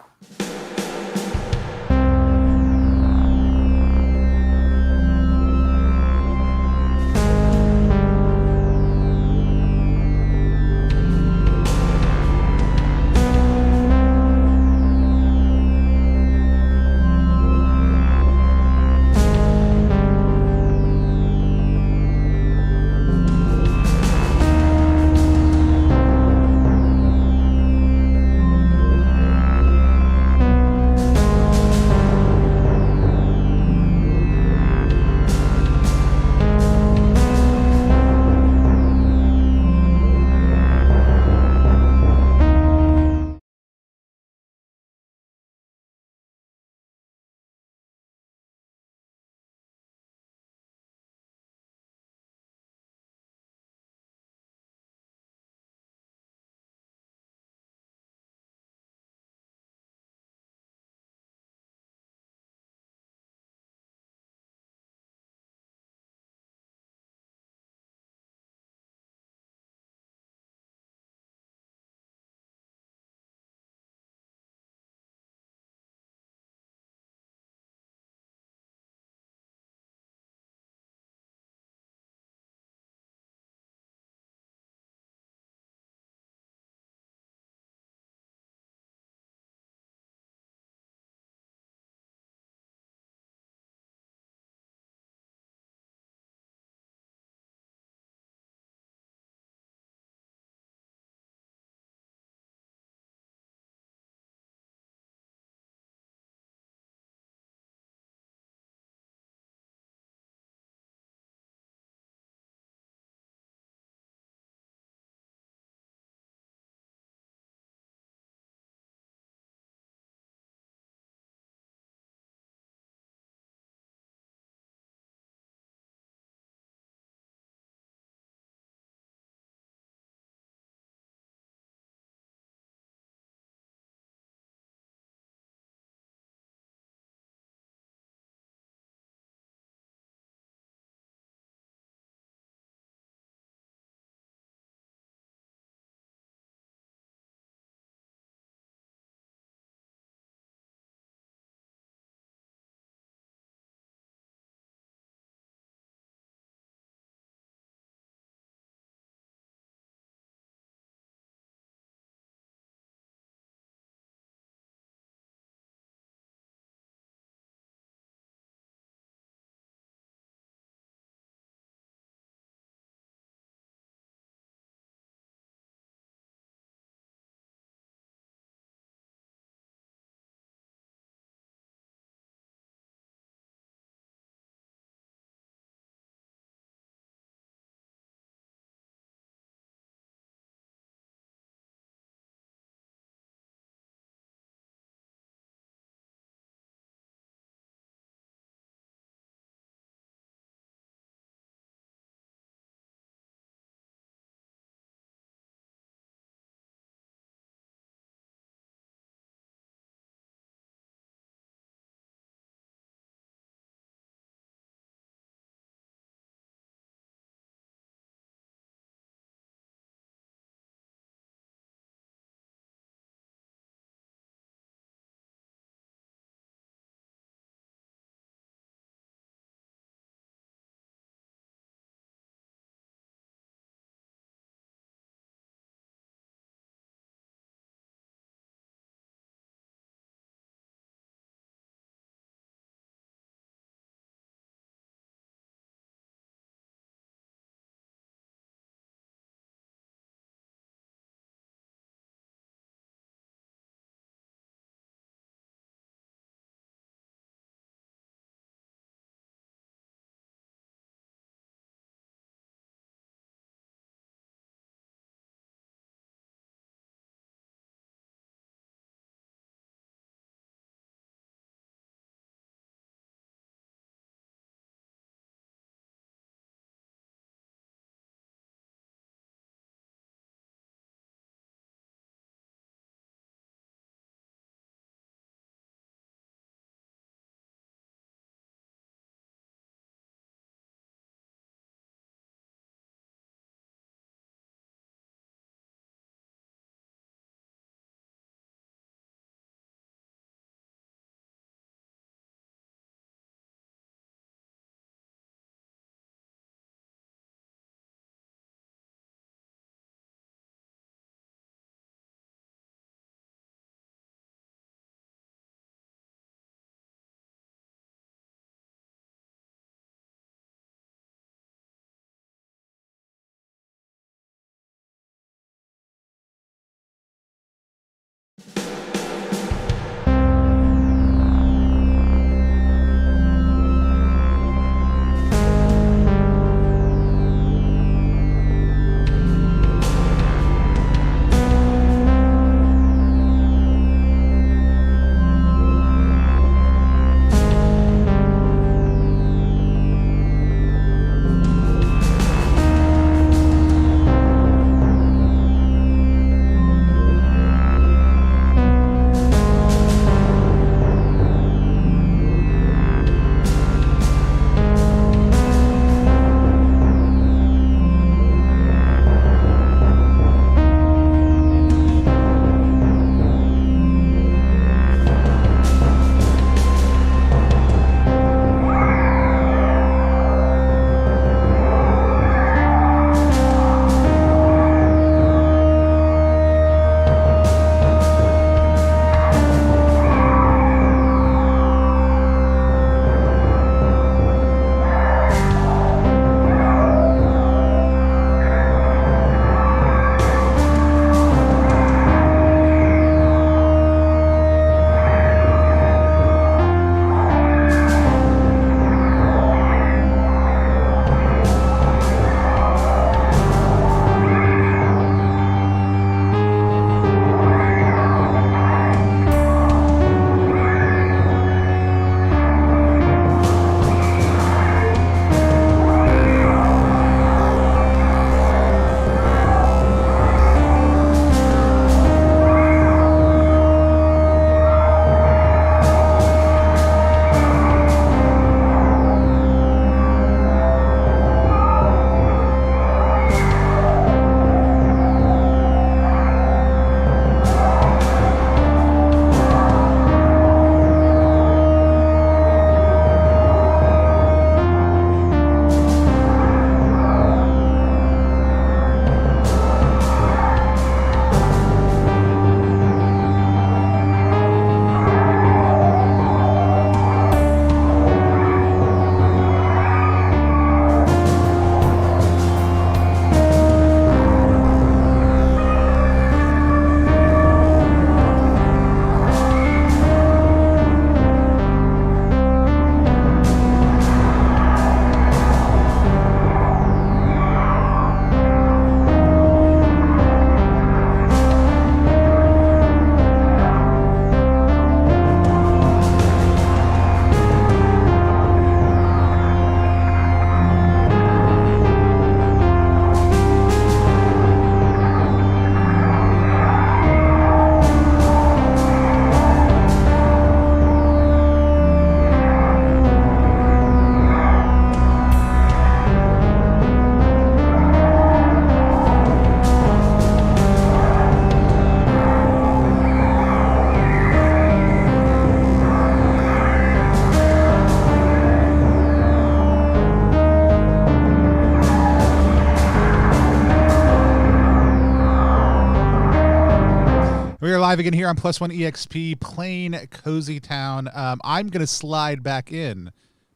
live again here on Plus One EXP playing Cozy Town. I'm going to slide back in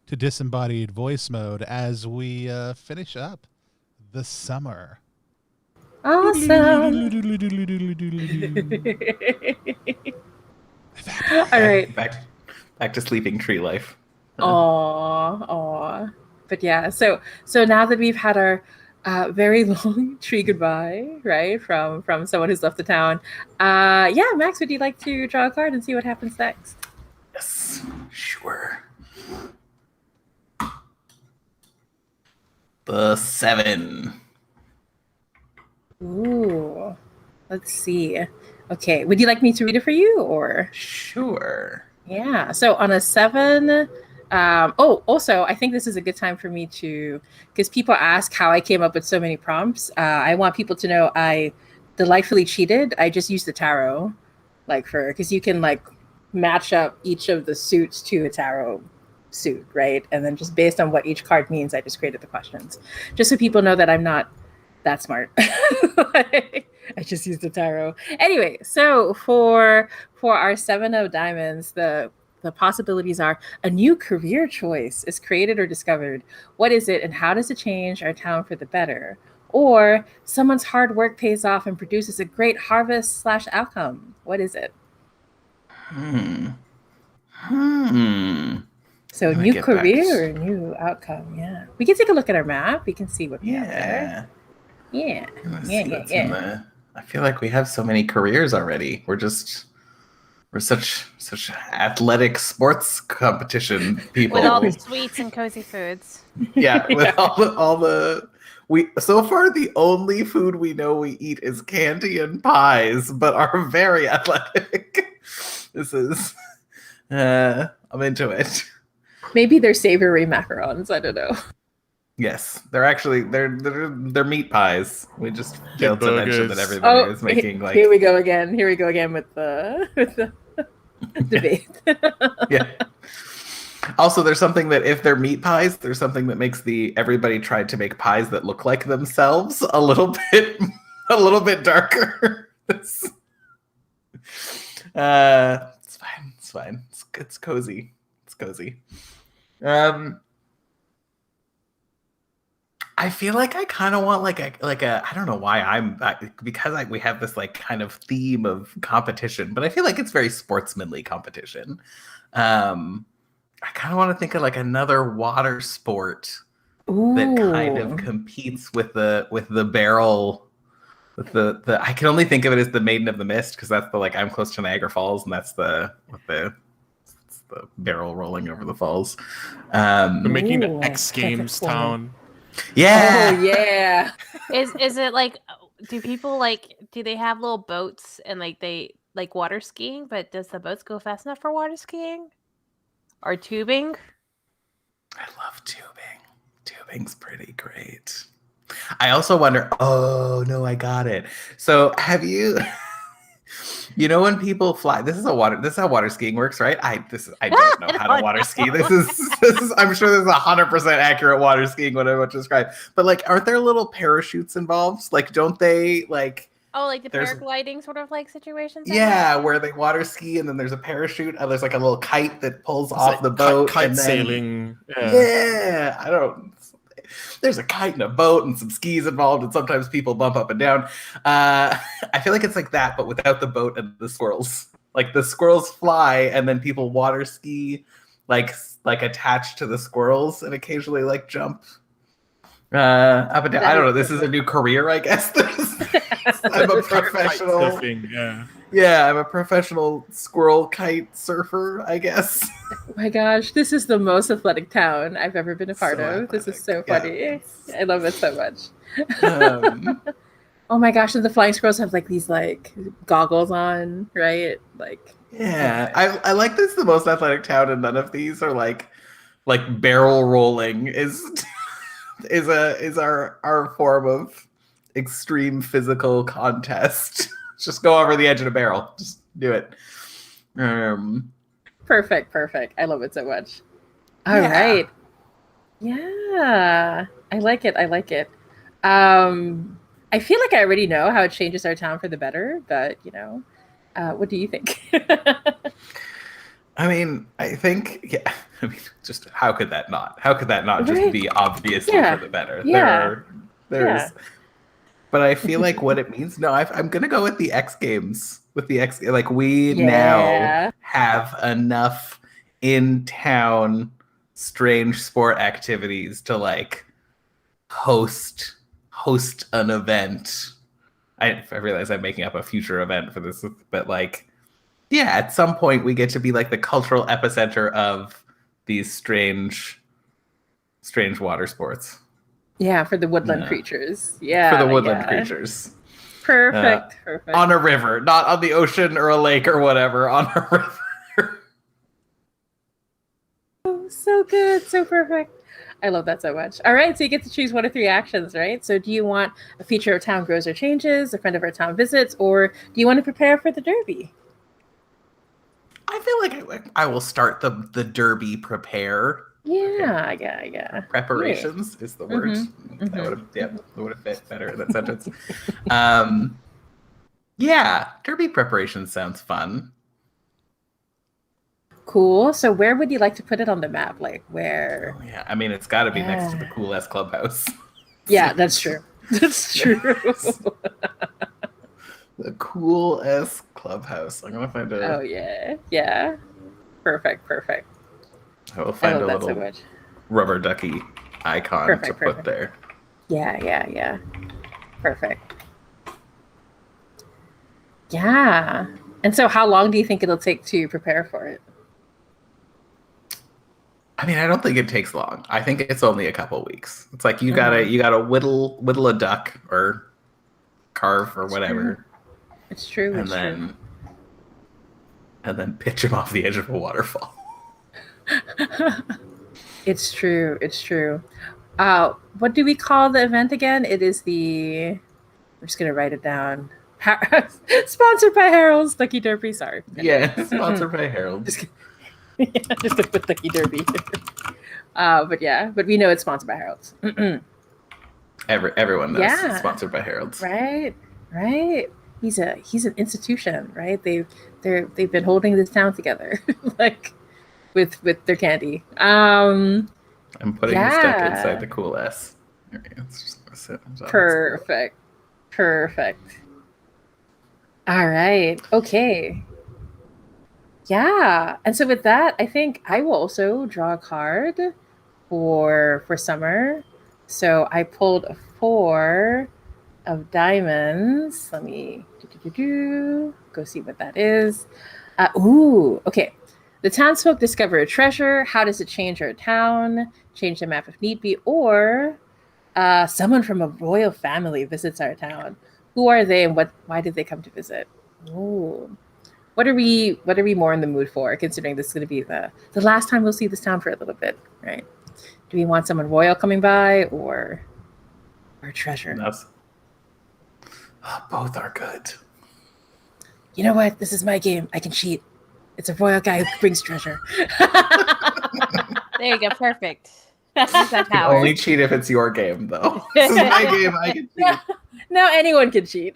to disembodied voice mode as we finish up the summer. Awesome. All right. Back to sleeping tree life. Aw. But yeah, so now that we've had our very long tree goodbye, right, from someone who's left the town, yeah, Max, would you like to draw a card and see what happens next? Yes, sure. The 7. Ooh, let's see. Okay, would you like me to read it for you, or? Sure. Yeah, so on a 7, also, I think this is a good time for me to, because people ask how I came up with so many prompts. I want people to know I delightfully cheated. I just used the tarot, because you can match up each of the suits to a tarot suit, right? And then just based on what each card means, I just created the questions, just so people know that I'm not that smart. I just used the tarot. Anyway, so for our 7 of diamonds, the possibilities are: a new career choice is created or discovered. What is it, and how does it change our town for the better? Or someone's hard work pays off and produces a great harvest / outcome. What is it? So new career or new outcome. Yeah, we can take a look at our map. We can see what we have there. Yeah. I feel like we have so many careers already. We're such athletic sports competition people. With all the sweets and cozy foods. Yeah, with all the so far the only food we know we eat is candy and pies, but are very athletic. This is I'm into it. Maybe they're savory macarons. I don't know. Yes, they're meat pies. We just failed to mention that everybody is making Here we go again with the debate. Yeah. Also, there's something that if they're meat pies, there's something that makes everybody tried to make pies that look like themselves a little bit darker. It's fine. It's cozy. It's cozy. I feel like I kind of want like a I don't know why because we have this kind of theme of competition, but I feel like it's very sportsmanly competition. I kind of want to think of another water sport that kind of competes with the barrel. With the I can only think of it as the Maiden of the Mist, because that's the I'm close to Niagara Falls, and that's the barrel rolling over the falls. We're making the X Games town. Yeah. Oh yeah. Is it do people do they have little boats and they water skiing, but does the boats go fast enough for water skiing? Or tubing? I love tubing. Tubing's pretty great. I also wonder, oh no, I got it. So have you when people fly, this is how water skiing works, right? I don't know how to water ski. This is I'm sure this is 100% accurate water skiing, what I'm about to describe. But aren't there little parachutes involved? Don't they the paragliding sort of situations? Yeah, where they water ski and then there's a parachute. There's a little kite that pulls off the boat. Kite sailing. Yeah, I don't. There's a kite and a boat and some skis involved, and sometimes people bump up and down. I feel like it's like that, but without the boat and the squirrels. The squirrels fly, and then people water ski, attached to the squirrels, and occasionally jump up and down. I don't know. This is a new career, I guess. I'm a professional. Yeah, I'm a professional squirrel kite surfer, I guess. Oh my gosh, this is the most athletic town I've ever been a part of. This is so funny. Yeah. I love it so much. Oh my gosh, and the flying squirrels have these goggles on, right? Yeah, I like this the most athletic town, and none of these are barrel rolling is our form of extreme physical contest. Just go over the edge of a barrel. Just do it. Perfect. I love it so much. All right. Yeah. I like it. I feel like I already know how it changes our town for the better, but What do you think? I mean, I think, yeah. I mean, just how could that not? How could that not just Right. be obviously Yeah. for the better? Yeah. There's, but I feel like what it means. No, I'm gonna go with the X Games. With the X, like we now have enough in town strange sport activities to like host an event. I realize I'm making up a future event for this, but like, yeah, at some point we get to be like the cultural epicenter of these strange water sports. Yeah, for the woodland creatures. Yeah, for the woodland creatures. Perfect. On a river, not on the ocean or a lake or whatever. On a river. Oh, so good, so perfect. I love that so much. All right, so you get to choose one of 3 actions, right? So do you want a feature of town grows or changes, a friend of our town visits, or do you want to prepare for the derby? I feel like I will start the derby prepare. Yeah. Preparations is the word. That would have fit better in that sentence. Yeah, derby preparations sounds fun. Cool. So where would you like to put it on the map? Like where? Oh, yeah, I mean it's got to be next to the cool ass clubhouse. Yeah, that's true. That's true. The cool ass clubhouse. I'm gonna find a. Oh yeah. Perfect. I will find a little so rubber ducky icon to put there. Yeah. Perfect. Yeah. And so how long do you think it'll take to prepare for it? I mean, I don't think it takes long. I think it's only a couple weeks. It's like you gotta whittle a duck or carve or whatever. It's true. And then pitch him off the edge of a waterfall. It's true. What do we call the event again? It is I'm just gonna write it down. Sponsored by Harold's Ducky Derby. Sorry. Yeah, sponsored by Harold. Just to put Ducky Derby. But we know it's sponsored by Harold's. Everyone knows it's sponsored by Harold's. Right. He's an institution, right? They've been holding this town together, like with their candy. I'm putting this duck inside the cool S. It's just gonna sit. Perfect. All right. Okay. Yeah. And so with that, I think I will also draw a card for summer. So I pulled a 4 of diamonds. Let me go see what that is. Okay. The townsfolk discover a treasure. How does it change our town? Change the map if need be, or someone from a royal family visits our town. Who are they, and why did they come to visit? Ooh. What are we more in the mood for, considering this is going to be the last time we'll see this town for a little bit, right? Do we want someone royal coming by or a treasure? Both are good. You know what? This is my game. I can cheat. It's a royal guy who brings treasure. There you go. Perfect. Only cheat if it's your game, though. This is my game. I can cheat. No, anyone can cheat.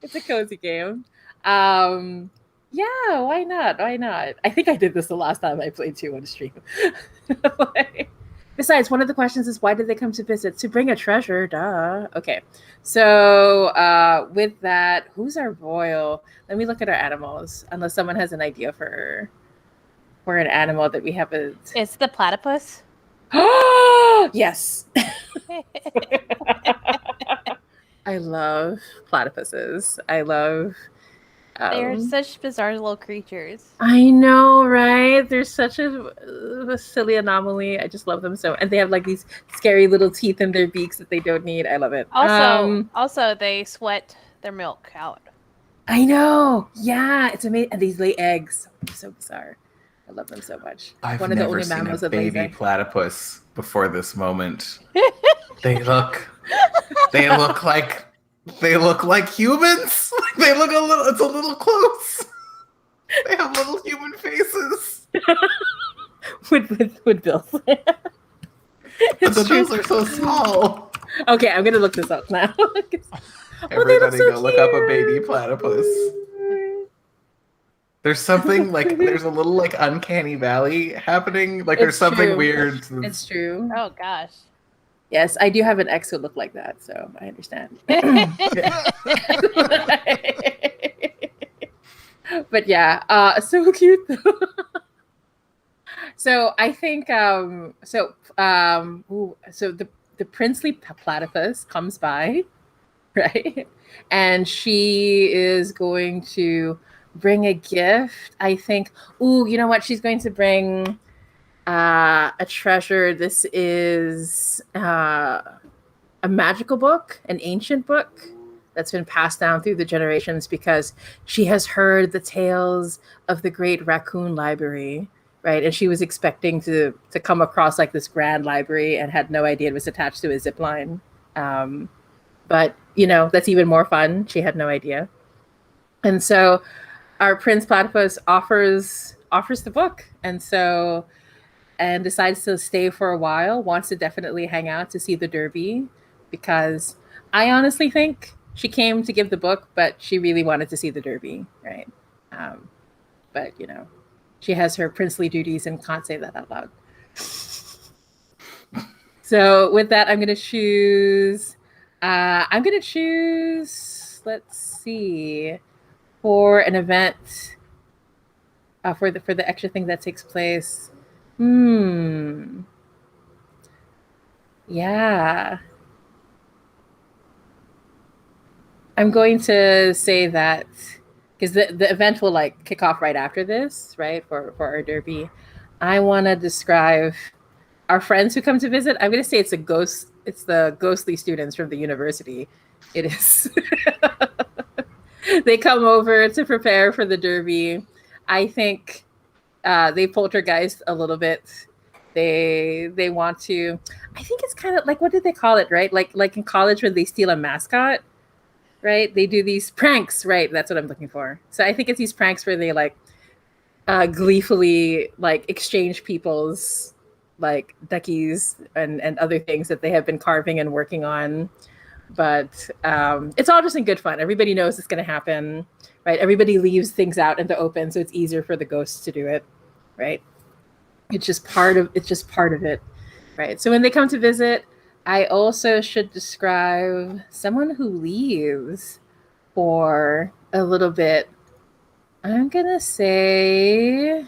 It's a cozy game. Yeah, why not? I think I did this the last time I played 2 on the stream. Besides, one of the questions is, why did they come to visit? To bring a treasure, duh. Okay, so with that, who's our royal? Let me look at our animals, unless someone has an idea for an animal that we haven't. It's the platypus. Yes. I love platypuses. I love. They're such bizarre little creatures. I know, right? They're such a silly anomaly. I just love them so. And they have like these scary little teeth in their beaks that they don't need. I love it. Also, they sweat their milk out. I know. Yeah, it's amazing. And these lay eggs. So bizarre. I love them so much. I've never seen a baby platypus before this moment. They look like humans. They look it's a little close. They have little human faces. with bills. But the bills are so small. Okay, I'm gonna look this up now. Everybody go look up a baby platypus. There's something like there's a little like uncanny valley happening. Like there's It's something true. weird. It's true. Oh gosh. Yes, I do have an ex who looked like that, so I understand. But yeah, so cute though. So I think so the princely platypus comes by, right? And she is going to bring a gift. I think, ooh, you know what? She's going to bring a treasure. This is a magical book, an ancient book that's been passed down through the generations because she has heard the tales of the great raccoon library, right? And she was expecting to come across like this grand library and had no idea it was attached to a zip line. But you know, that's even more fun. She had no idea. And so our Prince Platypus offers the book. And decides to stay for a while, wants to definitely hang out to see the Derby, because I honestly think she came to give the book, but she really wanted to see the Derby, right? But, you know, she has her princely duties and can't say that out loud. So with that, I'm going to choose, let's see, for an event, for the extra thing that takes place. Yeah. I'm going to say that because the event will like kick off right after this, right? For our derby. I want to describe our friends who come to visit. I'm going to say it's the ghostly students from the university. It is. They come over to prepare for the derby. I think they poltergeist a little bit. They want to. I think it's kind of like, what did they call it, right? Like in college when they steal a mascot, right? They do these pranks, right? That's what I'm looking for. So I think it's these pranks where they like gleefully like exchange people's like duckies and other things that they have been carving and working on. But it's all just in good fun. Everybody knows it's going to happen, right? Everybody leaves things out in the open, so it's easier for the ghosts to do it, right? It's just part of it, right? So when they come to visit, I also should describe someone who leaves for a little bit. I'm gonna say,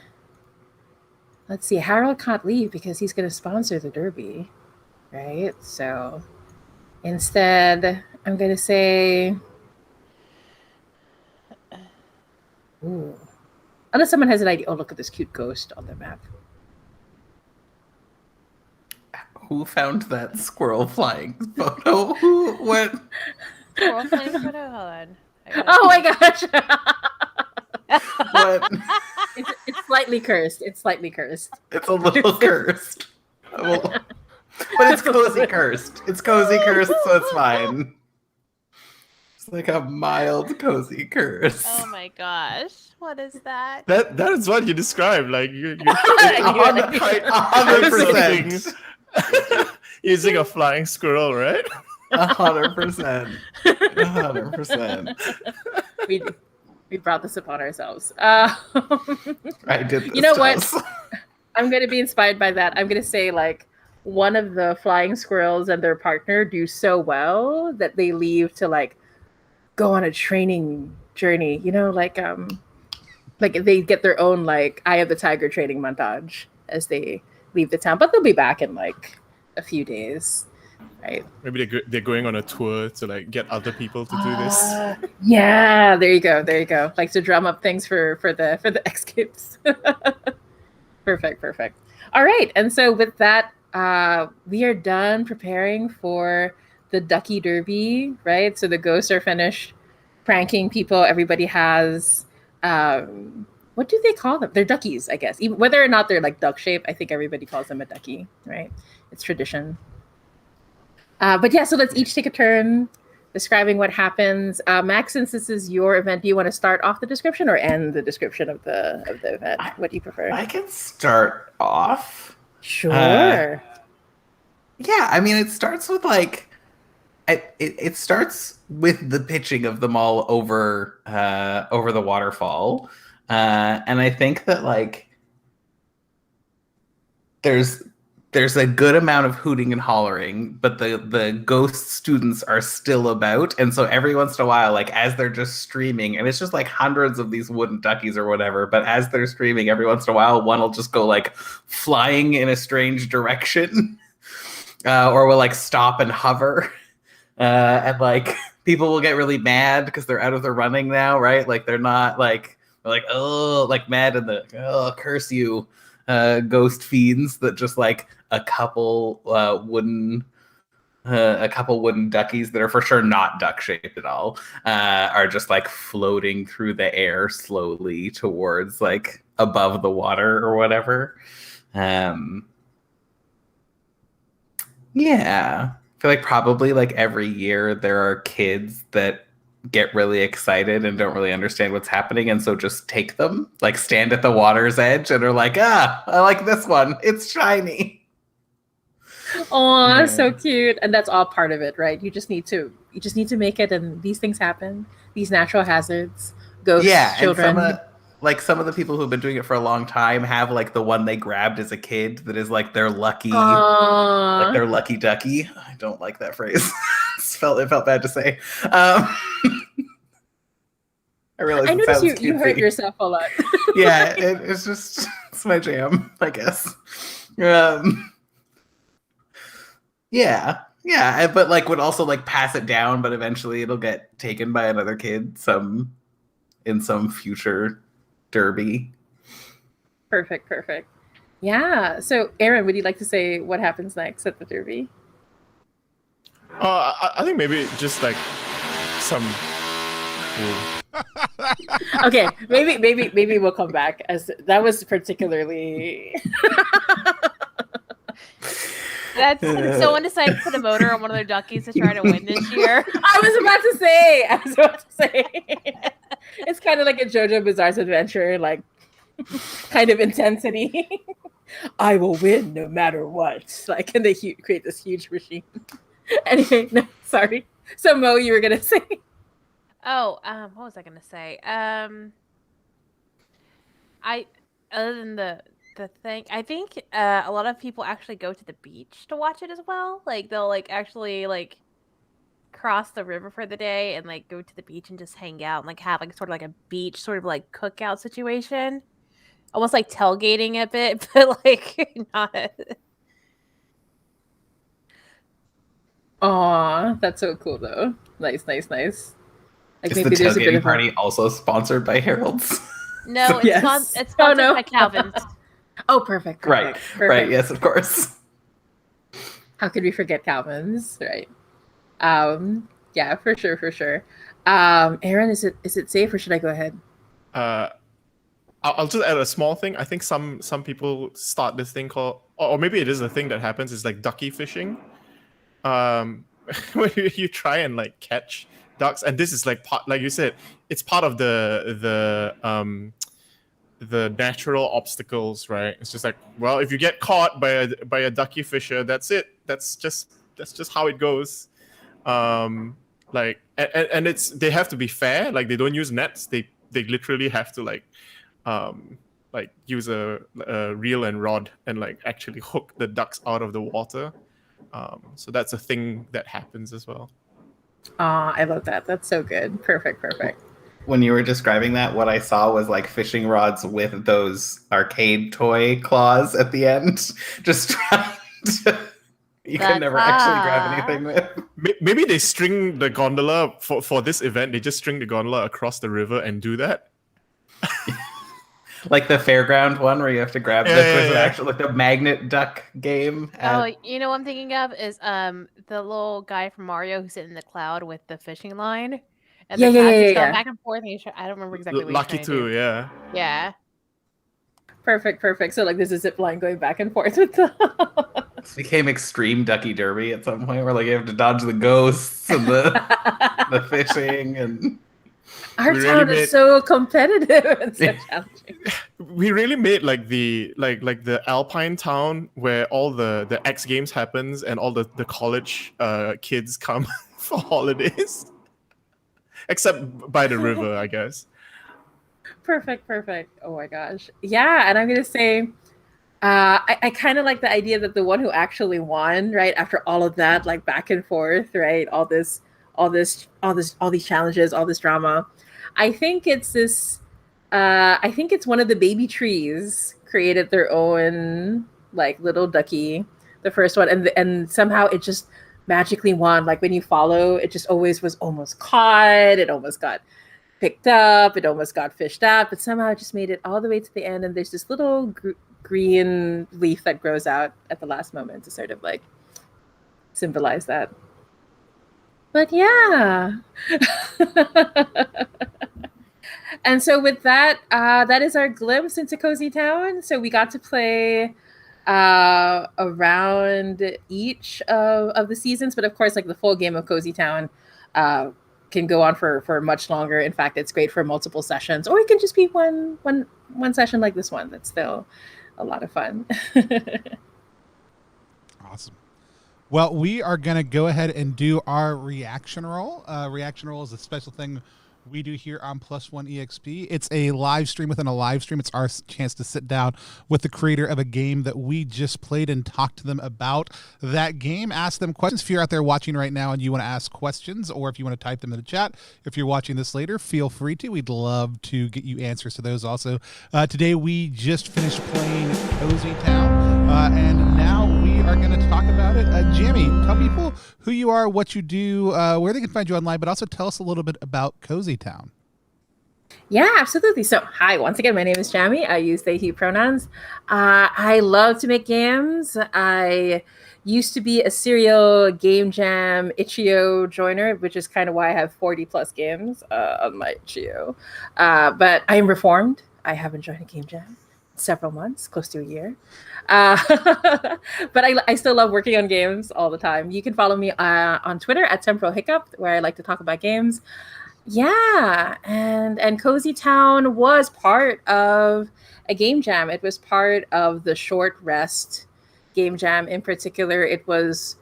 let's see, Harold can't leave because he's gonna sponsor the derby, right? So instead, I'm gonna say, ooh, unless someone has an idea. Oh, look at this cute ghost on the map. Who found that squirrel flying photo? Who? What? Squirrel flying photo? Hold on. Oh my gosh! What? It's slightly cursed. It's slightly cursed. It's a little cursed. Well, but it's cozy cursed. It's cozy cursed, so it's fine. It's like a mild cozy curse. Oh my gosh. What is that? That is what you described. Like you're 100%. using a flying squirrel, right? 100%. 100%. We brought this upon ourselves. I did this. You know to what? us. I'm going to be inspired by that. I'm going to say like one of the flying squirrels and their partner do so well that they leave to like go on a training journey. You know, like they get their own like Eye of the Tiger training montage as they leave the town, but they'll be back in like a few days, right? Maybe they're going on a tour to like get other people to do this. Yeah, there you go. Like to drum up things for the escapes. Perfect. All right, and so with that, we are done preparing for the Ducky Derby, right? So the ghosts are finished pranking people. Everybody has what do they call them? They're duckies, I guess. Even, whether or not they're like duck shaped, I think everybody calls them a ducky, right? It's tradition. But yeah, so let's each take a turn describing what happens. Max, since this is your event, do you want to start off the description or end the description of the event? What do you prefer? I can start off. Sure. Yeah, I mean, it starts with like, it starts with the pitching of them all over the waterfall. And I think that like there's a good amount of hooting and hollering, but the ghost students are still about, and so every once in a while, like as they're just streaming, and it's just like hundreds of these wooden duckies or whatever, but as they're streaming, every once in a while, one will just go like flying in a strange direction, or will like stop and hover, and like people will get really mad because they're out of the running now, right? Like they're not like oh like mad and the oh curse you. Ghost fiends that just like a couple wooden duckies that are for sure not duck shaped at all are just like floating through the air slowly towards like above the water or whatever. Yeah, I feel like probably like every year there are kids that get really excited and don't really understand what's happening, and so just take them, like stand at the water's edge and are like, I like this one, it's shiny. Oh, that's so cute. And that's all part of it, right? You just need to make it, and these things happen, these natural hazards, ghosts, children. And some of the people who've been doing it for a long time have like the one they grabbed as a kid that is like their lucky like their lucky ducky. I don't like that phrase. It felt bad to say. I realize I noticed you hurt yourself a lot. Yeah, it's my jam, I guess. Yeah, but like would also like pass it down, but eventually it'll get taken by another kid in some future derby. Perfect. Yeah. So, Aaron, would you like to say what happens next at the derby? I think maybe just like some. Okay, maybe we'll come back, as that was particularly. That's someone decided to put a motor on one of their duckies to try to win this year. I was about to say. It's kind of like a JoJo Bizarre's Adventure, like kind of intensity. I will win no matter what. Like, and they create this huge machine. Anyway, no, sorry. So Mo, you were gonna say? Oh, what was I gonna say? Other than the thing, I think a lot of people actually go to the beach to watch it as well. Like they'll like actually like cross the river for the day and like go to the beach and just hang out and like have like sort of like a beach sort of like cookout situation, almost like tailgating a bit, but like not. Aw, that's so cool though. Nice. Like is maybe the tailgating party also sponsored by Harold's? No, it's sponsored by Calvin's. Oh, perfect. Right. Yes, of course. How could we forget Calvin's? Right. Yeah, for sure. Aaron, is it safe, or should I go ahead? I'll just add a small thing. I think some people start this thing called, or maybe it is a thing that happens, is like ducky fishing. Where you try and like catch ducks, and this is like part, like you said, it's part of the natural obstacles, right? It's just like, well, if you get caught by a ducky fisher, that's it. That's just how it goes. Like, and it's, they have to be fair. Like, they don't use nets. They literally have to like use a reel and rod and like actually hook the ducks out of the water. So that's a thing that happens as well. I love that. That's so good. Perfect. When you were describing that, what I saw was like fishing rods with those arcade toy claws at the end. Just trying to... You can never actually grab anything with. Maybe they string the gondola for this event. They just string the gondola across the river and do that. Like the fairground one where you have to grab actual like the magnet duck game. You know what I'm thinking of is the little guy from Mario who's sitting in the cloud with the fishing line. And going back and forth. And I don't remember exactly what Lucky he's trying to do. yeah. Yeah. Perfect. So like there's a zip line going back and forth with the... This became extreme ducky derby at some point where like you have to dodge the ghosts and the fishing and... Our town is so competitive and so challenging. We really made like the Alpine town where all the X Games happens and all the college kids come for holidays. Except by the river, I guess. Perfect. Oh my gosh. Yeah, and I'm gonna say I kind of like the idea that the one who actually won, right, after all of that, like back and forth, right, all these challenges, all this drama. I think it's this. I think it's one of the baby trees created their own like little ducky, the first one, and somehow it just magically won. Like when you follow, it just always was almost caught. It almost got picked up. It almost got fished out, but somehow it just made it all the way to the end. And there's this little green leaf that grows out at the last moment to sort of like symbolize that. But yeah. And so with that, that is our glimpse into Cozy Town. So we got to play around each of the seasons, but of course, like the full game of Cozy Town can go on for much longer. In fact, it's great for multiple sessions, or it can just be one session like this one. That's still a lot of fun. Awesome. Well, we are going to go ahead and do our reaction roll. Reaction roll is a special thing we do here on Plus One EXP. It's a live stream within a live stream. It's our chance to sit down with the creator of a game that we just played and talk to them about that game, ask them questions. If you're out there watching right now and you want to ask questions, or if you want to type them in the chat, if you're watching this later, feel free to. We'd love to get you answers to those also. Today we just finished playing Cozy Town, and now we are going to talk about it. Jammi, tell people who you are, what you do, where they can find you online, but also tell us a little bit about Cozy Town. Yeah, absolutely. So, hi, once again, my name is Jammi. I use they, he pronouns. I love to make games. I used to be a serial game jam itch.io joiner, which is kind of why I have 40 plus games on my itch.io. But I am reformed. I haven't joined a game jam in several months, close to a year. But I still love working on games all the time. You can follow me on Twitter at Temporal Hiccup, where I like to talk about games. Yeah, and Cozy Town was part of a game jam. It was part of the Short Rest game jam. In particular, it was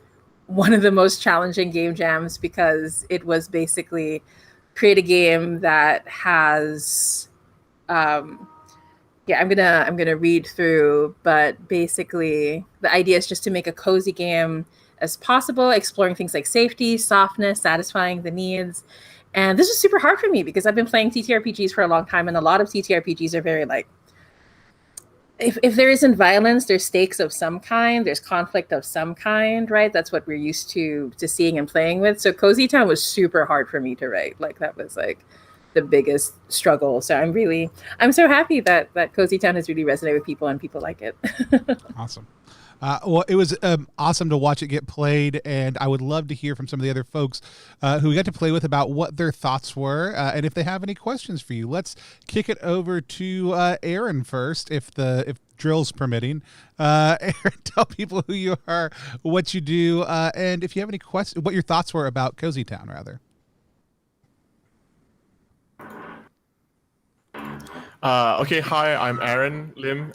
one of the most challenging game jams because it was basically create a game that has I'm gonna read through, but basically the idea is just to make a cozy game as possible, exploring things like safety, softness, satisfying the needs. And this is super hard for me because I've been playing TTRPGs for a long time, and a lot of TTRPGs are very like, if there isn't violence, there's stakes of some kind, there's conflict of some kind, right? That's what we're used to seeing and playing with. So Cozy Town was super hard for me to write. Like that was like the biggest struggle. So I'm so happy that Cozy Town has really resonated with people and people like it. Awesome. Well, it was awesome to watch it get played, and I would love to hear from some of the other folks who we got to play with about what their thoughts were, and if they have any questions for you. Let's kick it over to Aaron first, if drill's permitting. Aaron, tell people who you are, what you do, and if you have any questions, what your thoughts were about Cozy Town, rather. Okay, hi, I'm Aaron Lim,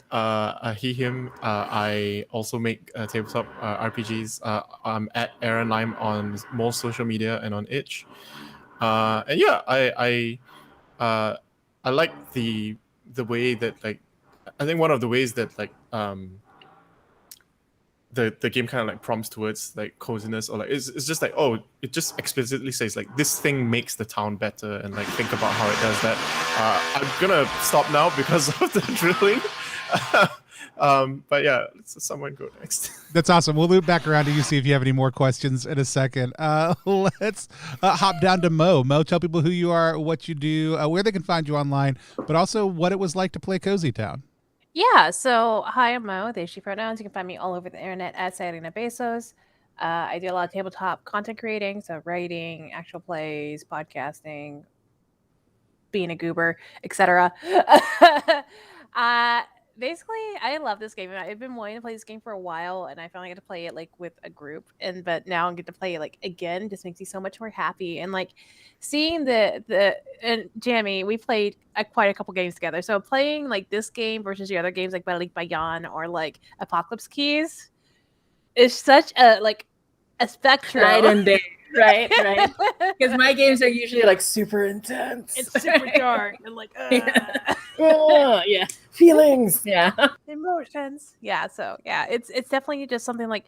he, him. I also make tabletop RPGs. I'm at Aaron Lime on most social media and on itch. And yeah, I like the way that, like, I think one of the ways that, like, the game kind of like prompts towards like coziness, or like it's just like, oh, it just explicitly says like this thing makes the town better, and like think about how it does that. I'm gonna stop now because of the drilling. But yeah, let's someone go next. That's awesome. We'll loop back around to you, see if you have any more questions in a second. Let's hop down to Mo. Mo, tell people who you are, what you do, where they can find you online, but also what it was like to play Cozy Town. Yeah, so hi, I'm Mo, they, she pronouns. You can find me all over the internet at Saturina Bezos. I do a lot of tabletop content creating, so writing, actual plays, podcasting, being a goober, etc. Basically, I love this game. I've been wanting to play this game for a while, and I finally get to play it like with a group. But now I get to play it like again. Just makes me so much more happy. And like seeing and Jammi, we played quite a couple games together. So playing like this game versus the other games like Battle League Bayon or like Apocalypse Keys is such a spectrum. Night and day. Right. Because my games are usually like super intense. It's super dark and like, Yeah. Feelings. Yeah. emotions. Yeah, so yeah, it's definitely just something like,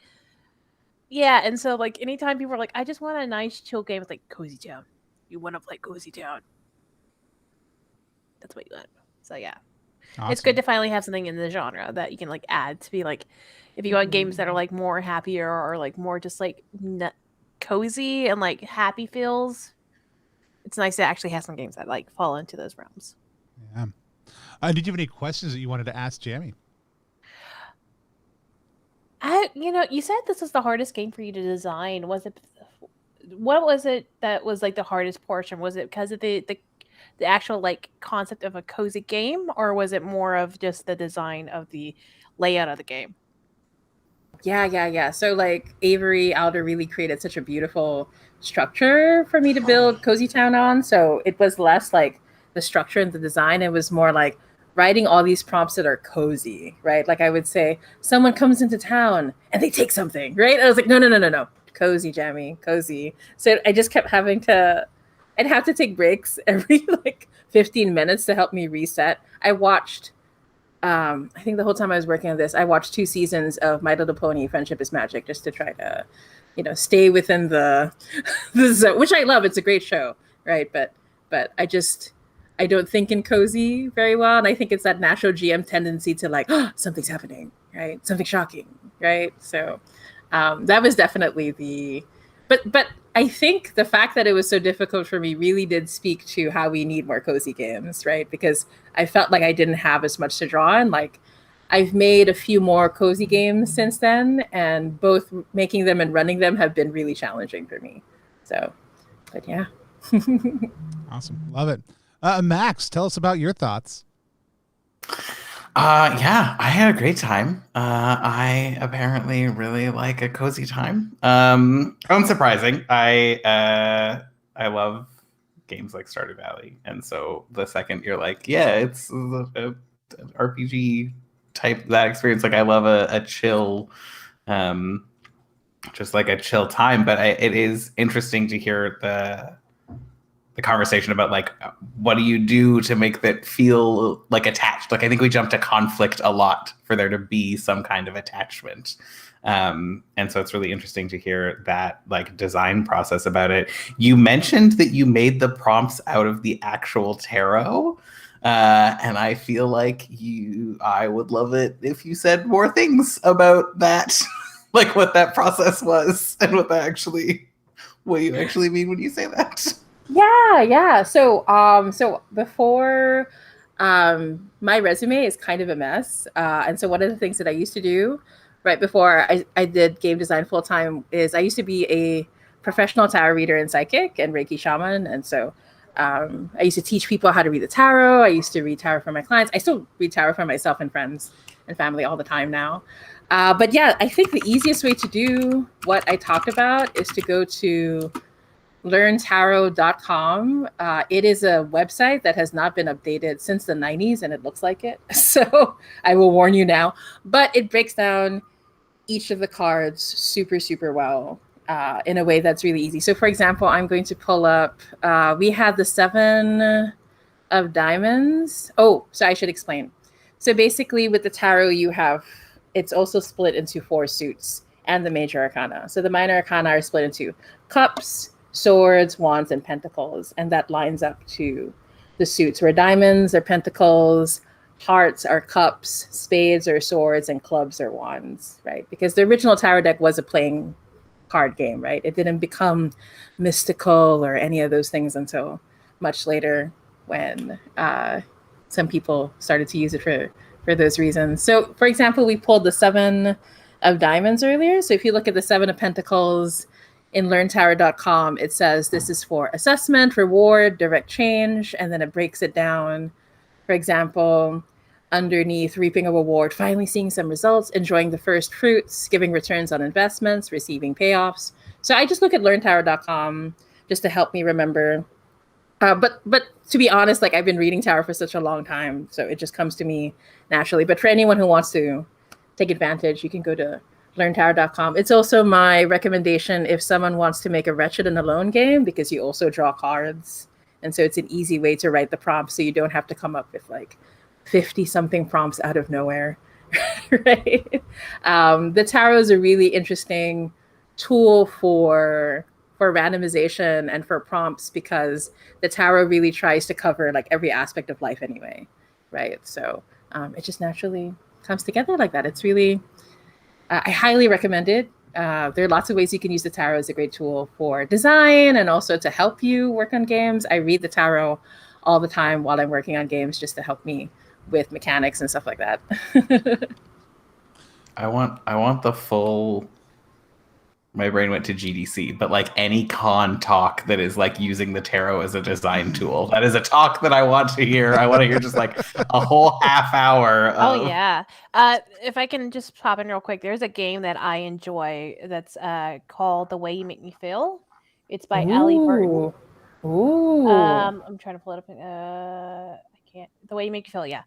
yeah, and so like anytime people are like, I just want a nice chill game, it's like Cozy Town. You want to play Cozy Town? That's what you want. So yeah, it's good to finally have something in the genre that you can like add to be like, if you want games that are like more happier or like more just like cozy and like happy feels. It's nice to actually have some games that like fall into those realms. Yeah. Did you have any questions that you wanted to ask Jammi? You said this was the hardest game for you to design. What was it that was like the hardest portion? Was it because of the actual like concept of a cozy game, or was it more of just the design of the layout of the game? Yeah. So like Avery Alder really created such a beautiful structure for me to build Cozy Town on. So it was less like the structure and the design. It was more like writing all these prompts that are cozy, right? Like I would say, someone comes into town and they take something, right? I was like, no. Cozy, Jammi, cozy. So I just kept I'd have to take breaks every like 15 minutes to help me reset. I think the whole time I was working on this, I watched 2 seasons of My Little Pony: Friendship is Magic just to try to, stay within the zone, which I love. It's a great show, right? But I don't think in cozy very well, and I think it's that natural GM tendency to like, oh, something's happening, right? Something shocking, right? So that was definitely but I think the fact that it was so difficult for me really did speak to how we need more cozy games, right? Because I felt like I didn't have as much to draw on. Like I've made a few more cozy games since then, and both making them and running them have been really challenging for me. So, but yeah. Awesome. Love it. Max, tell us about your thoughts. Yeah, I had a great time. I apparently really like a cozy time. Unsurprising. I love games like Stardew Valley, and so the second you're like, yeah, it's an RPG type that experience. Like I love a chill, just like a chill time. But it is interesting to hear the conversation about like what do you do to make that feel like attached. Like I think we jump to conflict a lot for there to be some kind of attachment, and so it's really interesting to hear that like design process about it. You mentioned that you made the prompts out of the actual tarot, and I feel like I would love it if you said more things about that. Like what that process was and what you actually mean when you say that. Yeah. So before, my resume is kind of a mess, and so one of the things that I used to do right before I did game design full time is I used to be a professional tarot reader and psychic and Reiki shaman, and so I used to teach people how to read the tarot. I used to read tarot for my clients. I still read tarot for myself and friends and family all the time now. But yeah, I think the easiest way to do what I talked about is to go to learntarot.com. It is a website that has not been updated since the 90s, and it looks like it. So I will warn you now. But it breaks down each of the cards super, super well in a way that's really easy. So, for example, I'm going to pull up, we have the 7 of diamonds. Oh, so I should explain. So basically with the tarot, it's also split into 4 suits and the major arcana. So the minor arcana are split into cups, swords, wands, and pentacles, and that lines up to the suits where diamonds are pentacles, hearts are cups, spades are swords, and clubs are wands, right? Because the original tarot deck was a playing card game, right? It didn't become mystical or any of those things until much later when some people started to use it for those reasons. So, for example, we pulled the 7 of diamonds earlier. So if you look at the 7 of pentacles, in learntarot.com, it says this is for assessment, reward, direct change, and then it breaks it down. For example, underneath reaping a reward, finally seeing some results, enjoying the first fruits, giving returns on investments, receiving payoffs. So I just look at learntarot.com just to help me remember. But to be honest, like I've been reading tarot for such a long time, so it just comes to me naturally. But for anyone who wants to take advantage, you can go to learntarot.com. It's also my recommendation if someone wants to make a Wretched and Alone game, because you also draw cards. And so it's an easy way to write the prompts so you don't have to come up with like 50 something prompts out of nowhere. Right? The tarot is a really interesting tool for randomization and for prompts, because the tarot really tries to cover like every aspect of life anyway. Right? So it just naturally comes together like that. It's really, I highly recommend it. There are lots of ways you can use the tarot as a great tool for design and also to help you work on games. I read the tarot all the time while I'm working on games just to help me with mechanics and stuff like that. I want the full. My brain went to GDC, but like any con talk that is like using the tarot as a design tool. That is a talk that I want to hear. I want to hear just like a whole half hour. Oh yeah. If I can just pop in real quick, there's a game that I enjoy that's called The Way You Make Me Feel. It's by Allie Burton. Ooh. I'm trying to pull it up. I can't. The Way You Make Me Feel, yeah.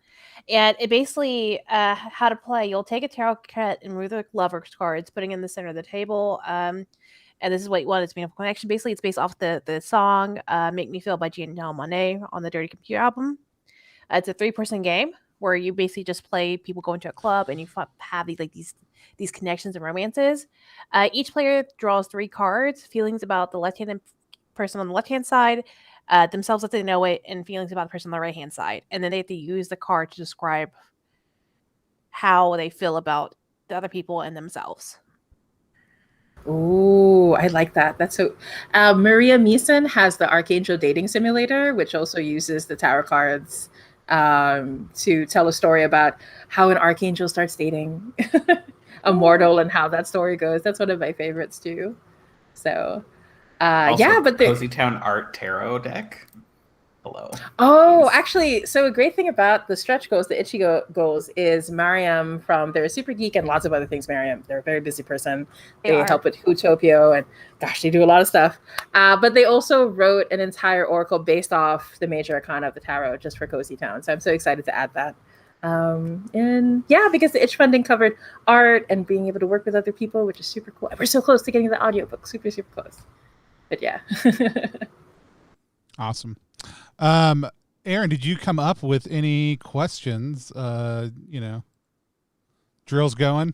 And it basically how to play. You'll take a tarot card and remove the lovers cards, putting it in the center of the table. And this is what you want. It's Meaningful Connection. Basically, it's based off the song "Make Me Feel" by Janelle Monáe on the Dirty Computer album. It's a 3-person game where you basically just play people go into a club and you have these connections and romances. Each player draws 3 cards: feelings about the left-handed person on the left-hand side, themselves if they know it, and feelings about the person on the right-hand side. And then they have to use the card to describe how they feel about the other people and themselves. Ooh, I like that. That's so. Maria Meeson has the Archangel Dating Simulator, which also uses the tarot cards to tell a story about how an archangel starts dating a mortal and how that story goes. That's one of my favorites too. So, Also, yeah, but Cozytown art tarot deck below. Oh, actually, so a great thing about the stretch goals, the itchy goals, is Mariam from They're a Super Geek and lots of other things. Mariam, they're a very busy person. They help with Hootopia and gosh, they do a lot of stuff. But they also wrote an entire oracle based off the major arcana of the tarot just for Cozytown. So I'm so excited to add that. And yeah, because the itch funding covered art and being able to work with other people, which is super cool. We're so close to getting the audiobook, super, super close. But yeah. Awesome. Aaron, did you come up with any questions? Drills going?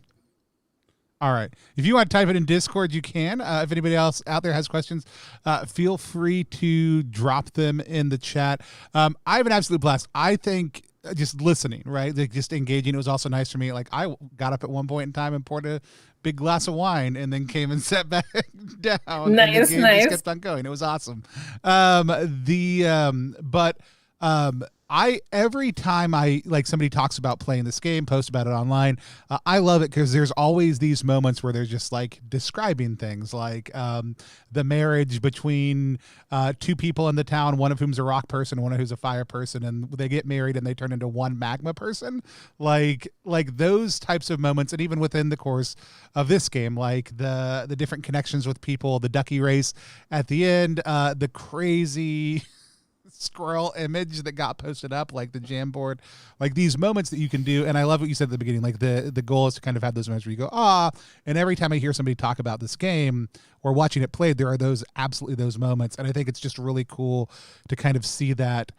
All right. If you want to type it in Discord, you can. If anybody else out there has questions, feel free to drop them in the chat. I have an absolute blast. I think just listening, right? Like just engaging. It was also nice for me. Like I got up at one point in time and poured a big glass of wine and then came and sat back down. Nice, and the game nice. just kept on going. It was awesome. Every time I like somebody talks about playing this game, post about it online, I love it because there's always these moments where they're just like describing things like the marriage between 2 people in the town, one of whom's a rock person, one of who's a fire person, and they get married and they turn into one magma person. Like those types of moments, and even within the course of this game, like the different connections with people, the ducky race at the end, the crazy scroll image that got posted up, like the jam board, like these moments that you can do. And I love what you said at the beginning, like the goal is to kind of have those moments where you go, and every time I hear somebody talk about this game or watching it played, there are absolutely those moments. And I think it's just really cool to kind of see that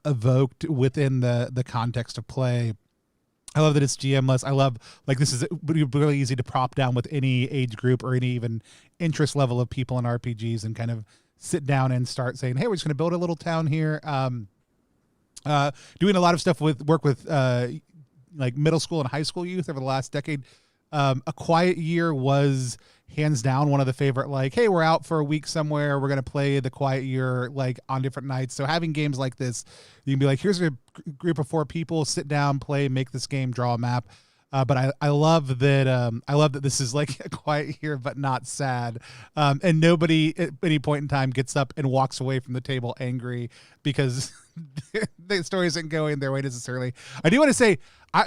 evoked within the context of play. I love that it's GM-less. I love, like, this is really easy to prop down with any age group or any even interest level of people in RPGs and kind of sit down and start saying, hey, we're just going to build a little town here. Doing a lot of stuff with like middle school and high school youth over the last decade. A Quiet Year was hands down one of the favorite, like, hey, we're out for a week somewhere, we're going to play the Quiet Year like on different nights. So having games like this, you can be like, here's a group of 4 people, sit down, play, make this game, draw a map. But I love that this is like a Quiet Year, but not sad. And nobody at any point in time gets up and walks away from the table angry because the story isn't going their way necessarily. I do want to say,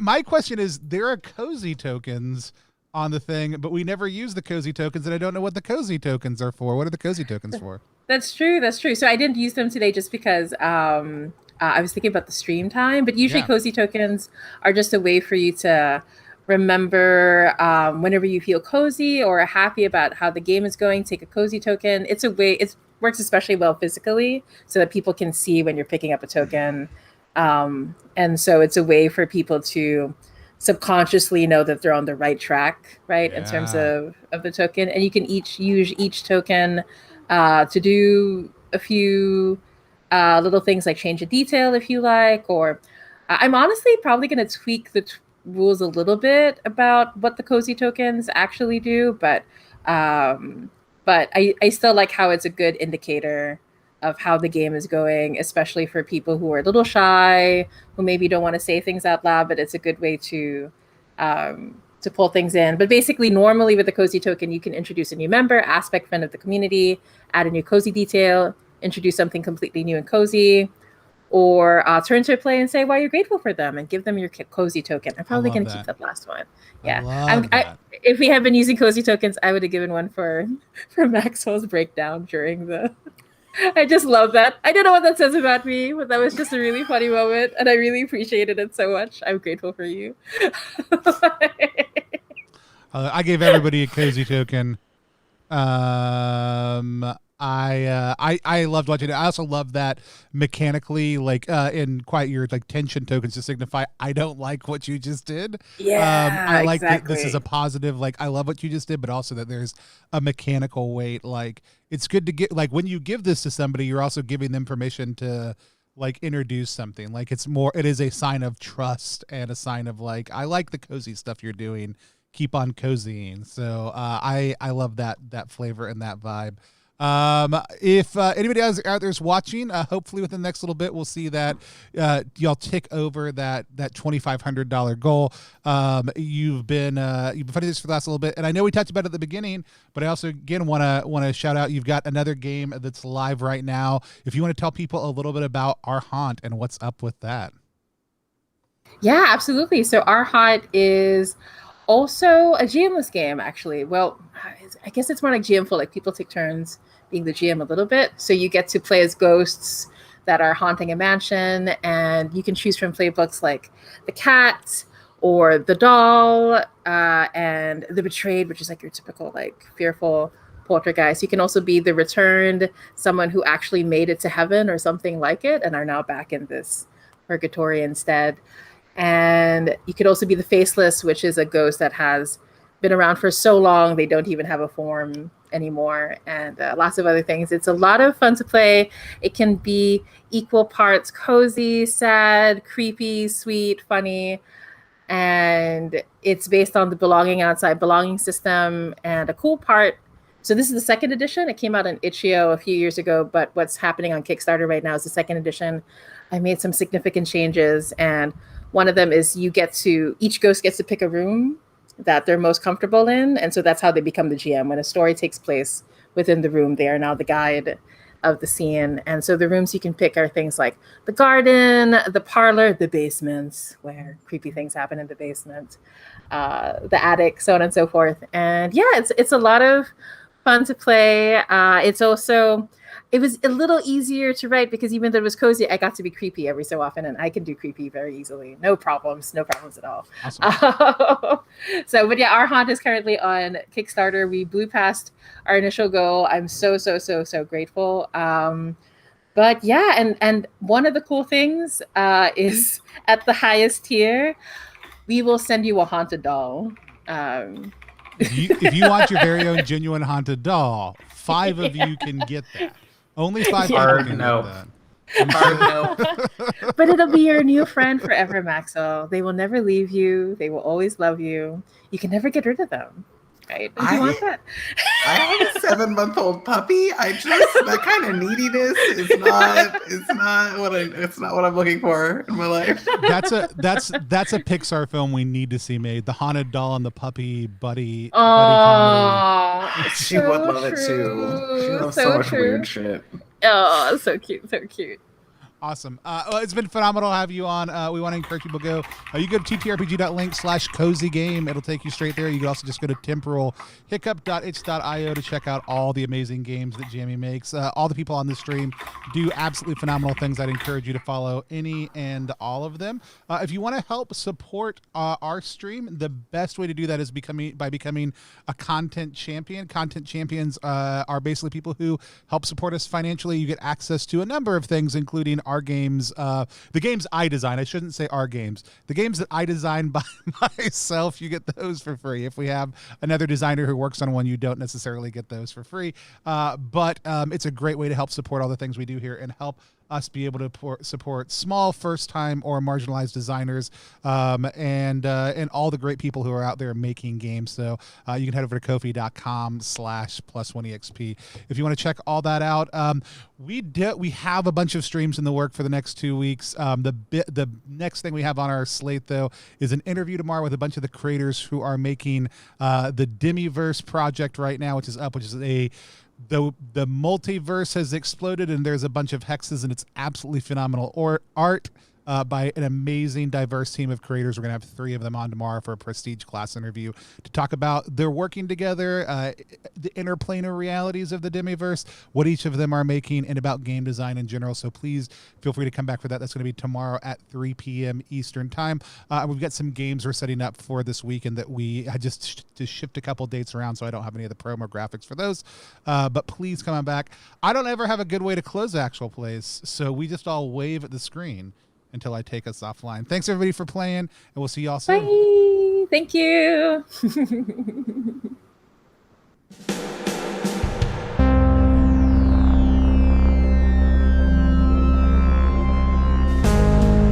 my question is, there are cozy tokens on the thing, but we never use the cozy tokens, and I don't know what the cozy tokens are for. What are the cozy tokens for? That's true. So I didn't use them today just because I was thinking about the stream time, but usually cozy tokens are just a way for you to remember whenever you feel cozy or happy about how the game is going, take a cozy token. It's a way, it works especially well physically so that people can see when you're picking up a token. And so it's a way for people to subconsciously know that they're on the right track, right? In terms Yeah. of the token. And you can each use each token to do a few little things like change a detail if you like, or I'm honestly probably going to tweak the rules a little bit about what the cozy tokens actually do, but I still like how it's a good indicator of how the game is going, especially for people who are a little shy, who maybe don't want to say things out loud, but it's a good way to pull things in. But basically, normally with the cozy token, you can introduce a new member, aspect friend of the community, add a new cozy detail, introduce something completely new and cozy, or turn to a play and say why you're grateful for them and give them your cozy token. I'm probably love going to that. keep that last one. I Yeah, love that. if we had been using cozy tokens, I would have given one for Maxwell's breakdown during the. I just love that. I don't know what that says about me, but that was just a really funny moment, and I really appreciated it so much. I'm grateful for you. I gave everybody a cozy token. I loved watching it. I also love that mechanically, like in Quiet Year, like tension tokens to signify I don't like what you just did. Yeah, I like that this is exactly. a positive, like I love what you just did, but also that there's a mechanical weight. Like it's good to get, like when you give this to somebody, you're also giving them permission to like introduce something. Like it's more, it is a sign of trust and a sign of like, I like the cozy stuff you're doing. Keep on cozying. So I love that flavor and that vibe. If anybody else out there's watching, hopefully within the next little bit, we'll see that y'all tick over that $2,500 goal. You've been fighting this for the last little bit, and I know we talked about it at the beginning, but I also again want to shout out. You've got another game that's live right now. If you want to tell people a little bit about Our Haunt and what's up with that. Yeah, absolutely. So Our Haunt is also a GM-less game, actually. Well, I guess it's more like GM-full, like people take turns being the GM a little bit. So you get to play as ghosts that are haunting a mansion, and you can choose from playbooks like the cat or the doll and the betrayed, which is like your typical like fearful poltergeist. You can also be the returned, someone who actually made it to heaven or something like it and are now back in this purgatory instead. And you could also be the faceless, which is a ghost that has been around for so long they don't even have a form anymore, and lots of other things. It's a lot of fun to play. It can be equal parts cozy, sad, creepy, sweet, funny, and it's based on the belonging outside belonging system. And a cool part, so this is the second edition. It came out in Itch.io a few years ago, but what's happening on Kickstarter right now is the second edition. I made some significant changes, and one of them is each ghost gets to pick a room that they're most comfortable in. And so that's how they become the GM. When a story takes place within the room, they are now the guide of the scene. And so the rooms you can pick are things like the garden, the parlor, the basement, where creepy things happen in the basement, the attic, so on and so forth. And yeah, it's a lot of fun to play. It was a little easier to write because even though it was cozy, I got to be creepy every so often, and I can do creepy very easily. No problems at all. Awesome. But yeah, Our Haunt is currently on Kickstarter. We blew past our initial goal. I'm so grateful. But yeah, and one of the cool things is at the highest tier, we will send you a haunted doll. If you want your very own genuine haunted doll, 5 of you can get that. Only 5 people Hard can no. get that. Hard no. But it'll be your new friend forever, Maxwell. They will never leave you. They will always love you. You can never get rid of them. Right? Do you want that? I have a 7-month-old puppy. That kind of neediness is not what I'm looking for in my life. That's a Pixar film we need to see made. The haunted doll and the puppy buddy Oh, comedy. She would love it too. She loves so much weird shit. Oh, so cute. Awesome. Well, it's been phenomenal to have you on. We want to encourage people to go. You go to ttrpg.link/cozygame. It'll take you straight there. You can also just go to temporalhiccup.itch.io to check out all the amazing games that Jammi makes. All the people on this stream do absolutely phenomenal things. I'd encourage you to follow any and all of them. If you want to help support our stream, the best way to do that is by becoming a content champion. Content champions are basically people who help support us financially. You get access to a number of things, including our games, the games I design. I shouldn't say our games. The games that I design by myself, you get those for free. If we have another designer who works on one, you don't necessarily get those for free. But it's a great way to help support all the things we do here and help us be able to support small, first-time, or marginalized designers, and all the great people who are out there making games. So you can head over to kofi.com/plus1exp if you want to check all that out. We have a bunch of streams in the work for the next 2 weeks. The next thing we have on our slate, though, is an interview tomorrow with a bunch of the creators who are making the Demiverse project right now, which is the multiverse has exploded and there's a bunch of hexes and it's absolutely phenomenal art by an amazing diverse team of creators. We're gonna have 3 of them on tomorrow for a prestige class interview to talk about their working together, the interplanar realities of the Demiverse, what each of them are making, and about game design in general. So please feel free to come back for that. That's going to be tomorrow at 3 p.m. Eastern time. We've got some games we're setting up for this weekend that we had just to shift a couple dates around, so I don't have any of the promo graphics for those. But please come on back. I don't ever have a good way to close actual plays, so we just all wave at the screen until I take us offline. Thanks everybody for playing, and we'll see y'all soon. Bye. Thank you.